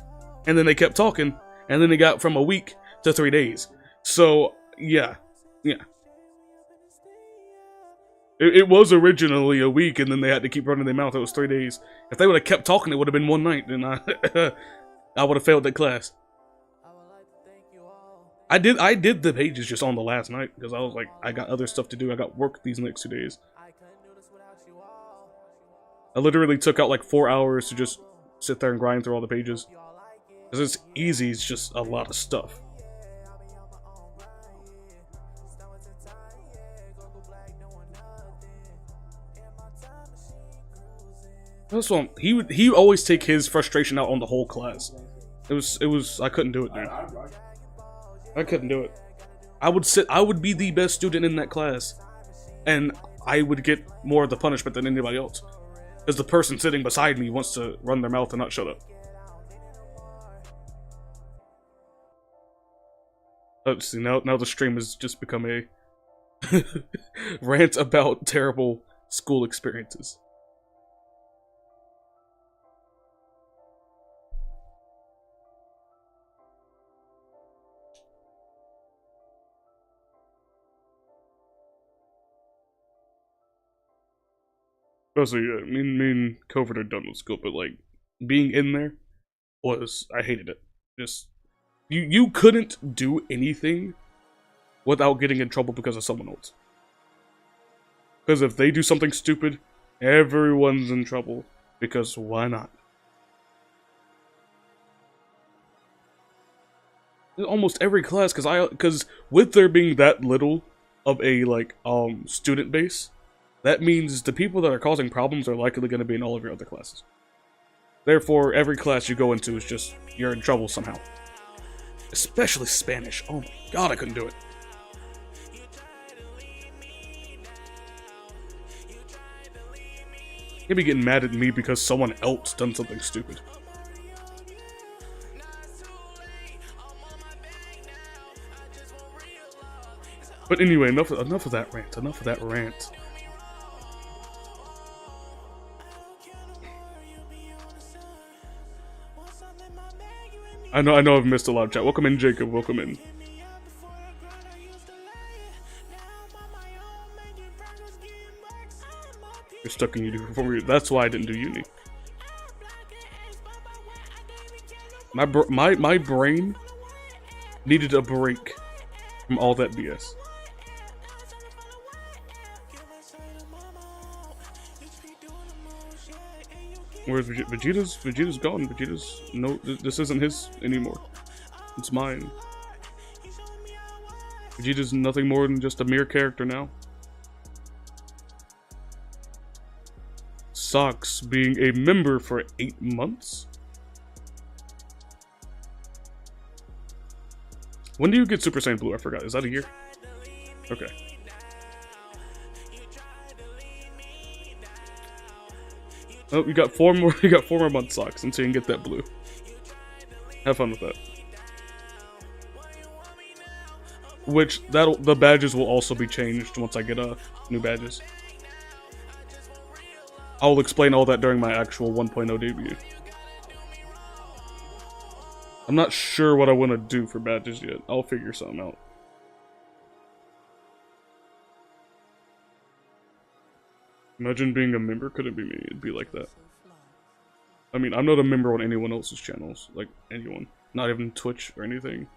And then they kept talking. And then it got from a week to 3 days. So, yeah. It was originally a week, and then they had to keep running their mouth. It was 3 days. If they would have kept talking, it would have been one night. And I would have failed that class. I did the pages just on the last night. Because I was like, I got other stuff to do. I got work these next 2 days. I literally took out like 4 hours to just sit there and grind through all the pages. Because it's easy, it's just a lot of stuff. That's what he always take his frustration out on the whole class. It was I couldn't do it, dude. I couldn't do it. I would be the best student in that class, and I would get more of the punishment than anybody else. Because the person sitting beside me wants to run their mouth and not shut up. Oh, see, now the stream has just become a rant about terrible school experiences. Also, yeah, me and COVID are done with school, but like being in there I hated it. Just you couldn't do anything without getting in trouble because of someone else. Because if they do something stupid, everyone's in trouble. Because why not? Almost every class, because with there being that little of a like student base, that means the people that are causing problems are likely going to be in all of your other classes. Therefore, every class you go into is just, you're in trouble somehow. Especially Spanish. Oh my god, I couldn't do it. You'd be getting mad at me because someone else done something stupid. But anyway, enough of that rant. I know I've missed a lot of chat. Welcome in, Jacob. Welcome in. you're stuck in uni for 4 years. That's why I didn't do uni. My brain needed a break from all that BS. Whereas Vegeta's gone. Vegeta's no, this isn't his anymore. It's mine. Vegeta's nothing more than just a mere character now. Socks being a member for 8 months? When do you get Super Saiyan Blue? I forgot. Is that a year? Okay. Oh, you got 4 more. You got 4 more months, Socks, until you can get that blue. Have fun with that. Which the badges will also be changed once I get new badges. I will explain all that during my actual 1.0 debut. I'm not sure what I want to do for badges yet. I'll figure something out. Imagine being a member. Couldn't be me. It'd be like that. I mean, I'm not a member on anyone else's channels. Like, anyone. Not even Twitch or anything.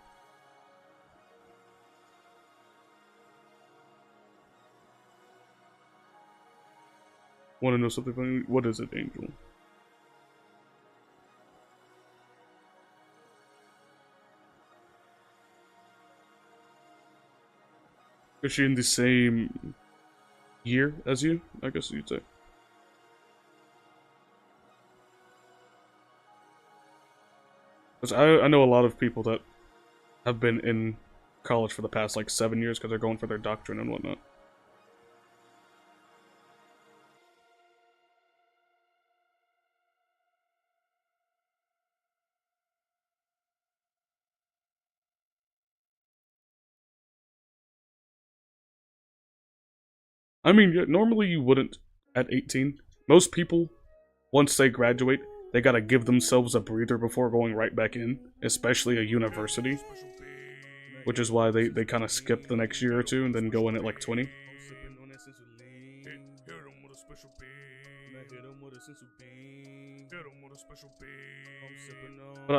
Want to know something funny? What is it, Angel? Is she in the same year as you? I guess you'd say. Because I know a lot of people that have been in college for the past like 7 years because they're going for their doctorate and whatnot. I mean, yeah, normally you wouldn't at 18. Most people, once they graduate, they gotta give themselves a breather before going right back in, especially a university. Which is why they kind of skip the next year or two and then go in at like 20. But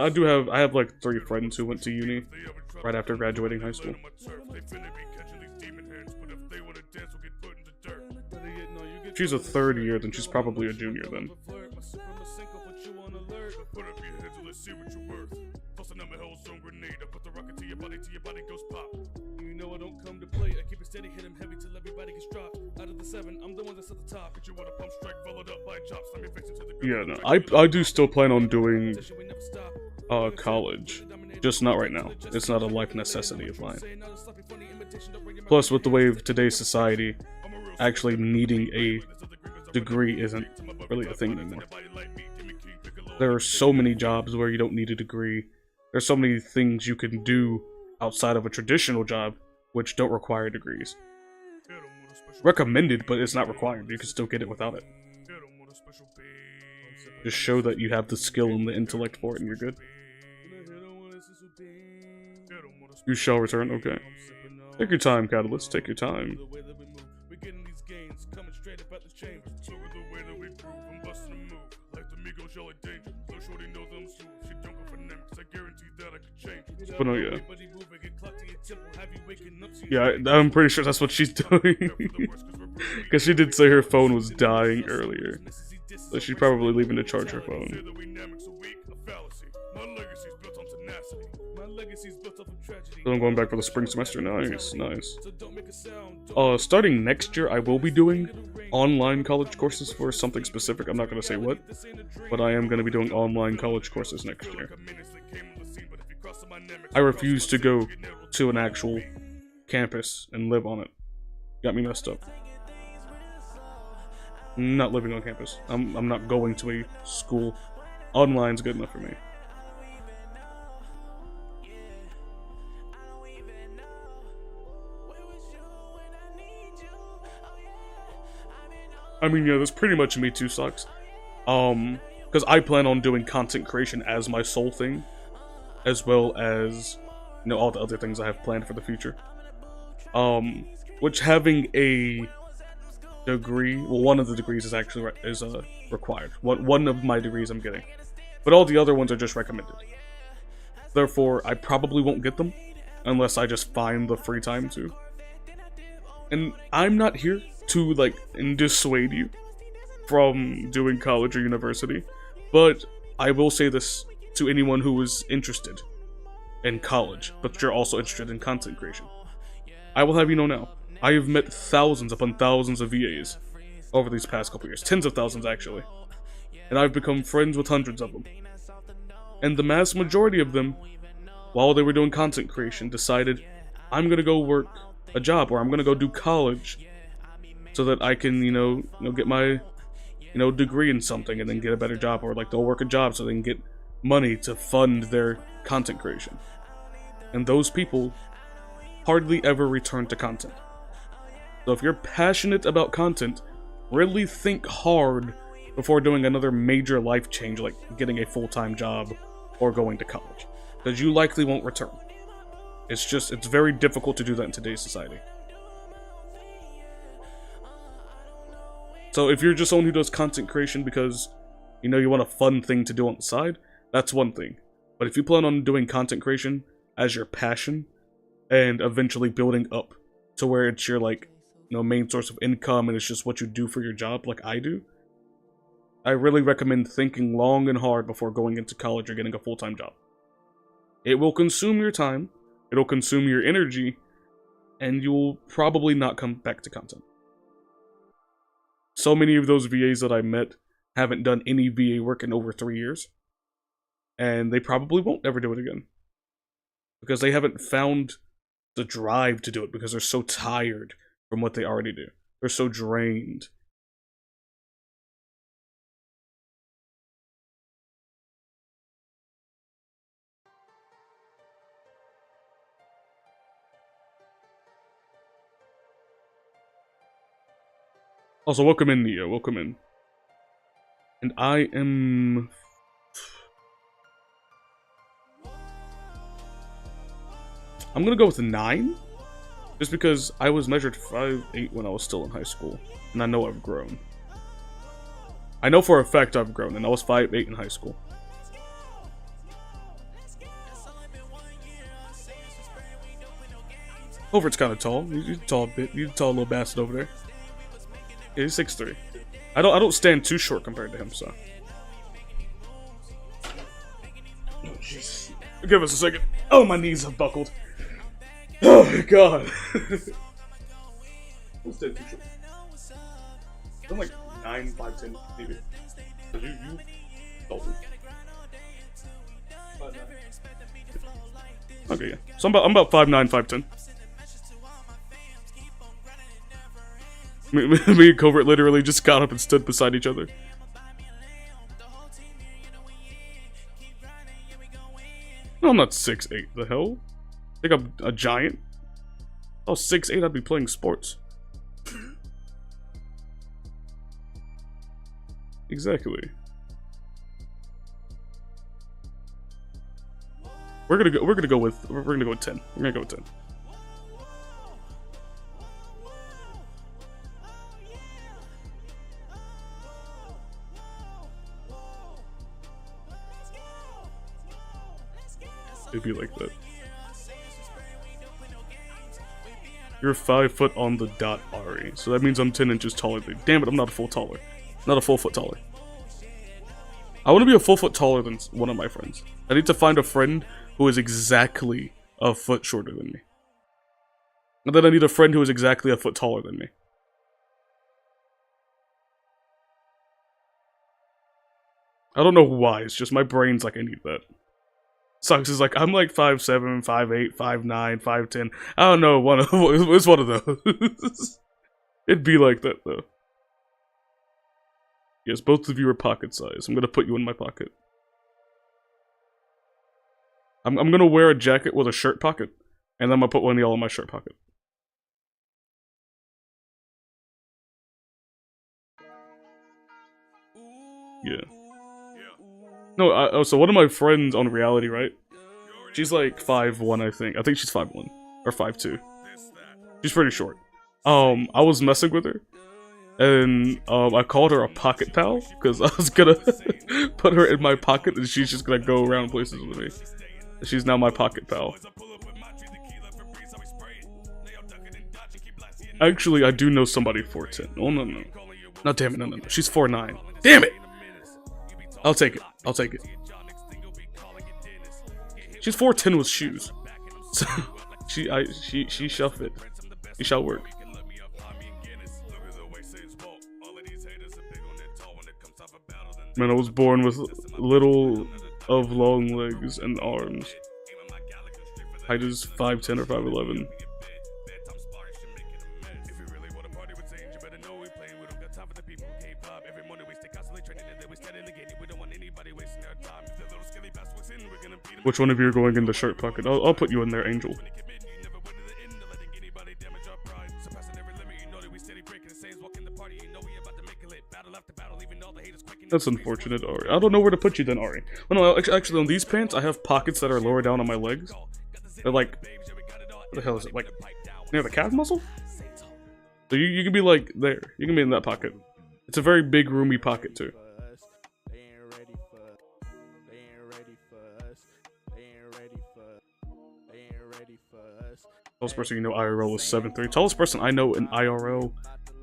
I have like 3 friends who went to uni right after graduating high school. She's a 3rd year, then she's probably a junior then. You know I don't come to play. I keep it steady, hit him heavy till everybody gets dropped. Out of the 7, I'm the one that's at the top. Get you with a pump strike, followed up by chops. Let me fix it to the yeah, no, I do still plan on doing college. Just not right now. It's not a life necessity of mine. Plus, with the way of today's society, actually needing a degree isn't really a thing anymore. There are so many jobs where you don't need a degree. There's so many things you can do outside of a traditional job which don't require degrees. Recommended, but it's not required. You can still get it without it. Just show that you have the skill and the intellect for it and you're good. You shall return, okay. Take your time, Catalyst, take your time. But no, yeah. Yeah, I'm pretty sure that's what she's doing. Because she did say her phone was dying earlier. So she's probably leaving to charge her phone. So I'm going back for the spring semester. Nice, nice. Starting next year, I will be doing online college courses for something specific. I'm not going to say what, but I am going to be doing online college courses next year. I refuse to go to an actual campus and live on it. Got me messed up. I'm not living on campus. I'm not going to a school. Online's good enough for me. I mean, yeah, that's pretty much me too, Sucks. Because I plan on doing content creation as my sole thing, as well as, you know, all the other things I have planned for the future. Which having a degree. Well, one of the degrees is actually required. One of my degrees I'm getting, but all the other ones are just recommended. Therefore, I probably won't get them unless I just find the free time to. And I'm not here to like dissuade you from doing college or university, but I will say this to anyone who is interested in college, but you're also interested in content creation. I will have you know now, I have met thousands upon thousands of VAs over these past couple years, tens of thousands actually, and I've become friends with hundreds of them. And the mass majority of them, while they were doing content creation, decided, I'm gonna go work a job, or I'm gonna go do college, so that I can, get my, degree in something, and then get a better job, or like they'll work a job so they can get money to fund their content creation. And those people hardly ever return to content. So if you're passionate about content, really think hard before doing another major life change like getting a full-time job or going to college, because you likely won't return. It's very difficult to do that in today's society. So if you're just someone who does content creation because, you want a fun thing to do on the side, that's one thing. But if you plan on doing content creation as your passion, and eventually building up to where it's your, main source of income, and it's just what you do for your job, like I do, I really recommend thinking long and hard before going into college or getting a full-time job. It will consume your time, it'll consume your energy, and you'll probably not come back to content. So many of those VAs that I met haven't done any VA work in over 3 years, and they probably won't ever do it again, because they haven't found the drive to do it, because they're so tired from what they already do. They're so drained. Also, welcome in, Neo. Welcome in. And I am... I'm gonna go with a 9. Just because I was measured 5'8" when I was still in high school. And I know I've grown. I know for a fact I've grown, and I was 5'8" in high school. Overt's kind of tall. He's a tall bit. He's a tall little bastard over there. Yeah, he's 6'3". I don't stand too short compared to him, so. Oh, jeez. Give us a second. Oh, my knees have buckled. Oh my god. Don't stand too short. I'm like 9, 5, 10, maybe. But you don't. Okay, yeah. So I'm about 5'9", 5'10". Me and Covert literally just got up and stood beside each other. No, I'm not 6'8". The hell? I think I'm a giant? I was 6'8", I'd be playing sports. Exactly. We're gonna go with 10. We're gonna go with 10. It'd be like that. You're 5 foot on the dot, Ari. So that means I'm 10 inches taller than you. Damn it, I'm not a full taller. Not a full foot taller. I want to be a full foot taller than one of my friends. I need to find a friend who is exactly a foot shorter than me. And then I need a friend who is exactly a foot taller than me. I don't know why, it's just my brain's like, I need that. Sucks is like, I'm like 5'7", 5'8", 5'9", 5'10". I don't know, it's one of those. It'd be like that, though. Yes, both of you are pocket size. I'm gonna put you in my pocket. I'm gonna wear a jacket with a shirt pocket, and then I'm gonna put one of y'all in my shirt pocket. Yeah. No, so one of my friends on Reality, right? She's like 5'1", I think. I think she's 5'1", or 5'2". She's pretty short. I was messing with her, And I called her a pocket pal because I was gonna put her in my pocket and she's just gonna go around places with me. She's now my pocket pal. Actually, I do know somebody 4'10". Oh no. No, damn it, no. She's 4'9". Damn it! I'll take it. She's 4'10" with shoes. So she shall fit. She shall work. Man, I was born with little of long legs and arms. Height is 5'10" or 5'11". Which one of you are going in the shirt pocket? I'll put you in there, Angel. That's unfortunate, Ari. I don't know where to put you then, Ari. Well, no, actually, on these pants, I have pockets that are lower down on my legs. They're like... What the hell is it? Like, near the calf muscle? So you can be like there. You can be in that pocket. It's a very big, roomy pocket, too. Tallest person you know IRL is 7'3". Tallest person I know in IRL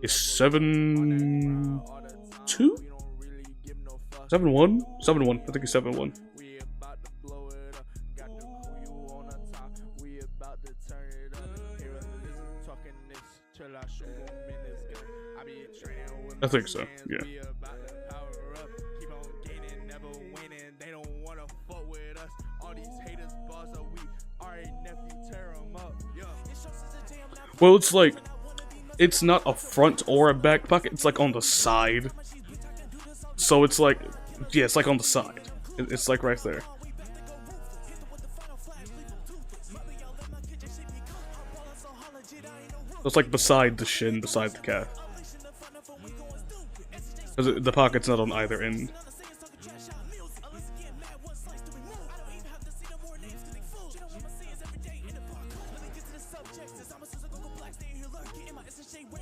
is 7'2"? 7'1"? 7'1". I think he's 7'1". I think so, yeah. Well, it's like, it's not a front or a back pocket, it's like on the side. So it's like, yeah, it's like on the side. It's like right there. It's like beside the shin, beside the calf. Because the pocket's not on either end.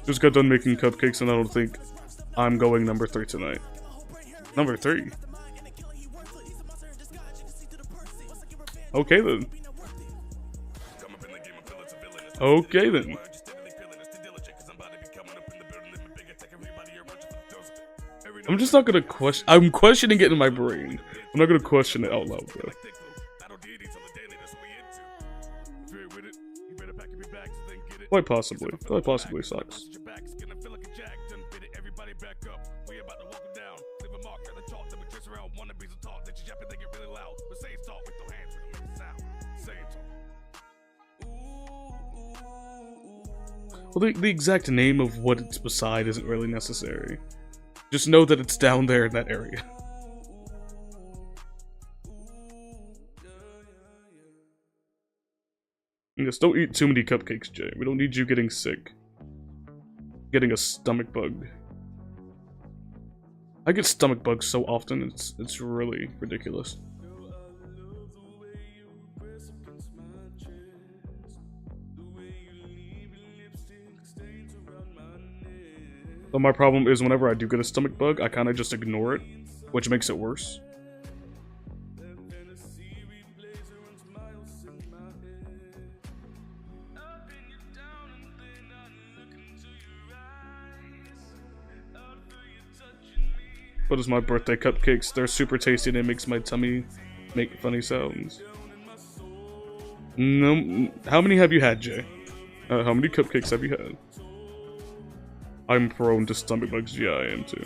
Just got done making cupcakes and I don't think I'm going number 3 tonight. Number 3? Okay then. Okay then. I'm just not gonna question. I'm questioning it in my brain. I'm not gonna question it out loud, though. Quite possibly. Quite possibly sucks. Well, the exact name of what it's beside isn't really necessary. Just know that it's down there in that area. Just don't eat too many cupcakes, Jay. We don't need you getting sick. Getting a stomach bug. I get stomach bugs so often, it's really ridiculous. But my problem is whenever I do get a stomach bug, I kind of just ignore it, which makes it worse. What is my birthday cupcakes? They're super tasty and it makes my tummy make funny sounds. No, how many have you had, Jay? How many cupcakes have you had? I'm prone to stomach bugs. Yeah, I am too.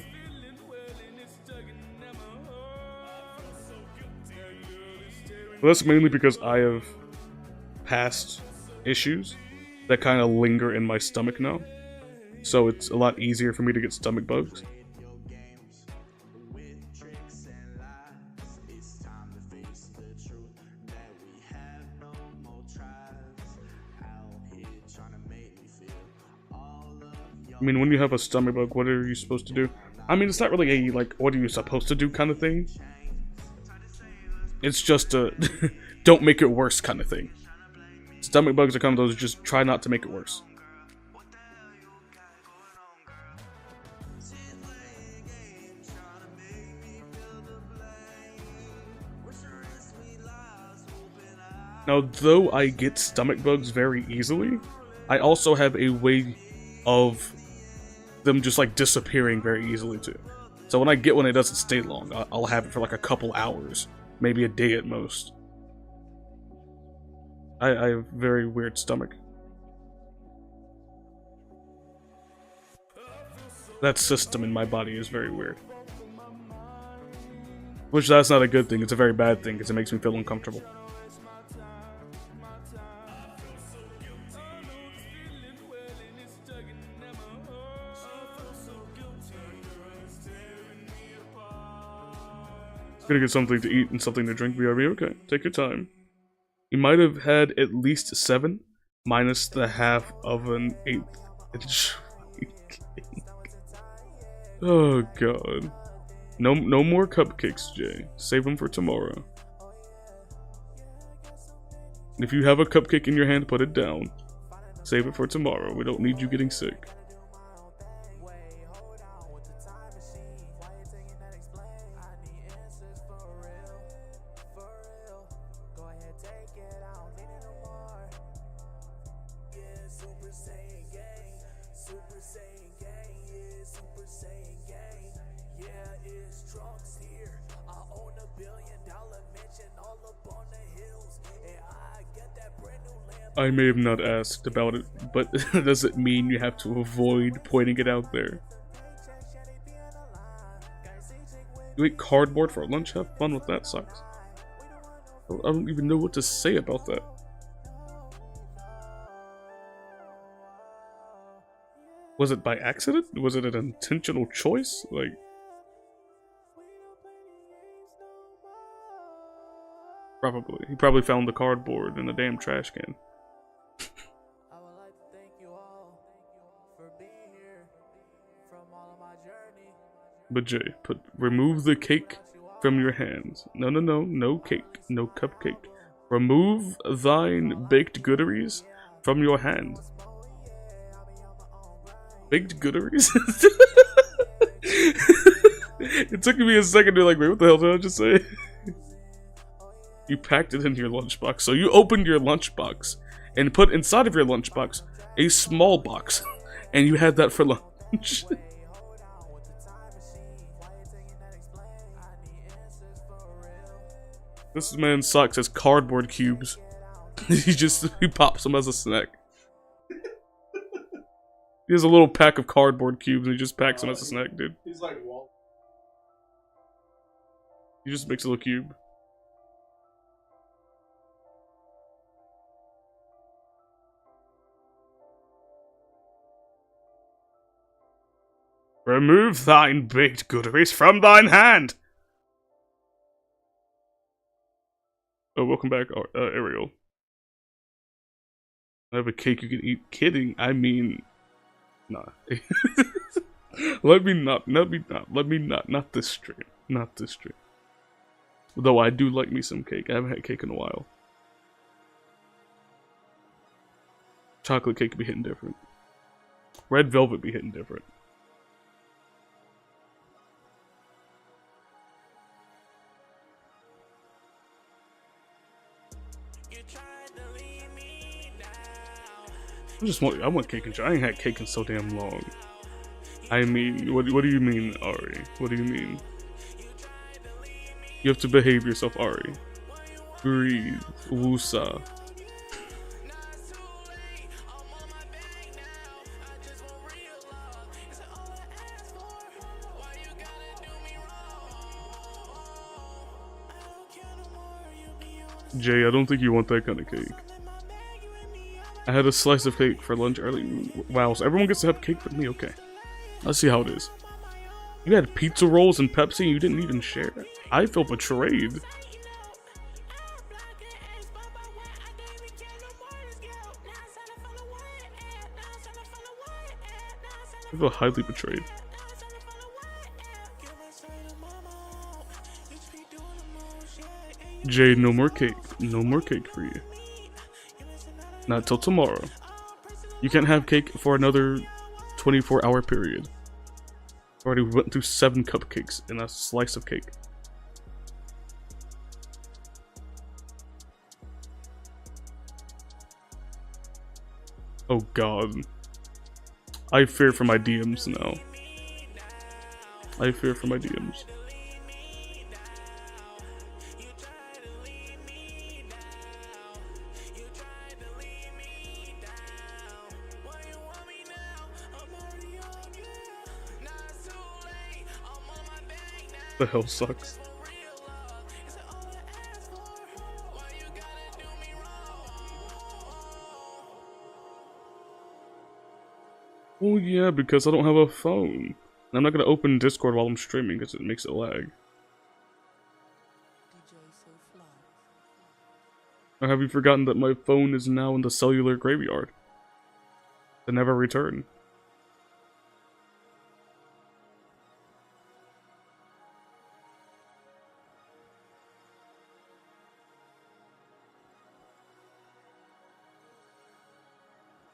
Well, that's mainly because I have past issues that kind of linger in my stomach now. So it's a lot easier for me to get stomach bugs. I mean, when you have a stomach bug, what are you supposed to do? I mean, it's not really a, like, what are you supposed to do kind of thing. It's just a, don't make it worse kind of thing. Stomach bugs are kind of those, just try not to make it worse. Now, though I get stomach bugs very easily, I also have a way of them just like disappearing very easily too. So when I get one, it doesn't stay long. I'll have it for like a couple hours, maybe a day at most. I have very weird stomach. That system in my body is very weird. Which that's not a good thing, it's a very bad thing because it makes me feel uncomfortable. Gonna get something to eat and something to drink, BRB. Okay, take your time. You might have had at least 7, minus the half of an 1/8 inch. Oh god. No more cupcakes, Jay. Save them for tomorrow. If you have a cupcake in your hand, put it down. Save it for tomorrow. We don't need you getting sick. I may have not asked about it, but does it mean you have to avoid pointing it out there? You eat cardboard for lunch? Have fun with that, sucks. I don't even know what to say about that. Was it by accident? Was it an intentional choice? Like... Probably. He probably found the cardboard in a damn trash can. But Jay, remove the cake from your hands. No cake, no cupcake. Remove thine baked gooderies from your hand. Baked gooderies? It took me a second to like, wait, what the hell did I just say? You packed it into your lunchbox. So you opened your lunchbox and put inside of your lunchbox a small box, and you had that for lunch. This man sucks as cardboard cubes. he pops them as a snack. He has a little pack of cardboard cubes and he just packs them as a snack, dude. He's like, Walt. He just makes a little cube. Remove thine baked gooderies from thine hand! Oh, welcome back, Ariel. I have a cake you can eat. Kidding, I mean... Nah. Let me not this stream. Not this stream. Though I do like me some cake. I haven't had cake in a while. Chocolate cake be hitting different. Red velvet be hitting different. I want cake and I ain't had cake in so damn long. I mean, what do you mean, Ari? What do you mean? You have to behave yourself, Ari. Breathe. Wusa. Jay, I don't think you want that kind of cake. I had a slice of cake for lunch early. Wow, so everyone gets to have cake with me? Okay. Let's see how it is. You had pizza rolls and Pepsi and you didn't even share? I feel betrayed. I feel highly betrayed. Jay, no more cake. No more cake for you. Not till tomorrow. You can't have cake for another 24-hour period. Already went through 7 cupcakes and a slice of cake. Oh god. I fear for my DMs now. I fear for my DMs. The hell sucks. Oh yeah, because I don't have a phone. And I'm not gonna open Discord while I'm streaming because it makes it lag. Or have you forgotten that my phone is now in the cellular graveyard? To never return.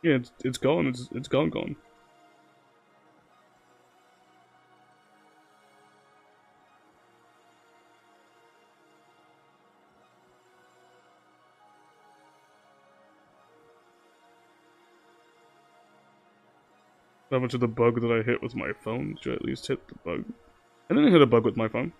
Yeah, it's gone. It's gone. How much of the bug that I hit with my phone? Should I at least hit the bug? I didn't hit a bug with my phone.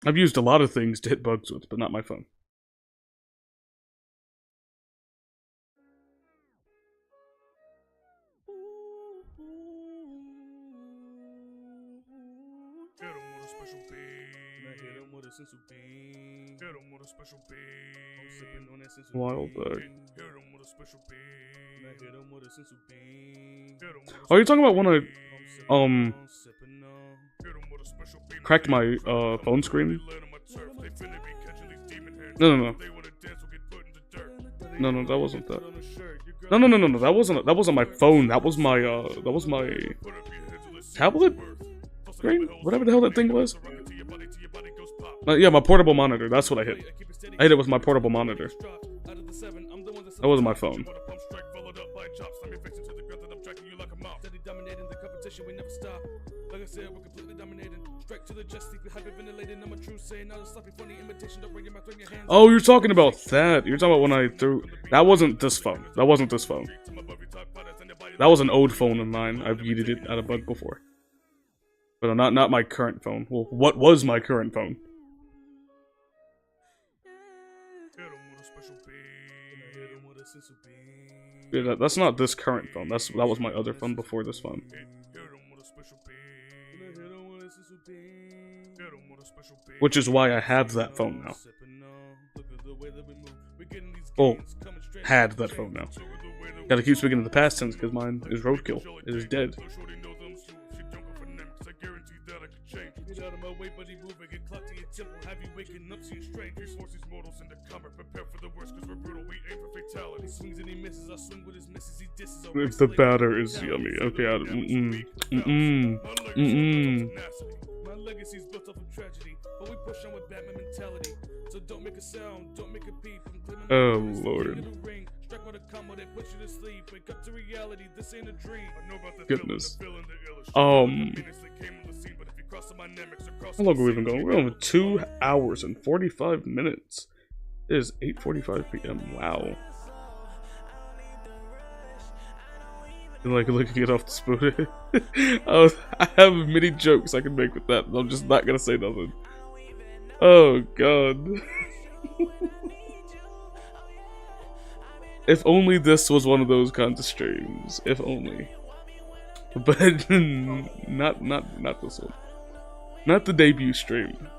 I've used a lot of things to hit bugs with, but not my phone. Wild bug. Oh, you're talking about when I cracked my phone screen? No, that wasn't that. No, that wasn't my phone. That was my tablet screen? Whatever the hell that thing was. Yeah, my portable monitor. That's what I hit. I hit it with my portable monitor. That wasn't my phone. Oh, you're talking about that. You're talking about when I threw... That wasn't this phone. That wasn't this phone. That was an old phone of mine. I've yeeted it out of bug before. But not my current phone. Well, what was my current phone? Yeah, that's not this current phone. That was my other phone before this phone. Which is why I have that phone now. Oh, had that phone now. Gotta keep speaking in the past tense because mine is roadkill. It is dead. If the batter is yummy, okay. My legacy's built up of tragedy, but we push on with Batman mentality. So don't make a sound, don't make a peep. Oh Lord. Goodness. How long are we even going? We're on 2 hours and 45 minutes. It is 8:45 p.m. Wow. Like looking it off the spoon. I have many jokes I can make with that. I'm just not gonna say nothing. Oh god. If only this was one of those kinds of streams. If only. But not this one. Not the debut stream.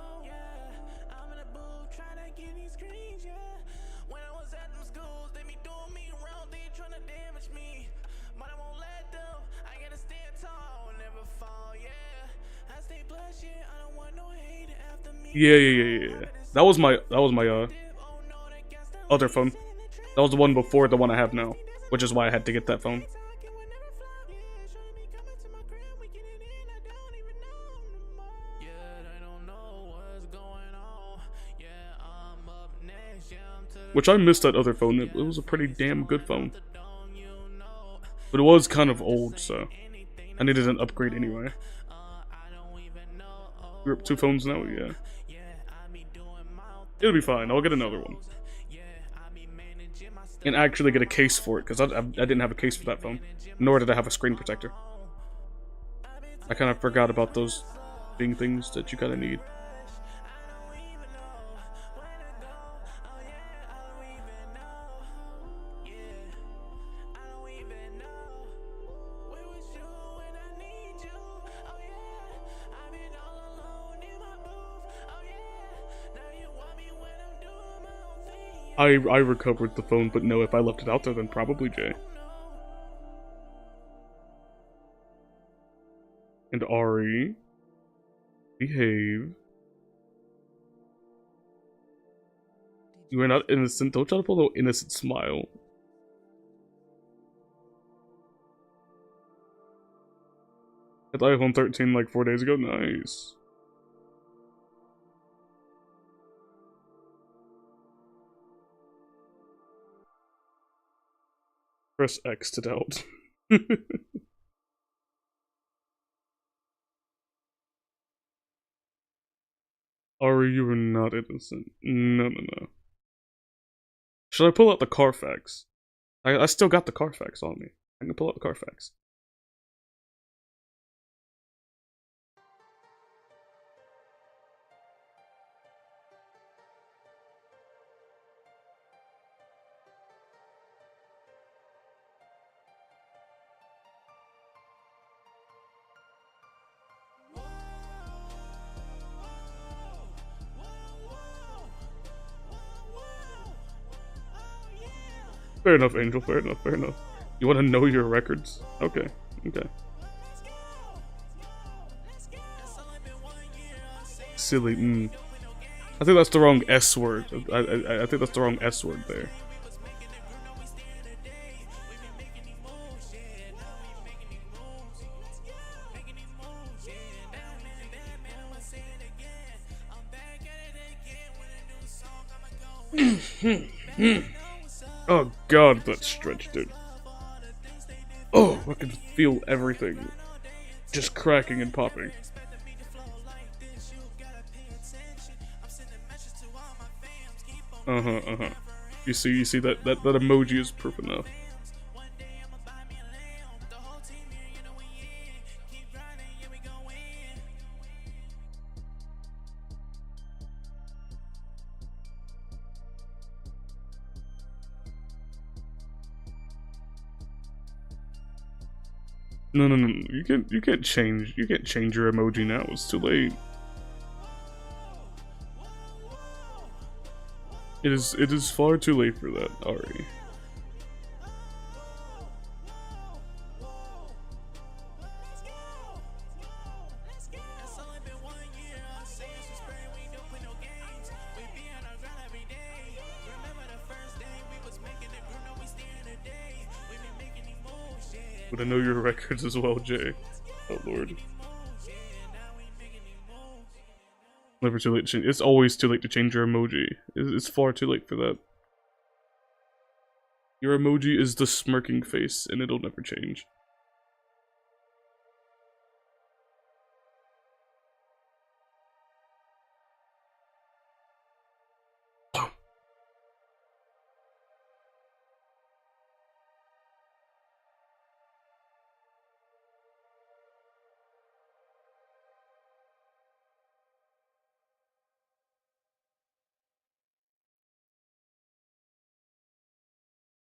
Yeah. That was my other phone. That was the one before the one I have now, which is why I had to get that phone. Which I missed that other phone. It was a pretty damn good phone. But it was kind of old, so I needed an upgrade anyway. We're up 2 phones now, yeah. It'll be fine, I'll get another one. And actually get a case for it, because I didn't have a case for that phone. Nor did I have a screen protector. I kind of forgot about those being things that you kind of need. I recovered the phone, but no, if I left it out there, then probably Jay. And Ari. Behave. You are not innocent. Don't try to pull a little innocent smile. Got the iPhone 13 like 4 days ago. Nice. Press X to doubt. Ari, you are not innocent. No. Should I pull out the Carfax? I still got the Carfax on me. I can pull out the Carfax. Fair enough, Angel. Fair enough. You want to know your records? Okay. Silly. I think that's the wrong S word. I think that's the wrong S word there. Oh god, that stretch, dude. Oh, I can feel everything just cracking and popping. You see that emoji is proof enough. No. You can't change your emoji now. It's too late. It is far too late for that, Ari. But I know your records as well, Jay. Oh lord. Never too late to change. It's always too late to change your emoji. It's far too late for that. Your emoji is the smirking face, and it'll never change.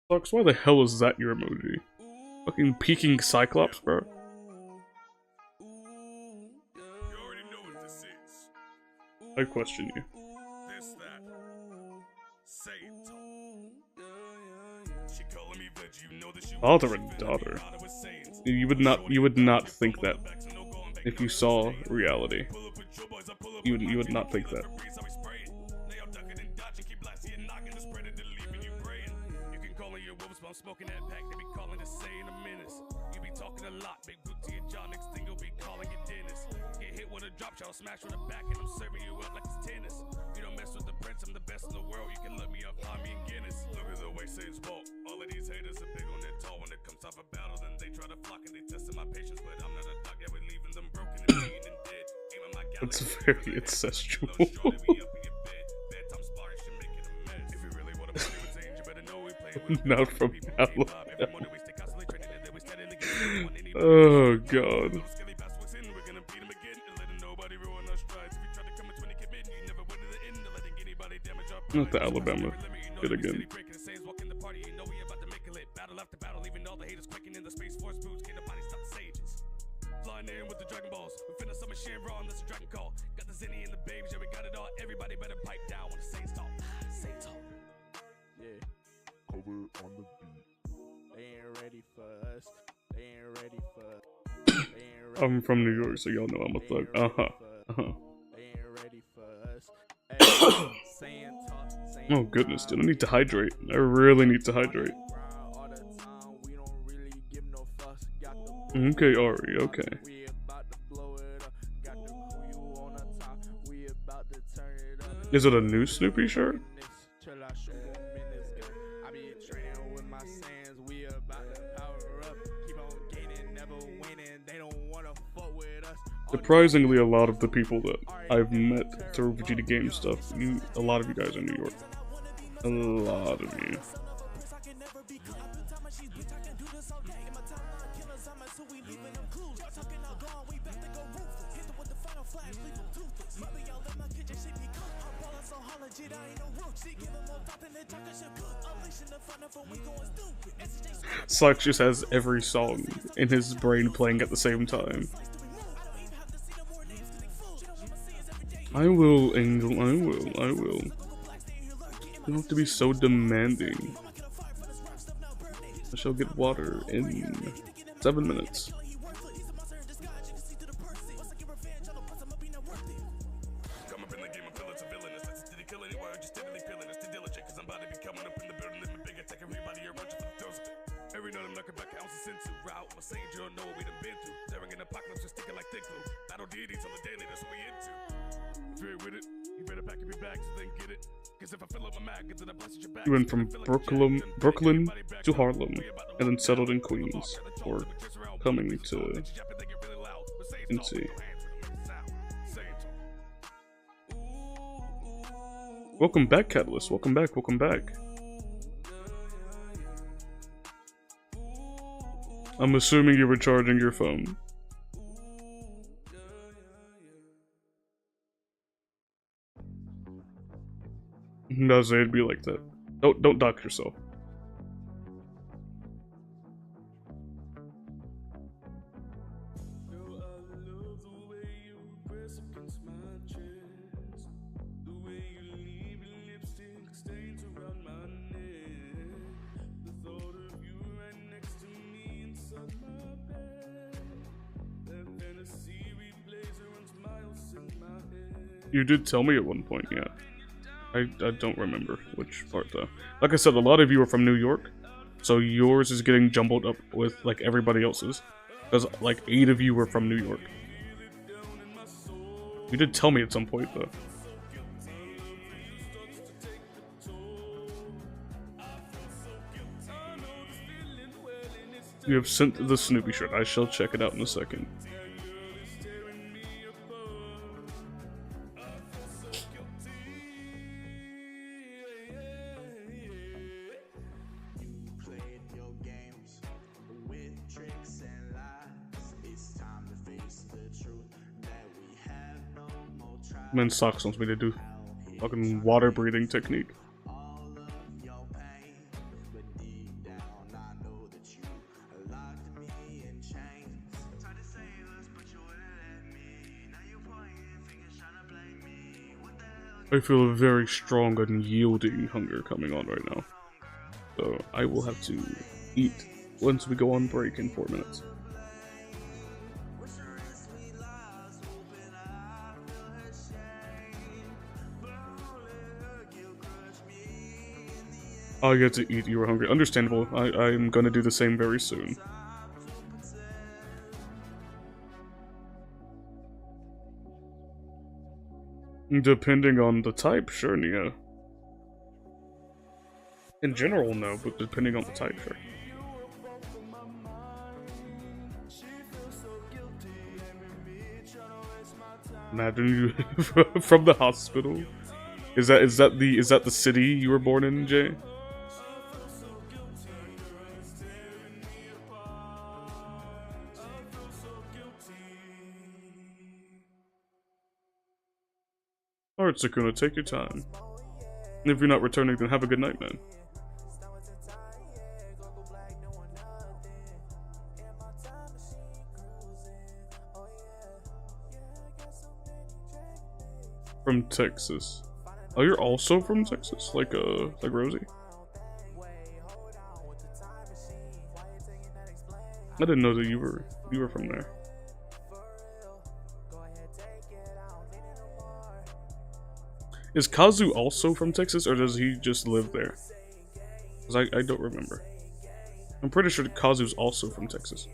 Fox, why the hell is that your emoji? Fucking peeking Cyclops, bro. I question you. Father and daughter. You would not think that if you saw reality. You would not think that. Smoking that pack, they be calling the saying a menace. You be talking a lot, big booty and John, next thing you'll be calling your dentist. Get hit with a drop shot, smash on the back, and I'm serving you up like it's tennis. You don't mess with the prince, I'm the best in the world. You can look me up, find me in Guinness. Look at the way Saints walk. All of these haters are big on their tall. When it comes time for battle, then they try to flock and they testing my patience. But I'm not a dog, yeah, we're leaving them broken and beaten and dead. Aim at my It's very incestual. Not from Alabama. Oh god. Not the Alabama bit again. I'm from New York, so y'all know I'm a thug. Oh goodness, dude, I need to hydrate. I really need to hydrate. Okay, Ari, okay. Is it a new Snoopy shirt? Surprisingly, a lot of the people that I've met through Vegeta Game stuff, a lot of you guys are in New York. A lot of you. Slash just has every song in his brain playing at the same time. I will, Angel, I will. You don't have to be so demanding. I shall get water in 7 minutes. You went from Brooklyn to Harlem, and then settled in Queens, or coming to NC. Welcome back, Catalyst. Welcome back, welcome back. I'm assuming you were charging your phone. No, so it'd be like that. Don't dock yourself. You did tell me at one point, yeah. I don't remember which part though. Like I said, a lot of you are from New York, so yours is getting jumbled up with like everybody else's. Because like 8 of you were from New York. You did tell me at some point though. You have sent the Snoopy shirt. I shall check it out in a second. Men's socks wants me to do fucking water breathing technique. I feel a very strong and yielding hunger coming on right now. So I will have to eat once we go on break in 4 minutes. Oh, you had to eat, you were hungry. Understandable. I'm gonna do the same very soon. Depending on the type, sure, Nia. In general, no, but depending on the type, sure. Imagine you from the hospital. Is that the city you were born in, Jay? Alright, Sukuna, take your time. And if you're not returning, then have a good night, man. From Texas. Oh, you're also from Texas? Like Rosie? I didn't know that you were from there. Is Kazu also from Texas, or does he just live there? Because I don't remember. I'm pretty sure Kazu's also from Texas.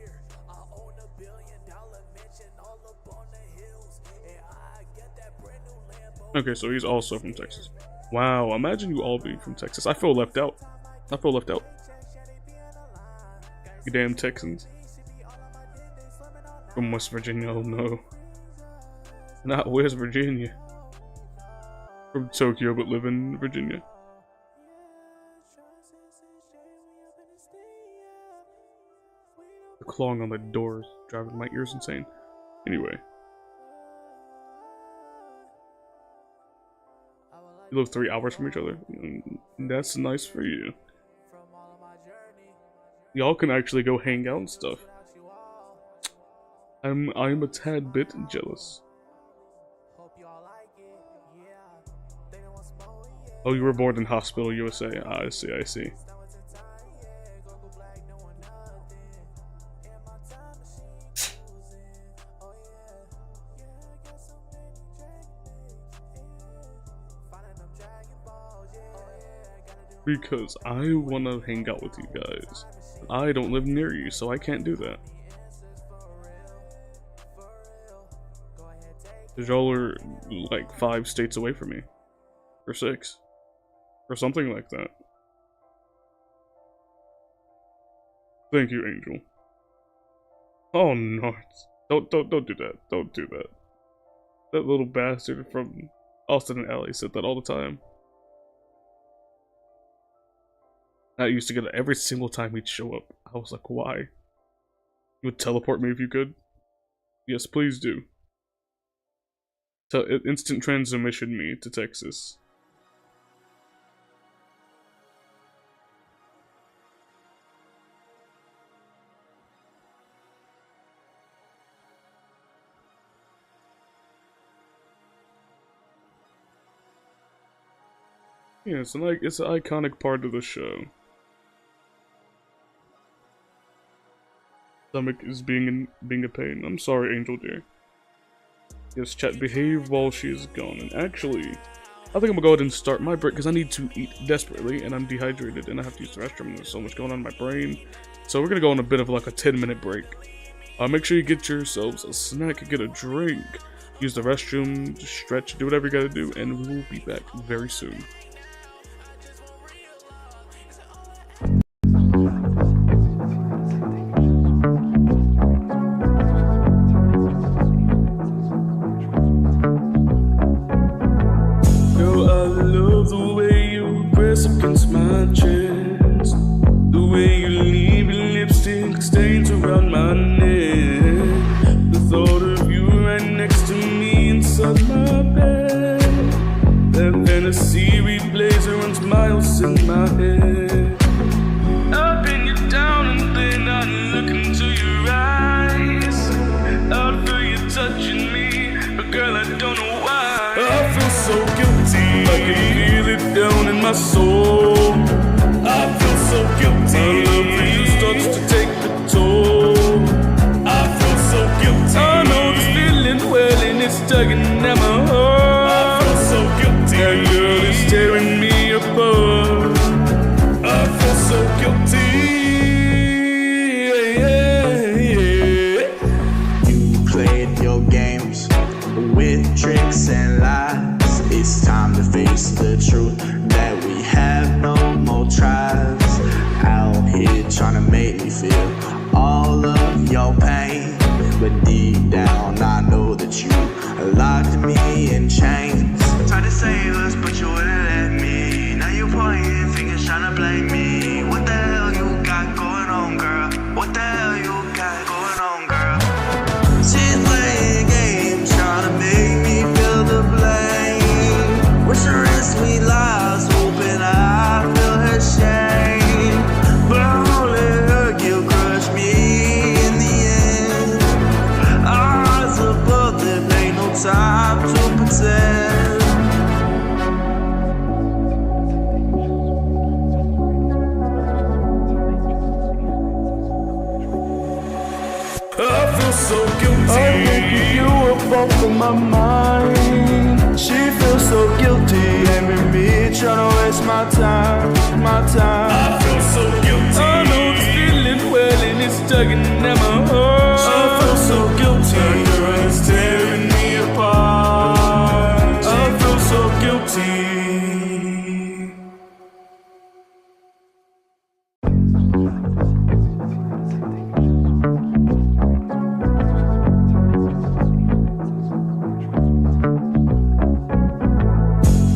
Okay, so he's also from Texas. Wow, imagine you all being from Texas. I feel left out. I feel left out. You damn Texans. From West Virginia, oh no. Not West Virginia. From Tokyo, but live in Virginia. The clawing on the doors driving my ears insane. Anyway. You live 3 hours from each other. That's nice for you. Y'all can actually go hang out and stuff. I'm a tad bit jealous. Oh, you were born in Hospital, USA. Ah, I see, I see. Because I want to hang out with you guys. I don't live near you, so I can't do that. Because y'all are like 5 states away from me. Or 6. Or something like that. Thank you, Angel. Oh no. Don't do that. Don't do that. That little bastard from Austin and Alley said that all the time. I used to get it every single time he'd show up. I was like, why? You would teleport me if you could? Yes, please do. Instant transmission me to Texas. Yeah, it's an iconic part of the show. Stomach is being a pain. I'm sorry, Angel dear. Yes, chat, behave while she is gone. And actually, I think I'm gonna go ahead and start my break because I need to eat desperately and I'm dehydrated and I have to use the restroom and there's so much going on in my brain. So we're gonna go on a bit of like a 10-minute break. Make sure you get yourselves a snack, get a drink, use the restroom, stretch, do whatever you gotta do, and we will be back very soon. Against my chest, the way you leave your lipstick stains around my neck, the thought of you right next to me inside my bed, that fantasy replays and runs miles in my head. I pin you down and then I look into your eyes, I feel you touching me, but girl I don't know why. I feel so guilty, I can feel it down in my soul. I feel so guilty. My love for you starts to take the toll. I feel so guilty. I know this feeling well and it's tugging at my heart. I feel so guilty. That girl is tearing me apart. I feel so guilty. You played your games with tricks and lies. It's time to face the truth that we have I feel so guilty. I'm thinking you were both in my mind. She feels so guilty, blaming me, trying to waste my time, my time. I feel so guilty. I know this feeling well and it's tugging at my heart. I feel so guilty. You're tearing me apart. I feel so guilty.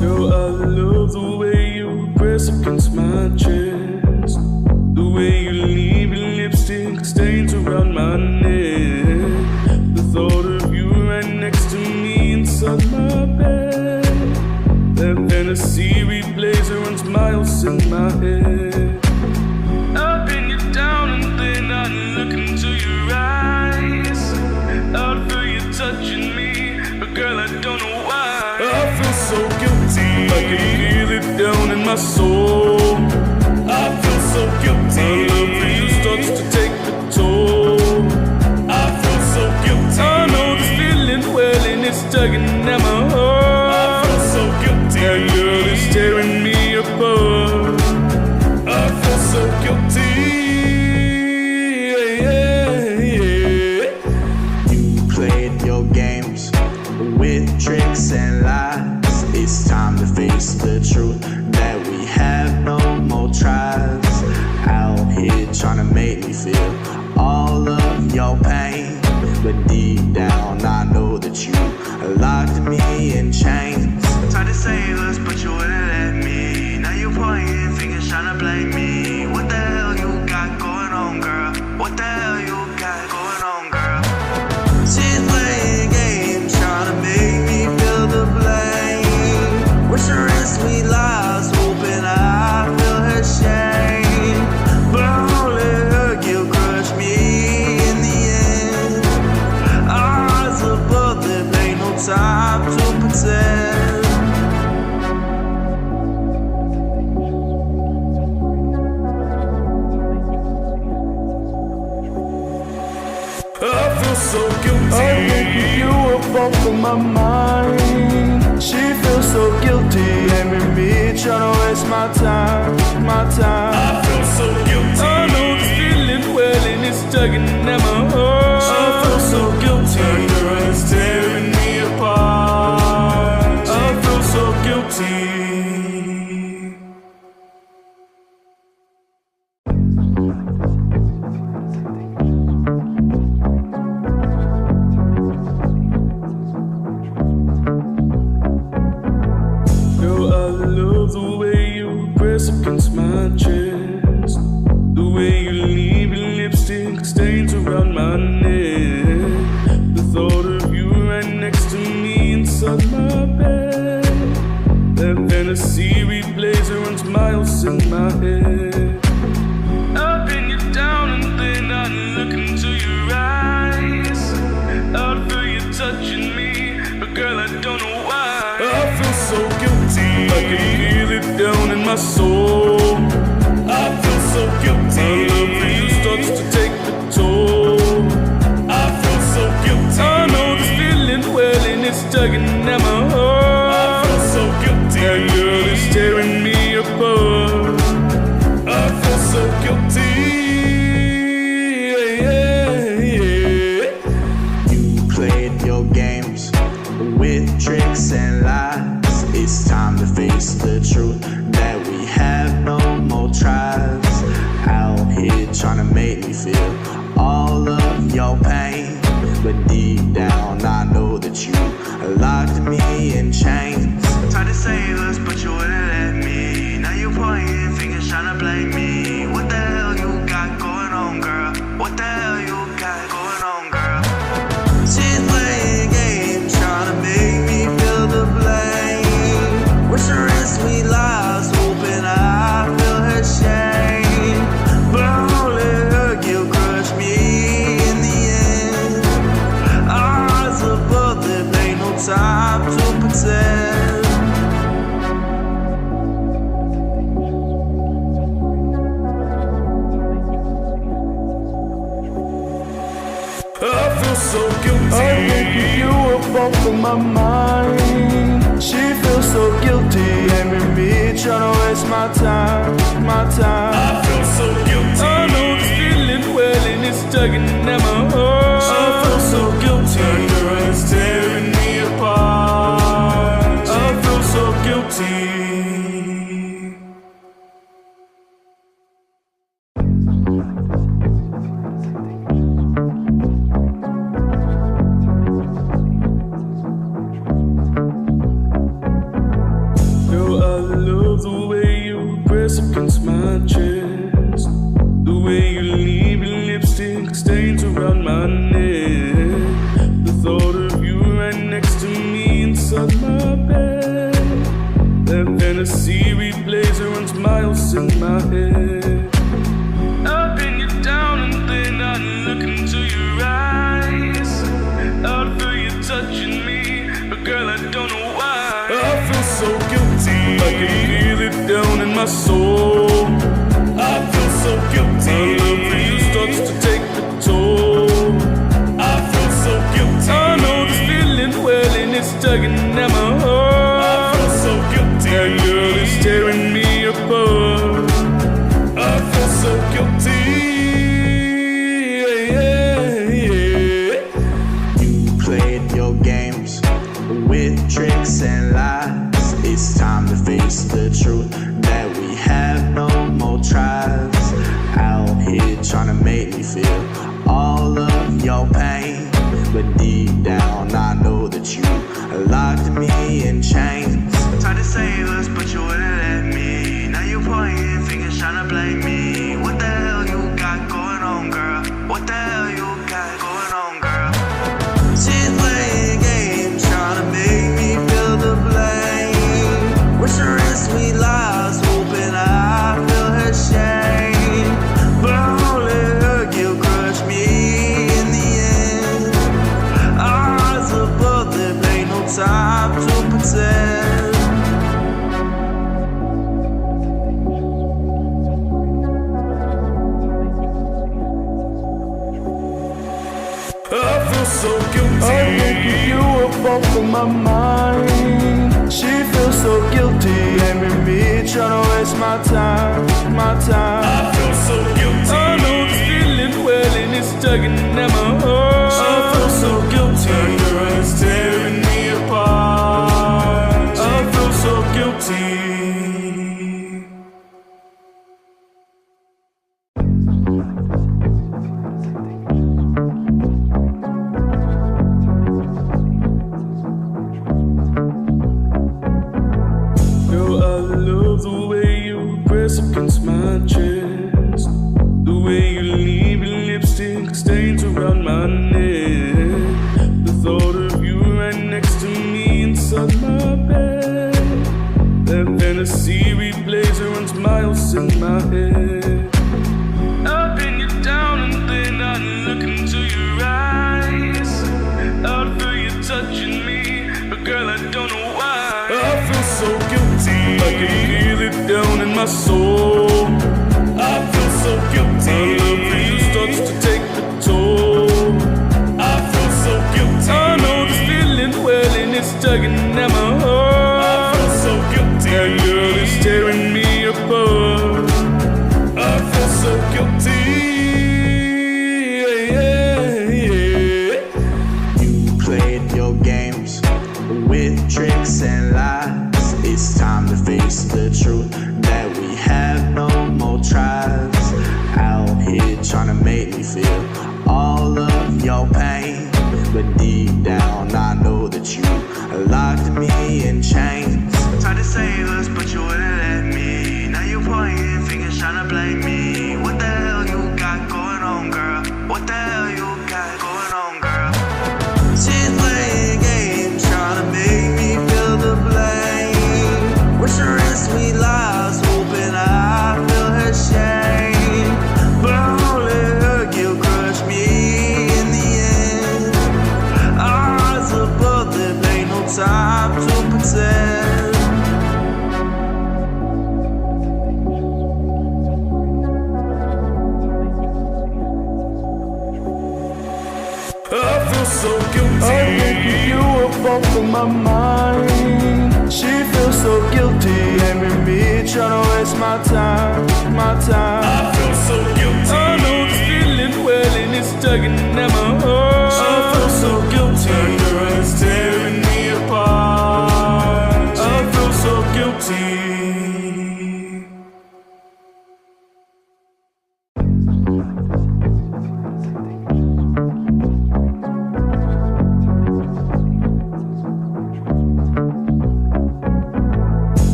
Girl, I love the way you press against my chest, the way you leave your lipstick stains around my neck. The thought of you right next to me inside my bed, that fantasy replays and runs miles in my head. I pin you down and then I look into your eyes. I feel you touching me, but girl, I don't know why. I feel so guilty. I can feel it down in my soul. I feel so guilty. My love for you starts to take the toll. I feel so guilty. I know this feeling well and it's tugging at my heart. I feel so guilty. That girl is tearing me apart. I feel so guilty. Yeah, yeah. You played your games with tricks and lies. It's time to face the truth that we have no more tries. Out here trying to make me feel all of your pain, but deep down I know that you locked me in chains. Tried to save us, but you wouldn't let me. Now you're pointing fingers trying to blame me. What the hell you got going on, girl? What the hell you got going on, girl? She's playing games, trying to make me feel the blame. Wish her in sweet lies, hoping I feel her shame. But only her guilt crushed me in the end. Our hearts above them, ain't no time to pretend. I feel so guilty. I'm thinking you were both in my mind. She feels so guilty, blaming me, trying to waste my time, my time. I feel so guilty. I know this feeling well and it's tugging at my heart. I feel so guilty. You're tearing me apart. I feel so guilty. Girl, I love the way you press against my chest, the way you leave your lipstick stains around my neck. The thought of you right next to me inside my bed, that fantasy replays and runs miles in my head. I pin you down and then I look into your eyes. I feel you touching me, but girl, I don't know why. I feel so guilty. I can feel it down in my soul. I feel so guilty. My love for you starts to take the toll. I feel so guilty. I know this feeling well and it's tugging at my heart. I feel so guilty. That girl is tearing me apart. I feel so guilty. Yeah, yeah. You played your games with tricks and lies. It's time to face the truth that we have no more tries. Out here trying to make me feel all of your pain, but deep down I know that you locked me in chains. Tried to save us, but you wouldn't let me. Now you're pointing fingers trying to blame me. What the hell you got going on, girl? What the hell you got going on, girl? She's playing games, trying to make me feel the blame. Wish her in sweet lies, hoping I feel her shame. But only her guilt crushed me in the end. Our hearts above them, ain't no time to pretend. I feel so guilty. I'm thinking you were both on my mind. She feels so guilty, blaming me, trying to waste my time, my time. I feel so guilty. I know this feeling well and it's tugging at my heart. I feel so guilty. Your eyes tearing me apart. I feel so guilty. Against my chest, the way you leave your lipstick stains around my neck, the thought of you right next to me inside my bed, that fantasy replays and runs miles in my head. I pin you down and then I look into your eyes, I feel you touching me, but girl I don't know why. I feel so guilty, I can feel it down in my soul. I feel so guilty, my love for you starts to take the toll. I feel so guilty, I know this feeling well and it's tugging at my heart. I feel so guilty, that girl is tearing me apart. I feel so guilty. You played your games with tricks and lies. It's time to face the truth that we have no more tries. Out here trying to make me feel all of your pain, but deep down I know that you locked me in chains. Tried to save us, but you wouldn't let me. Now you're pointing fingers trying to blame me. What the hell you got going on, girl? What the hell you got going on, girl? She's playing games, trying to make me feel the blame. Wish her in sweet lies, hoping I feel her shame. But I won't let her guilt crush me in the end. Our hearts above them, ain't no time to pretend. I feel so guilty. I'm thinking you were both on my mind. She feels so guilty, blaming me, trying to waste my time, my time. I feel so guilty. I know this feeling well and it's tugging at my heart. I feel so guilty. Your eyes tearing me apart. I feel so guilty. Against my chest, the way you leave your lipstick stains around my neck, the thought of you right next to me inside my bed, that fantasy replays and runs miles in my head. I pin you down and then I look into your eyes, I feel you touching me, but girl I don't know why. I feel so guilty, I can feel it down in my soul. I feel so guilty, my love for you starts to take the toll. I feel so guilty, I know this feeling well and it's tugging at my heart. I feel so guilty, that girl is tearing me apart. I feel so guilty. You played your games with tricks and lies. It's time to face the truth that we have no more tries. Out here trying to make me feel all of your pain, but deep down I know that you locked me in chains. Tried to save us, but you wouldn't let me. Now you're pointing fingers trying to blame me. What the hell you got going on, girl? What the hell you got going on, girl? She's playing games, trying to make me feel the blame. Wish her in sweet lies, hoping I feel her shame. But I won't let her guilt crush me in the end. Our hearts above them, ain't no time to pretend. so guilty. I'm thinking you were both in my mind. She feels so guilty, and me trying to waste my time, my time. I feel so guilty. I know it's feeling well and it's tugging at my heart. I feel so guilty. Your eyes tearing me apart. I feel so guilty.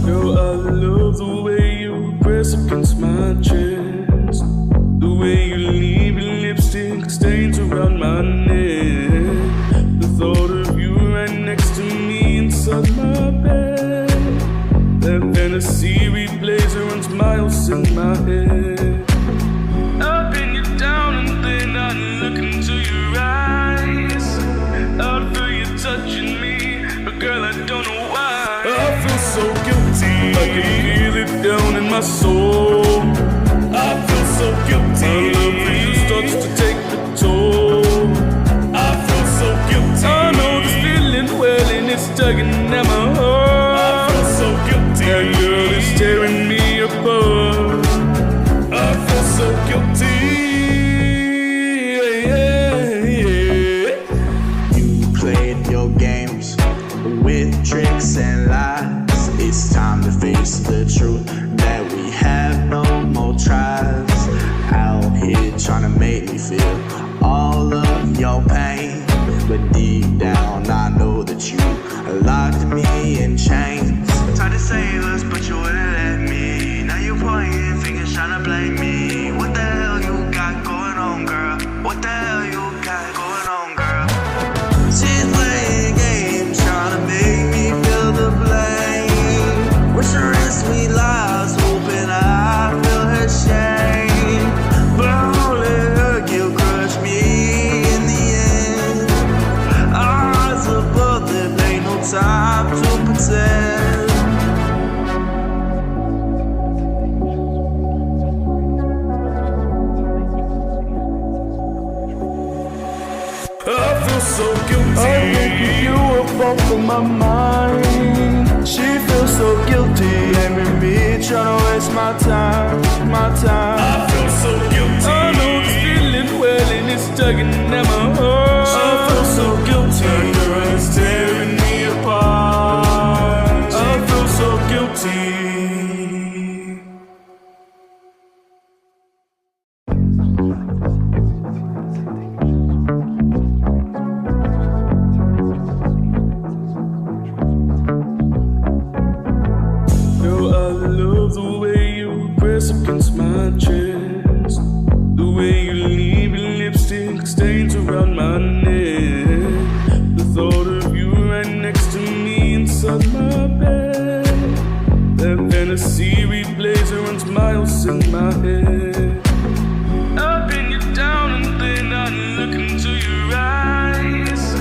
Girl, I love the way you press against my chest, the way you leave your lipstick stains around my neck. The thought of you right next to me inside my bed, that fantasy replays and runs miles in my head. I pin you down and then I look into your eyes. I feel you touching me, but girl, I don't know why. I feel so guilty. I can feel it down in my soul. I feel so guilty. My love for you starts to take the toll. I feel so guilty. I know it's feeling well and it's tugging at my heart. I feel so guilty. That girl is tearing me apart. I feel so guilty. You played your games with tricks and lies. It's time to face the truth that we have no more tries. Out here trying to make me feel all of your pain, but deep down I know that you locked me in chains. Tried to save us, but you wouldn't let me. Now you're pointing fingers trying to blame me. What the hell you got going on, girl? What the hell you got going on, girl? She's playing games, trying to make me feel the blame. Wish her in sweet lies, hoping I feel her shame. But only her guilt crushed me in the end. Our hearts above them, ain't no time to pretend. I feel so guilty. I'm thinking you were both in my mind. She feels so guilty, and me trying to waste my time, my time. I feel so guilty. I know it's feeling well and it's tugging at my heart. I feel so guilty. Your eyes tearing me apart. I feel so guilty. Girl, I love the way you press against my chest, the way you leave your lipstick stains around my neck. The thought of you right next to me inside my bed, that fantasy replays and runs miles in my head. I pin you down and then I look into your eyes.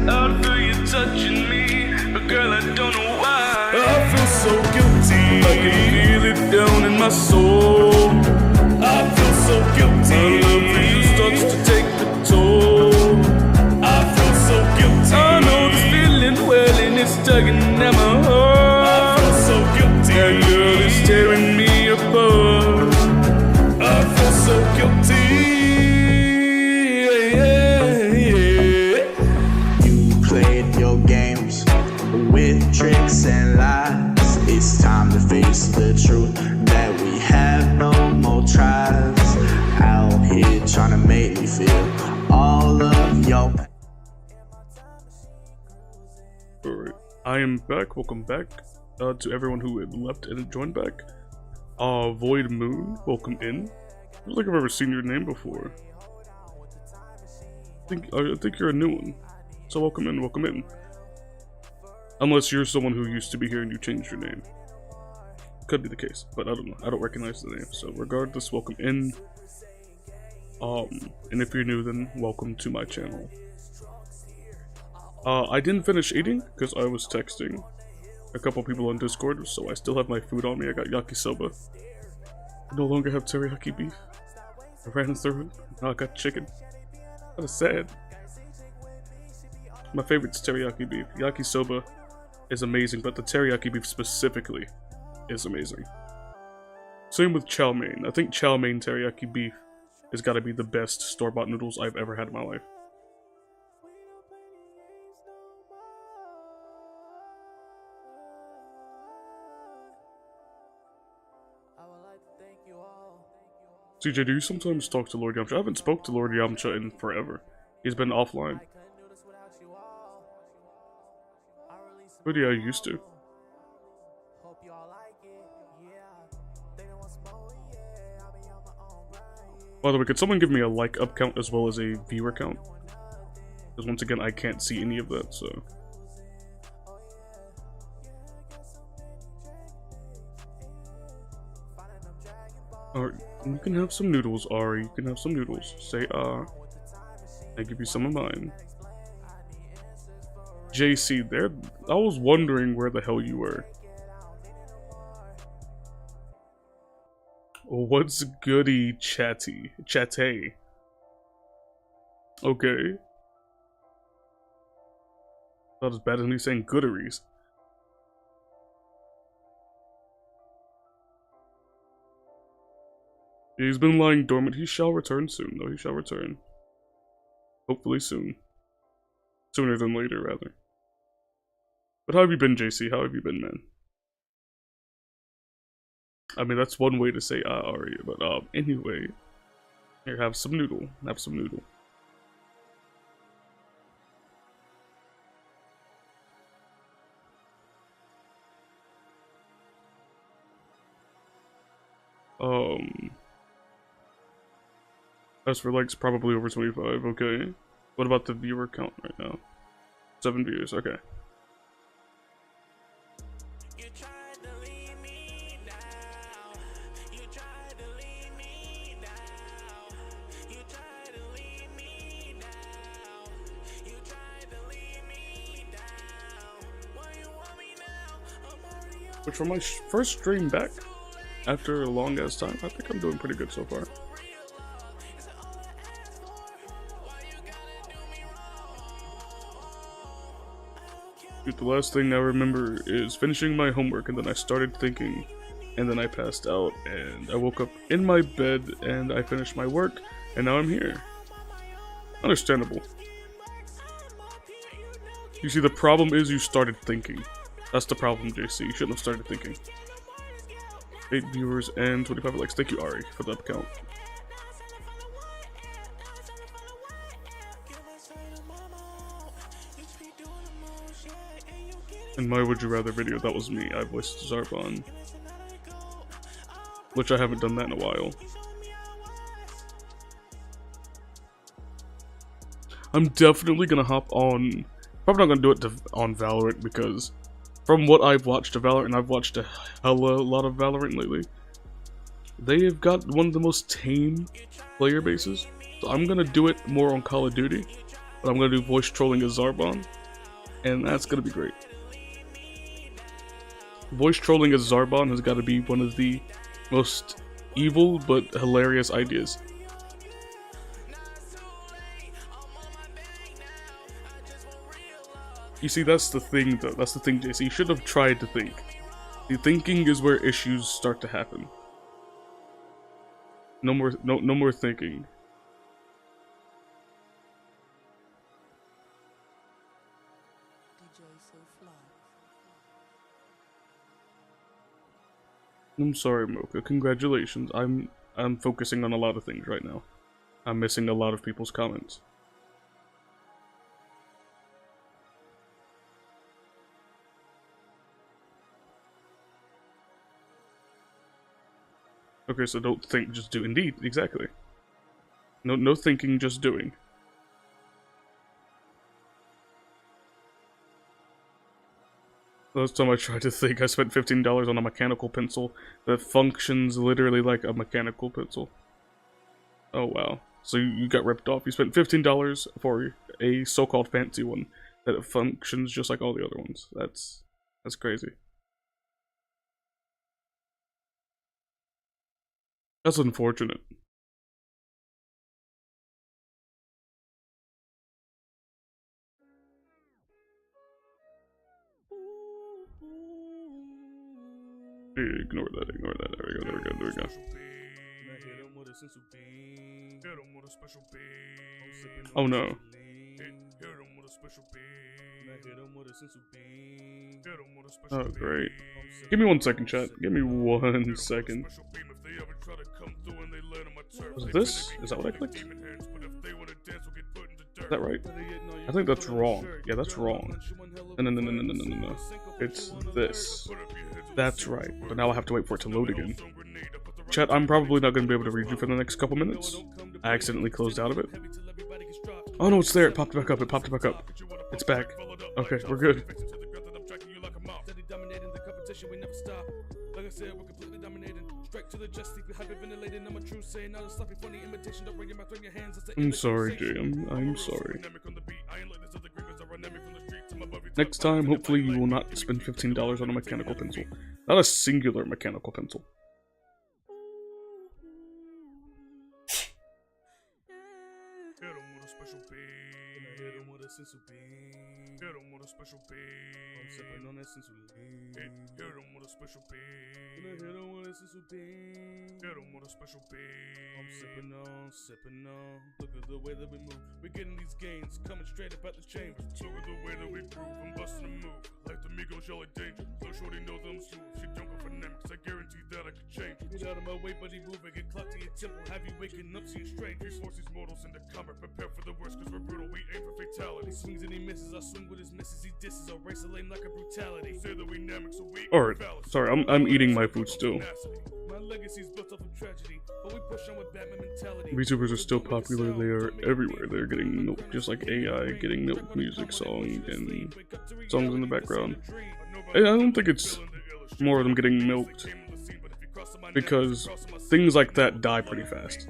I feel you touching me, but girl, I don't know why. I feel so guilty. I can feel it down in my soul. I feel so guilty. My love for you starts to take the toll. I feel so guilty. I know it's feeling well and it's tugging at my heart. I feel so guilty. That girl is tearing me apart. I feel so guilty. You played your games with tricks and lies. It's time to face the truth that we have no more tries. Out here trying to make me feel all of your pain. Alright, I am back. Welcome back to everyone who had left and joined back. Void Moon, welcome in. I don't think I've ever seen your name before. I think you're a new one. So welcome in, welcome in. Unless you're someone who used to be here and you changed your name. Could be the case, but I don't know. I don't recognize the name. So regardless, welcome in. And if you're new, then welcome to my channel. I didn't finish eating because I was texting a couple people on Discord, so I still have my food on me. I got yakisoba. I no longer have teriyaki beef. I ran through it. Now I got chicken. That is sad. My favorite's teriyaki beef. Yakisoba is amazing, but the teriyaki beef specifically is amazing. Same with chow mein. I think chow mein teriyaki beef has got to be the best store-bought noodles I've ever had in my life. CJ, do you sometimes talk to Lord Yamcha? I haven't spoke to Lord Yamcha in forever. He's been offline. But yeah, I used to. By the way, could someone give me a like up count as well as a viewer count? Because once again, I can't see any of that, so... Alright, you can have some noodles, Ari. You can have some noodles. Say, I give you some of mine. JC, there. I was wondering where the hell you were. What's goody, chatty? Chatte. Okay. Not as bad as me saying gooderies. He's been lying dormant. He shall return soon, though. He shall return. Hopefully soon. Sooner than later, rather. But how have you been, JC? How have you been, man? I mean, that's one way to say Aria, but anyway. Here, have some noodle. Have some noodle. As for likes, probably over 25, okay. What about the viewer count right now? 7 viewers, okay. Which for my first stream back, after a long ass time, I think I'm doing pretty good so far. Dude, the last thing I remember is finishing my homework, and then I started thinking, and then I passed out, and I woke up in my bed, and I finished my work, and now I'm here. Understandable. You see, the problem is you started thinking. That's the problem, JC. You shouldn't have started thinking. 8 viewers and 25 likes. Thank you, Ari, for the up count. In my Would You Rather video, that was me. I voiced Zarbon. Which I haven't done that in a while. I'm definitely gonna hop on... Probably not gonna do it on Valorant because... From what I've watched of Valorant, and I've watched a lot of Valorant lately, they have got one of the most tame player bases. So I'm gonna do it more on Call of Duty, but I'm gonna do voice trolling as Zarbon, and that's gonna be great. Voice trolling as Zarbon has got to be one of the most evil but hilarious ideas. You see, that's the thing, though. That's the thing, JC. You should have tried to think. The thinking is where issues start to happen. No more thinking. I'm sorry, Mocha. Congratulations. I'm focusing on a lot of things right now. I'm missing a lot of people's comments. Okay, so don't think, just do. Indeed, exactly. No thinking, just doing. Last time I tried to think, I spent $15 on a mechanical pencil that functions literally like a mechanical pencil. Oh wow. So you got ripped off. You spent $15 for a so-called fancy one that functions just like all the other ones. That's crazy. That's unfortunate. Ignore that, ignore that. There we go, there we go, there we go. Oh no. Oh great. Give me 1 second, chat. Give me 1 second. Was it this? Is that what I clicked? Is that right? I think that's wrong. Yeah, that's wrong. No. It's this. That's right. But now I have to wait for it to load again. Chat, I'm probably not going to be able to read you for the next couple minutes. I accidentally closed out of it. Oh no, it's there. It popped back up. It popped back up. It's back. Okay, we're good. I'm sorry, Jay. I'm sorry. Next time, hopefully you will not spend $15 on a mechanical pencil. Not a singular mechanical pencil. Sipping on. Look at the way that we move. We're getting these gains coming straight up out the chamber. Look at the way that we groove. I'm busting a move like the Migos, y'all are danger. So shorty knows I'm smooth. She don't go for them, cause I guarantee that I could change. Get out of my way, buddy, move and get clocked to your temple. Have you waking up, seeing strange. We force these mortals into cover. Prepare for the worst, cause we're brutal. We aim for fatality. He swings and he misses. I swing with his misses. He disses. I'll race a lane like a brutality. Say that we dynamic, so we Alright, sorry, I'm eating my food still. My legacy's built up of tragedy, but we push on with Batman mentality. VTubers are still popular, they are everywhere. They're getting milk, just like AI getting milk music song and songs in the background. I don't think it's more of them getting milked, because things like that die pretty fast.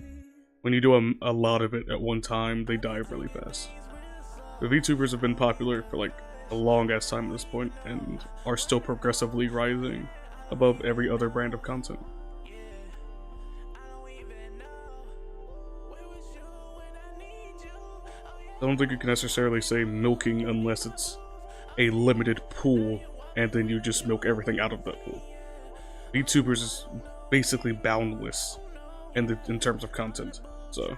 When you do a lot of it at one time, they die really fast. The VTubers have been popular for like a long ass time at this point, and are still progressively rising above every other brand of content. I don't think you can necessarily say milking unless it's a limited pool and then you just milk everything out of that pool. VTubers is basically boundless in terms of content, so.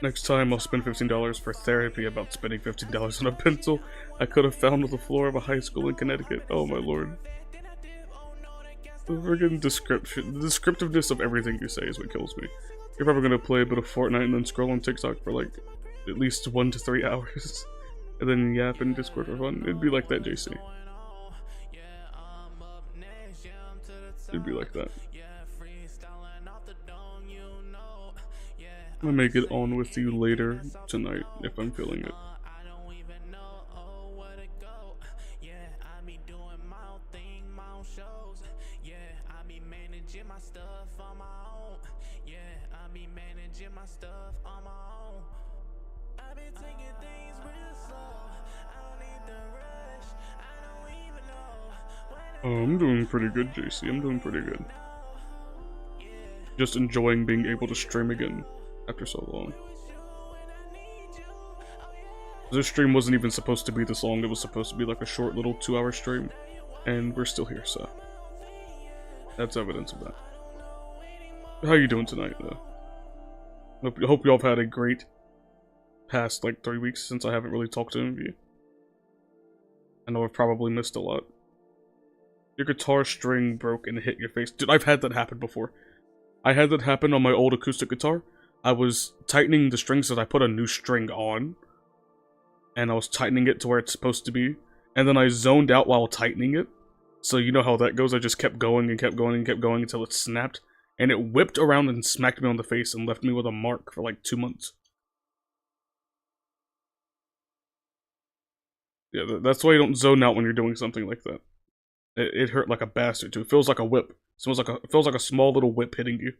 Next time I'll spend $15 for therapy about spending $15 on a pencil I could have found on the floor of a high school in Connecticut. Oh my lord. The friggin' description, the descriptiveness of everything you say is what kills me. You're probably gonna play a bit of Fortnite and then scroll on TikTok for like at least 1 to 3 hours, and then yap in Discord for fun. It'd be like that, JC. It'd be like that. I may get on with you later tonight if I'm feeling it. Oh, I'm doing pretty good, JC. I'm doing pretty good. Just enjoying being able to stream again after so long. This stream wasn't even supposed to be this long. It was supposed to be like a short little 2-hour stream, and we're still here, so that's evidence of that. How you doing tonight, though? Hope y'all have had a great past like 3 weeks since I haven't really talked to any of you. I know I've probably missed a lot. Your guitar string broke and hit your face. Dude, I've had that happen before. I had that happen on my old acoustic guitar. I was tightening the strings so that I put a new string on, and I was tightening it to where it's supposed to be, and then I zoned out while tightening it. So you know how that goes. I just kept going and kept going and kept going until it snapped, and it whipped around and smacked me on the face and left me with a mark for like 2 months. Yeah, that's why you don't zone out when you're doing something like that. It hurt like a bastard too. It feels like a whip. It feels like a small little whip hitting you.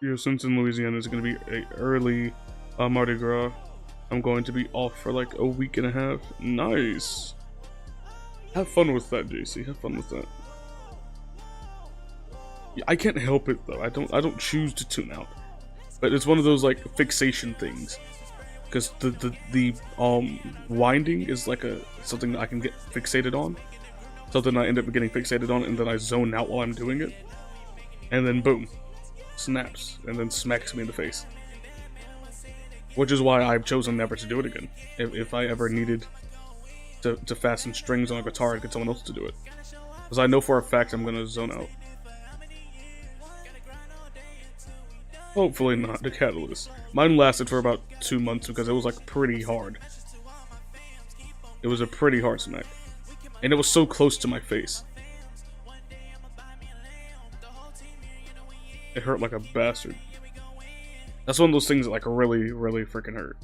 Yeah, since in Louisiana is going to be a early Mardi Gras, I'm going to be off for like a week and a half. Nice. Have fun with that, JC. Have fun with that. Yeah, I can't help it though. I don't choose to tune out. But it's one of those like fixation things. Because the winding is like something that I can get fixated on. Something I end up getting fixated on, and then I zone out while I'm doing it. And then boom. Snaps and then smacks me in the face, which is why I've chosen never to do it again. If I ever needed to fasten strings on a guitar, I'd get someone else to do it, because I know for a fact I'm gonna zone out. Hopefully not the Catalyst. Mine lasted for about 2 months because it was like pretty hard. It was a pretty hard smack, and it was so close to my face. It hurt like a bastard. That's one of those things that like really, really freaking hurt.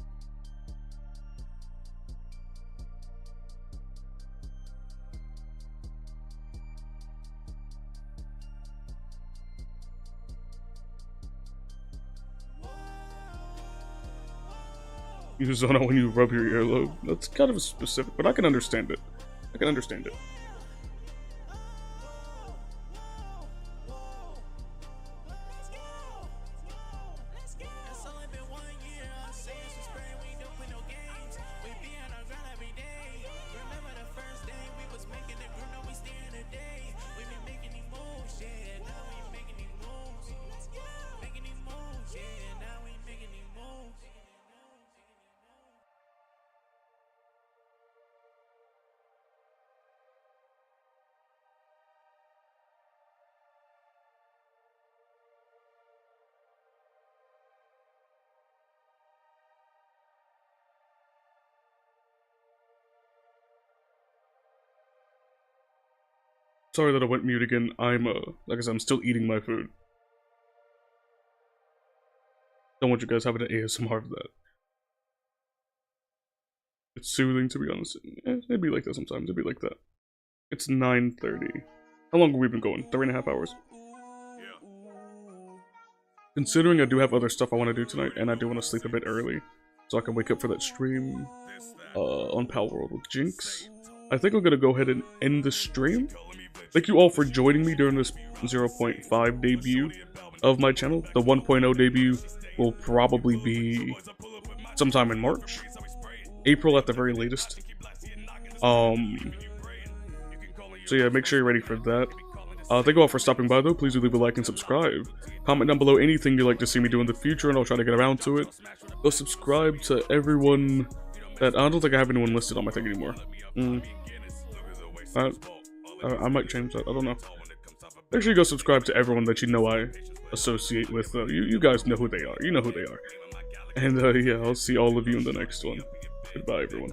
You zone out when you rub your earlobe. That's kind of specific, but I can understand it. I can understand it. Sorry that I went mute again. I'm like I said, I'm still eating my food. Don't want you guys having an ASMR of that. It's soothing, to be honest. It'd be like that sometimes. It'd be like that. It's 9:30. How long have we been going? 3.5 hours. Considering I do have other stuff I want to do tonight, and I do want to sleep a bit early, so I can wake up for that stream on Palworld with Jinx, I think I'm gonna go ahead and end the stream. Thank you all for joining me during this 0.5 debut of my channel. The 1.0 debut will probably be sometime in March. April at the very latest. So yeah, make sure you're ready for that. Thank you all for stopping by though. Please do leave a like and subscribe. Comment down below anything you'd like to see me do in the future, and I'll try to get around to it. Go subscribe to everyone that... I don't think I have anyone listed on my thing anymore. I might change that. I don't know. Make sure you go subscribe to everyone that you know I associate with. You guys know who they are. You know who they are. And yeah, I'll see all of you in the next one. Goodbye, everyone.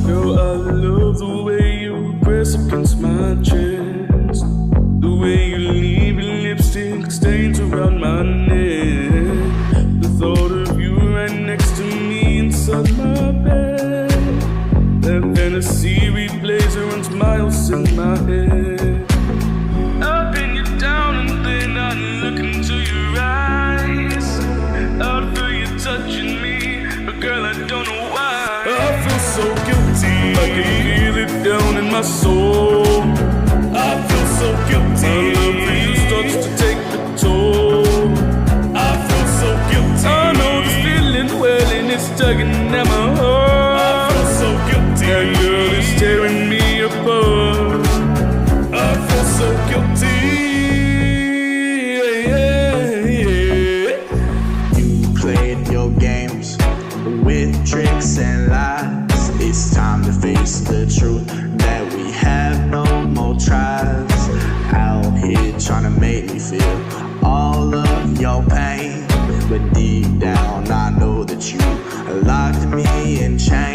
Yo, I love the way you press against my chest, the way you leave your lipstick stains around my neck, the thought of you right next to me inside my bed, that fantasy replays and runs miles in my head. I pin you down and then I look into your eyes, I feel you touching me, but girl I don't know why. I feel so guilty, I can feel it down in my soul. I feel so guilty, my love for you starts to take the toll. I feel so guilty, I know this feeling well and it's tugging at my heart. I feel so guilty, that girl is tearing me apart. I feel so guilty, You played your games with tricks and lies. It's time to face the truth that we have no more tries. Out here trying to make me feel all of your pain, but deep down I know that you locked